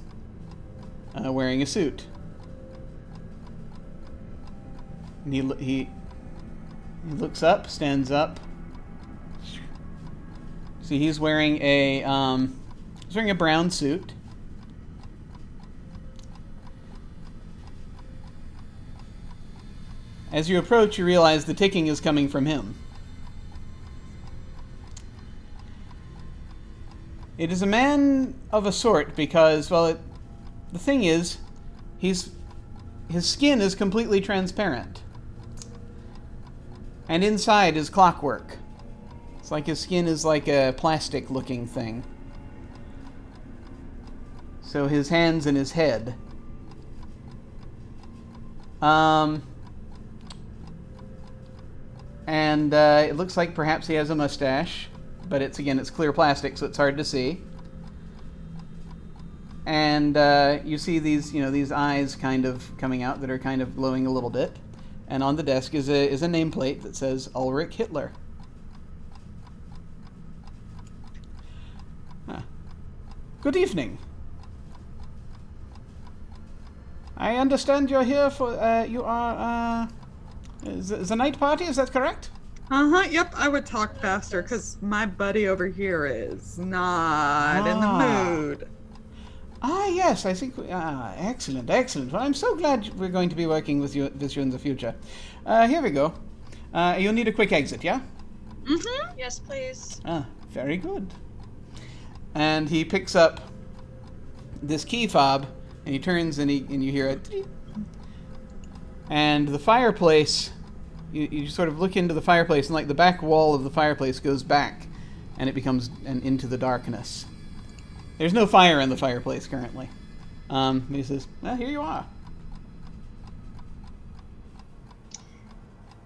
wearing a suit. And he looks up, stands up. See, he's wearing a brown suit. As you approach, you realize the ticking is coming from him. It is a man of a sort because, well, the thing is, his skin is completely transparent. And inside is clockwork. It's like his skin is like a plastic-looking thing. So his hands and his head. And it looks like perhaps he has a mustache, but it's clear plastic, so it's hard to see. And you see these eyes kind of coming out that are kind of glowing a little bit. And on the desk is a nameplate that says Ulrich Hitler. Good evening. I understand you're here for, the night party, is that correct? Yep, I would talk faster because my buddy over here is not in the mood. Yes, I think, excellent. Well, I'm so glad we're going to be working with you in the future. Here we go. You'll need a quick exit, yeah? Mm-hmm. Yes, please. Very good. And he picks up this key fob, and he turns, and you hear it. And the fireplace, you sort of look into the fireplace, and like the back wall of the fireplace goes back, and it becomes into the darkness. There's no fire in the fireplace currently. He says, here you are.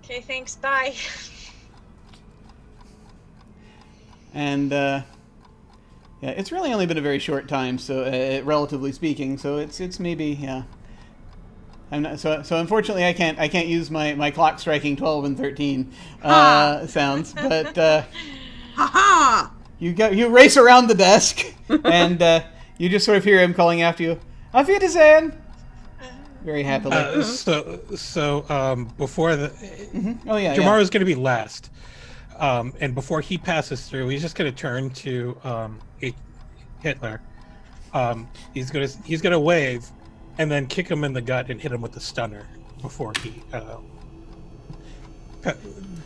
Okay, thanks, bye. And, yeah, it's really only been a very short time, so relatively speaking. So it's maybe, yeah. I'm not, so unfortunately I can't use my clock striking 12 and 13 sounds, but Ha you race around the desk and you just sort of hear him calling after you, Auf Wiedersehen, very happily. So before the Oh yeah, Jamaro's going to be last. And before he passes through, he's just going to turn to Hitler. He's gonna wave, and then kick him in the gut and hit him with the stunner before he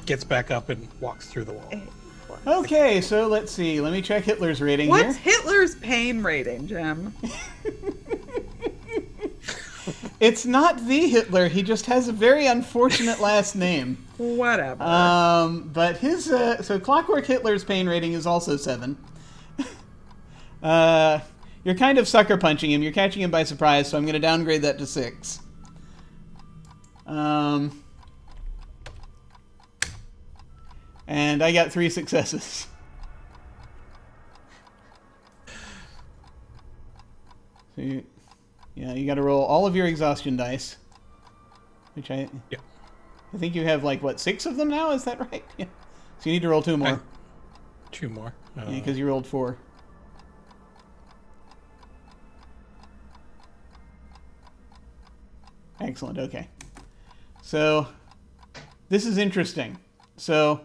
gets back up and walks through the wall. Okay, so let's see. Let me check Hitler's rating here. What's Hitler's pain rating, Jim? It's not the Hitler. He just has a very unfortunate last name. Whatever. But his you're kind of sucker punching him. You're catching him by surprise, so I'm going to downgrade that to 6. And I got 3 successes. So you got to roll all of your exhaustion dice, which I think you have, like, what, 6 of them now? Is that right? Yeah. So you need to roll 2 more. 2 more. Yeah, because you rolled 4. Excellent. Okay. So this is interesting. So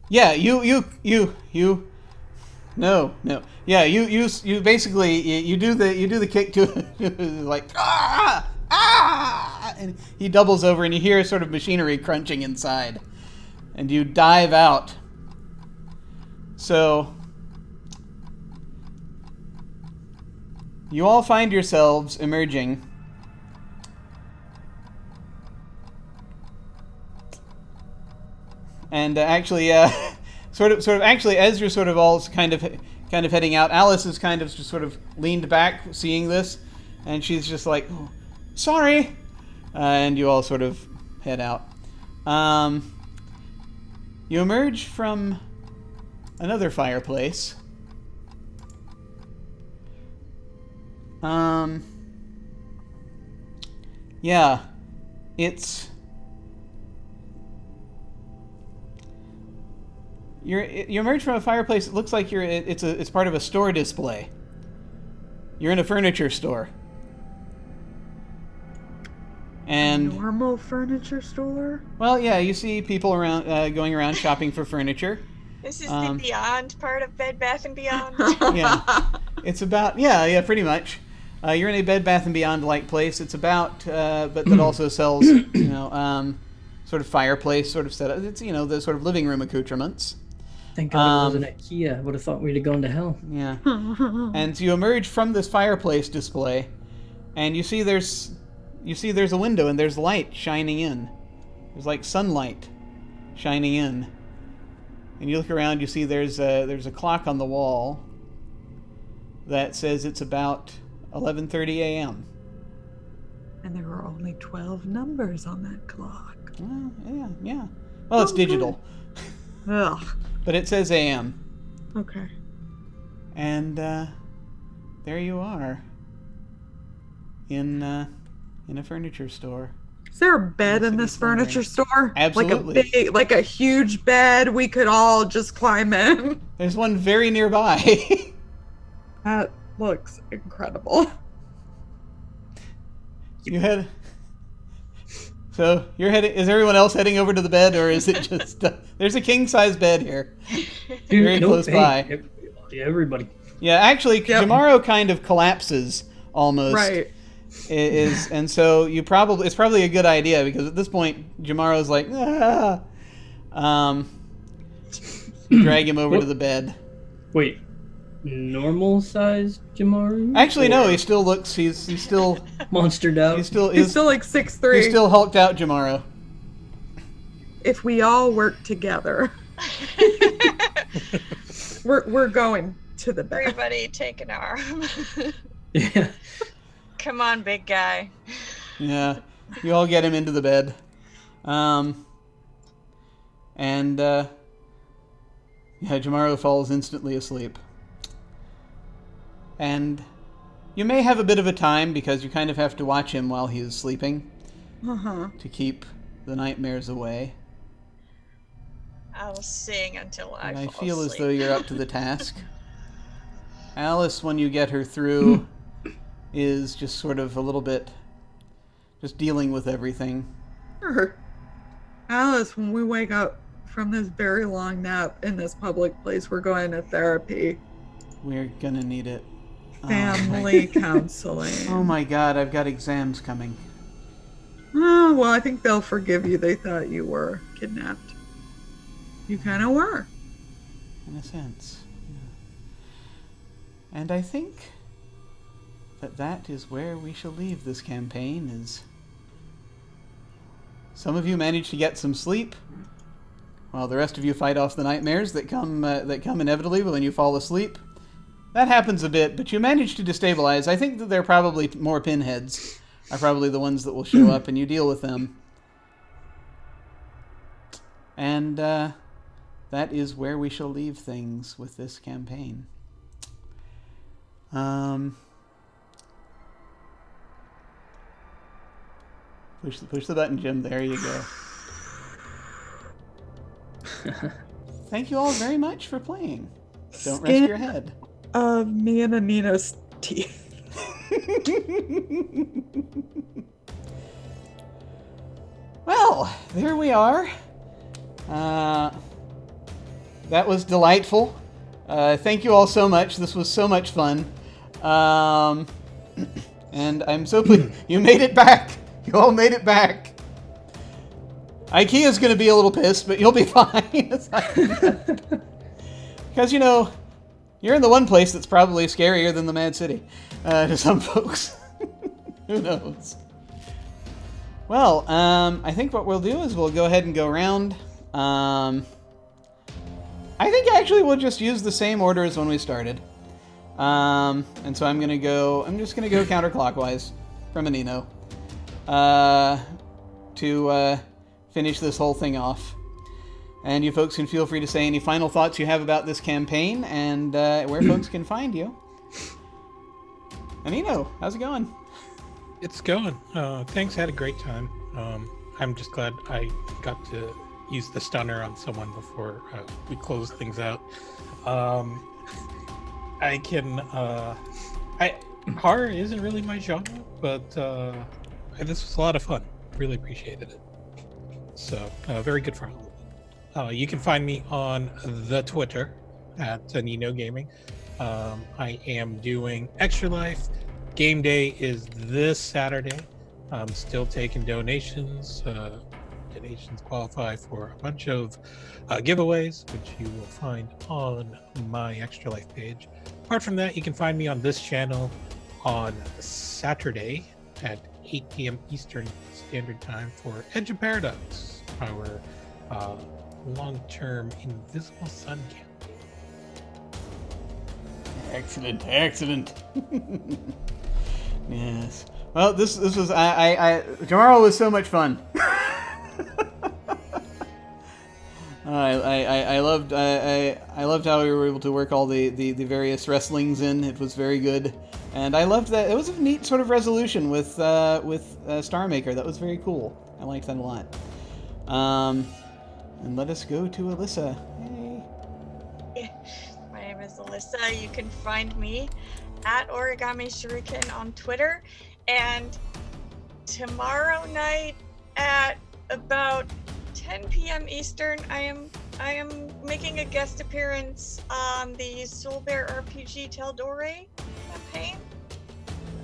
yeah, no. Yeah, you basically you do the kick to like and he doubles over and you hear sort of machinery crunching inside. And you dive out. So you all find yourselves emerging and actually sort of actually as you're sort of all kind of heading out, Alice is kind of just sort of leaned back seeing this, and she's just like, oh, sorry, and you all sort of head out. You emerge from another fireplace. Yeah, it's you emerge from a fireplace. It looks like it's part of a store display. You're in a furniture store. And normal furniture store? Well, yeah, you see people around going around shopping for furniture. This is the Beyond part of Bed Bath & Beyond. Yeah. It's about, yeah, pretty much. You're in a Bed Bath & Beyond-like place. It's about, but that also sells, sort of fireplace sort of setup. It's, the sort of living room accoutrements. Thank God it wasn't IKEA. I would have thought we'd have gone to hell. Yeah. And so you emerge from this fireplace display, and you see there's a window and there's light shining in. There's like sunlight shining in. And you look around, you see there's a clock on the wall that says it's about 11:30 a.m. And there were only 12 numbers on that clock. Yeah. Well, it's digital. Ugh. But it says a.m. Okay. And there you are in a furniture store. Is there a bed in this furniture store? Absolutely. Like a huge bed we could all just climb in? There's one very nearby. That looks incredible. So you're heading. Is everyone else heading over to the bed, or is it just? There's a king size bed here, very close by. Everybody. Yeah, actually, Jamaro kind of collapses almost. Right. And so it's probably a good idea, because at this point Jamaro's like, drag him over to the bed. Wait, normal size Jamaru? Actually, no. He still looks. He's still monstered out. He's still like 6'3". He's still hulked out, Jamaro. If we all work together, we're going to the bed. Everybody take an arm. Yeah. Come on, big guy. Yeah, you all get him into the bed, Jamaro falls instantly asleep. And you may have a bit of a time, because you kind of have to watch him while he is sleeping to keep the nightmares away. I'll sing until I fall feel asleep. as though you're up to the task. Alice, when you get her through, is just sort of a little bit just dealing with everything. Sure. Alice, when we wake up from this very long nap in this public place, we're going to therapy. We're gonna need it. Family counseling. Oh my God, I've got exams coming. Oh, well, I think they'll forgive you. They thought you were kidnapped. You kind of were. In a sense. Yeah. And I think that is where we shall leave this campaign. Is some of you manage to get some sleep, while the rest of you fight off the nightmares that come inevitably when you fall asleep. that happens a bit, but you manage to destabilize. I think that they're probably more pinheads are probably the ones that will show up, and you deal with them. And that is where we shall leave things with this campaign. Push the button, Jim. There you go. Thank you all very much for playing. Don't rest your head. Me and Anino's teeth. Well, there we are. That was delightful. Thank you all so much. This was so much fun. And I'm so pleased. You made it back. You all made it back. IKEA's going to be a little pissed, but you'll be fine. Because, you know, you're in the one place that's probably scarier than the Mad City to some folks. Who knows? Well, I think what we'll do is we'll go ahead and go around. I think actually we'll just use the same order as when we started. And so I'm just gonna go counterclockwise from Anino to finish this whole thing off. And you folks can feel free to say any final thoughts you have about this campaign and where folks can find you. Anino, how's it going? It's going. Thanks, had a great time. I'm just glad I got to use the stunner on someone before we close things out. Horror isn't really my genre, but this was a lot of fun. Really appreciated it. So, very good for Halloween. You can find me on the Twitter at Nino Gaming. I am doing Extra Life. Game day is this Saturday. I'm still taking donations. Donations qualify for a bunch of giveaways, which you will find on my Extra Life page. Apart from that, you can find me on this channel on Saturday at 8 p.m. Eastern Standard Time for Edge of Paradox, our long-term Invisible Sun campaign. Excellent. Yes. Well, this was tomorrow was so much fun. I loved how we were able to work all the various wrestlings in. It was very good, and I loved that it was a neat sort of resolution with Star Maker. That was very cool. I liked that a lot. And let us go to Alyssa. Hey. My name is Alyssa. You can find me at Origami Shuriken on Twitter, and tomorrow night at about 10 p.m. Eastern, I am making a guest appearance on the Soul Bear RPG Teldore campaign.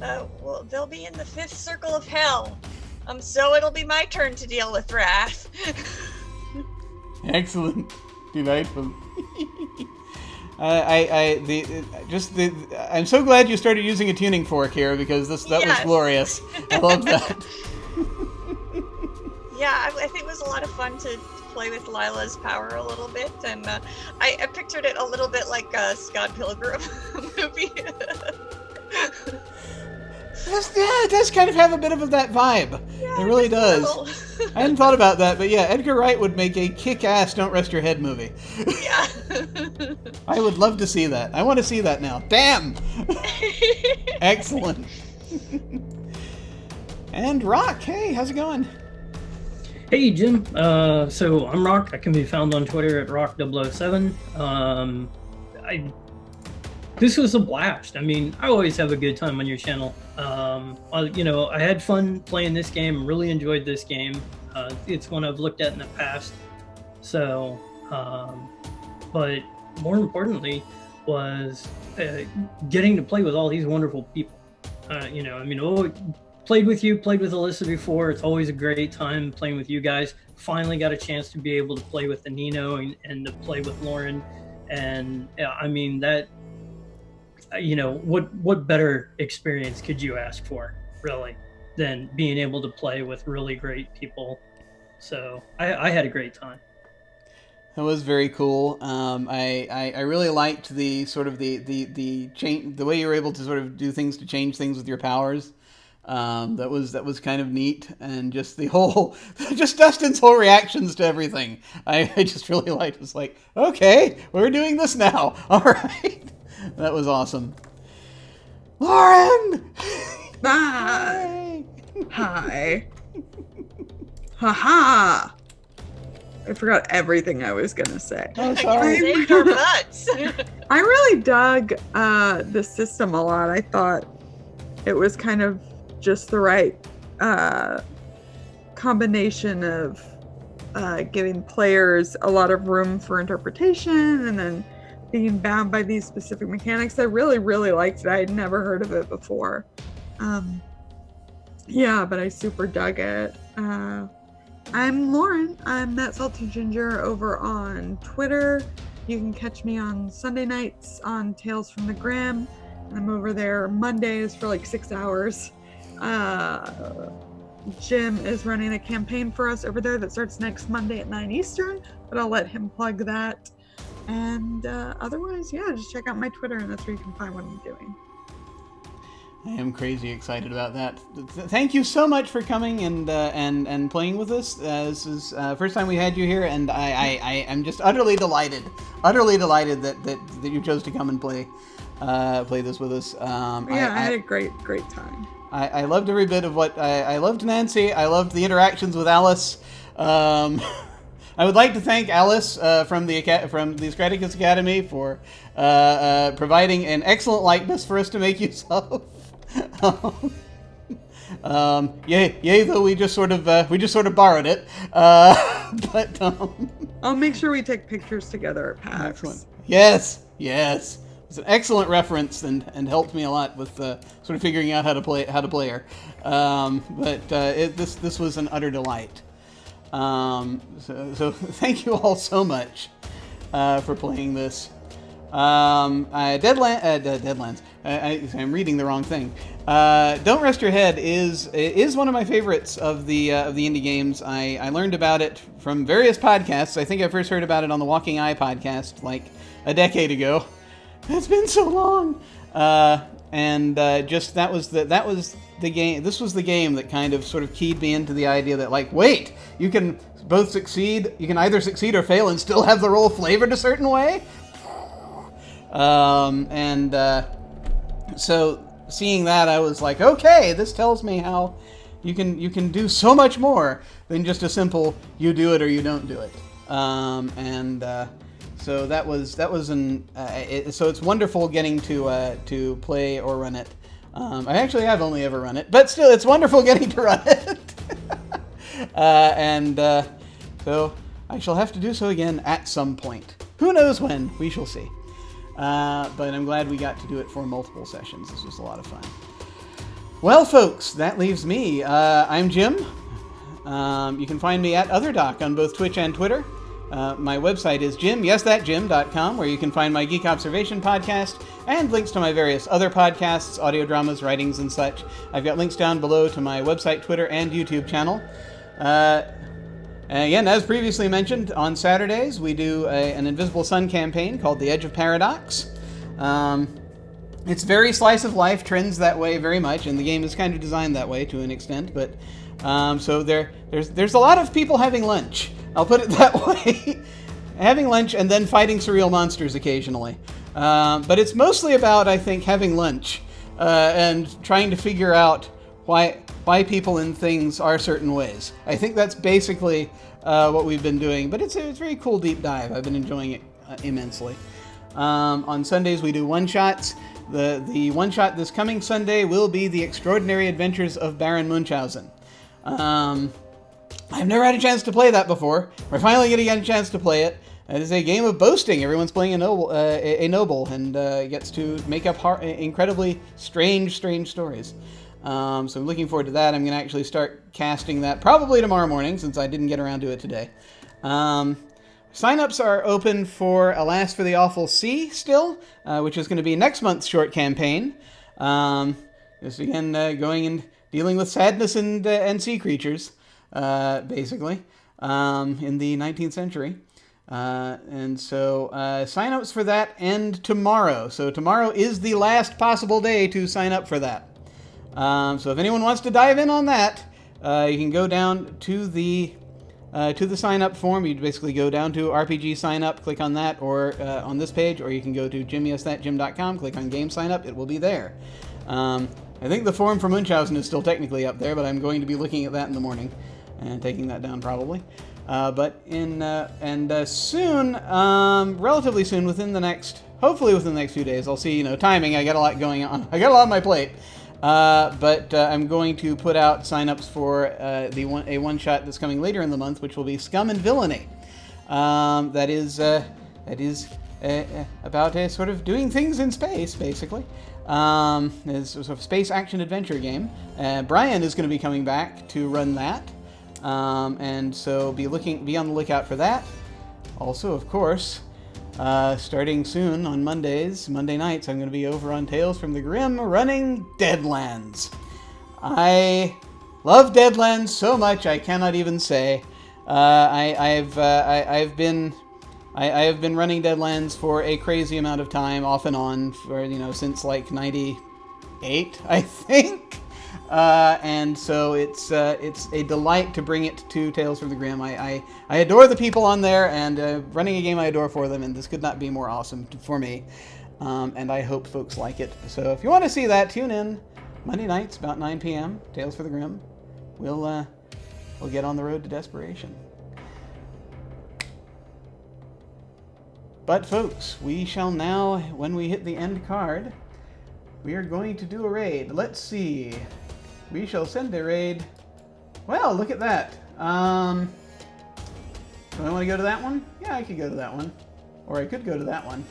Well, they'll be in the 5th Circle of Hell, so it'll be my turn to deal with Wrath. Excellent, delightful. I'm so glad you started using a tuning fork here because that was glorious. I love that. Yeah, I think it was a lot of fun to play with Lila's power a little bit, and I pictured it a little bit like a Scott Pilgrim movie. Yeah, it does kind of have a bit of that vibe. Yeah, it really does. I hadn't thought about that, but yeah, Edgar Wright would make a kick-ass Don't Rest Your Head movie. Yeah. I would love to see that. I want to see that now. Damn! Excellent. And Rock, hey, how's it going? Hey, Jim. So I'm Rock. I can be found on Twitter at Rock007. This was a blast. I mean, I always have a good time on your channel. I had fun playing this game. Really enjoyed this game. It's one I've looked at in the past. So, but more importantly was getting to play with all these wonderful people. Played with Alyssa before. It's always a great time playing with you guys. Finally got a chance to be able to play with Anino and to play with Lauren. And what better experience could you ask for, really, than being able to play with really great people? So I had a great time. very cool. I really liked the sort of the change, the way you were able to sort of do things to change things with your powers. That was kind of neat, and just the whole, just Dustin's whole reactions to everything. I just really liked. It's like, okay, we're doing this now. All right, that was awesome. Lauren. Bye. Hi. Haha. I forgot everything I was gonna say. Oh, sorry. Saved our butts. I really dug the system a lot. I thought it was kind of just the right combination of giving players a lot of room for interpretation and then being bound by these specific mechanics. I really, really liked it. I had never heard of it before. Yeah, but I super dug it. I'm Lauren. I'm that salty ginger over on Twitter. You can catch me on Sunday nights on Tales from the Gram. I'm over there Mondays for like 6 hours. Jim is running a campaign for us over there that starts next Monday at 9 Eastern, but I'll let him plug that. And otherwise, yeah, just check out my Twitter, and that's where you can find what I'm doing. I am crazy excited about that. Thank you so much for coming and playing with us. This is first time we had you here, and I am just utterly delighted that you chose to come and play this with us. I had a great time. I loved every bit of what I loved Nancy. I loved the interactions with Alice. I would like to thank Alice from the Scraticus Academy for providing an excellent likeness for us to make use of. Yay! Though we just sort of borrowed it, but I'll make sure we take pictures together at PAX. Excellent. Yes. It's an excellent reference and helped me a lot with sort of figuring out how to play her. This was an utter delight. So thank you all so much for playing this. Deadlands. I'm reading the wrong thing. Don't Rest Your Head is one of my favorites of the indie games. I learned about it from various podcasts. I think I first heard about it on the Walking Eye podcast like a decade ago. It's been so long. Just that was the game. This was the game that kind of sort of keyed me into the idea that, like, wait, you can both succeed. You can either succeed or fail and still have the role flavored a certain way. So seeing that, I was like, okay, this tells me how you can do so much more than just a simple you do it or you don't do it. So that was so it's wonderful getting to play or run it. I actually have only ever run it, but still, it's wonderful getting to run it. So I shall have to do so again at some point. Who knows when? We shall see. But I'm glad we got to do it for multiple sessions. This was a lot of fun. Well, folks, that leaves me. I'm Jim. You can find me at OtherDoc on both Twitch and Twitter. My website is jim.com, where you can find my Geek Observation podcast and links to my various other podcasts, audio dramas, writings, and such. I've got links down below to my website, Twitter, and YouTube channel. Again, as previously mentioned, on Saturdays we do an Invisible Sun campaign called The Edge of Paradox. It's very slice of life, trends that way very much, and the game is kind of designed that way to an extent. But so there's a lot of people having lunch. I'll put it that way. Having lunch and then fighting surreal monsters occasionally. But it's mostly about, I think, having lunch and trying to figure out why people and things are certain ways. I think that's basically what we've been doing. But it's a very cool deep dive. I've been enjoying it immensely. On Sundays we do one-shots. The one-shot this coming Sunday will be The Extraordinary Adventures of Baron Munchausen. I've never had a chance to play that before. We're finally going to get a chance to play it. It is a game of boasting. Everyone's playing a noble and gets to make up incredibly strange stories. So I'm looking forward to that. I'm going to actually start casting that probably tomorrow morning, since I didn't get around to it today. Sign-ups are open for Alas for the Awful Sea still, which is going to be next month's short campaign. Just again, going and dealing with sadness and sea creatures. Basically, in the 19th century. And so signups for that end tomorrow. So tomorrow is the last possible day to sign up for that. So if anyone wants to dive in on that, you can go down to the sign up form. You basically go down to RPG sign up, click on that, or on this page, or you can go to jimyesthatjim.com, click on game sign up. It will be there. I think the form for Munchausen is still technically up there, but I'm going to be looking at that in the morning and taking that down probably. But soon, relatively soon, hopefully within the next few days, I'll see, timing, I got a lot going on. I got a lot on my plate. But I'm going to put out signups for a one-shot that's coming later in the month, which will be Scum and Villainy. That is about sort of doing things in space, basically. It's a sort of space action adventure game. Brian is going to be coming back to run that. And so be on the lookout for that. Also, of course, starting soon on Monday nights, I'm going to be over on Tales from the Grim running Deadlands. I love Deadlands so much I cannot even say. I have been running Deadlands for a crazy amount of time, off and on, for since like '98, I think. And so it's a delight to bring it to Tales from the Grim. I adore the people on there, and running a game I adore for them, and this could not be more awesome for me. And I hope folks like it. So if you want to see that, tune in Monday nights about 9 p.m. Tales for the Grim. We'll get on the road to desperation. But folks, we shall now, when we hit the end card, we are going to do a raid. Let's see. We shall send a raid. Well, look at that. Do I want to go to that one? Yeah, I could go to that one. Or I could go to that one.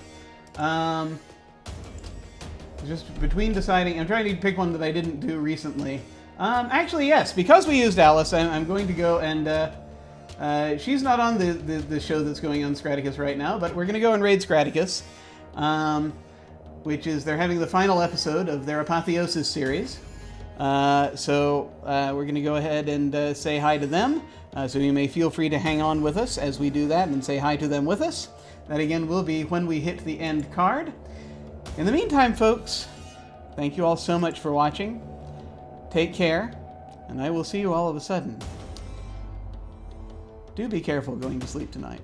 Just between deciding, I'm trying to pick one that I didn't do recently. Actually, yes, because we used Alice, I'm going to go and, she's not on the show that's going on Scraticus right now, but we're going to go and raid Scraticus, which is, they're having the final episode of their Apotheosis series. So we're going to go ahead and say hi to them. So you may feel free to hang on with us as we do that and say hi to them with us. That again will be when we hit the end card. In the meantime, folks, thank you all so much for watching. Take care, and I will see you all of a sudden. Do be careful going to sleep tonight.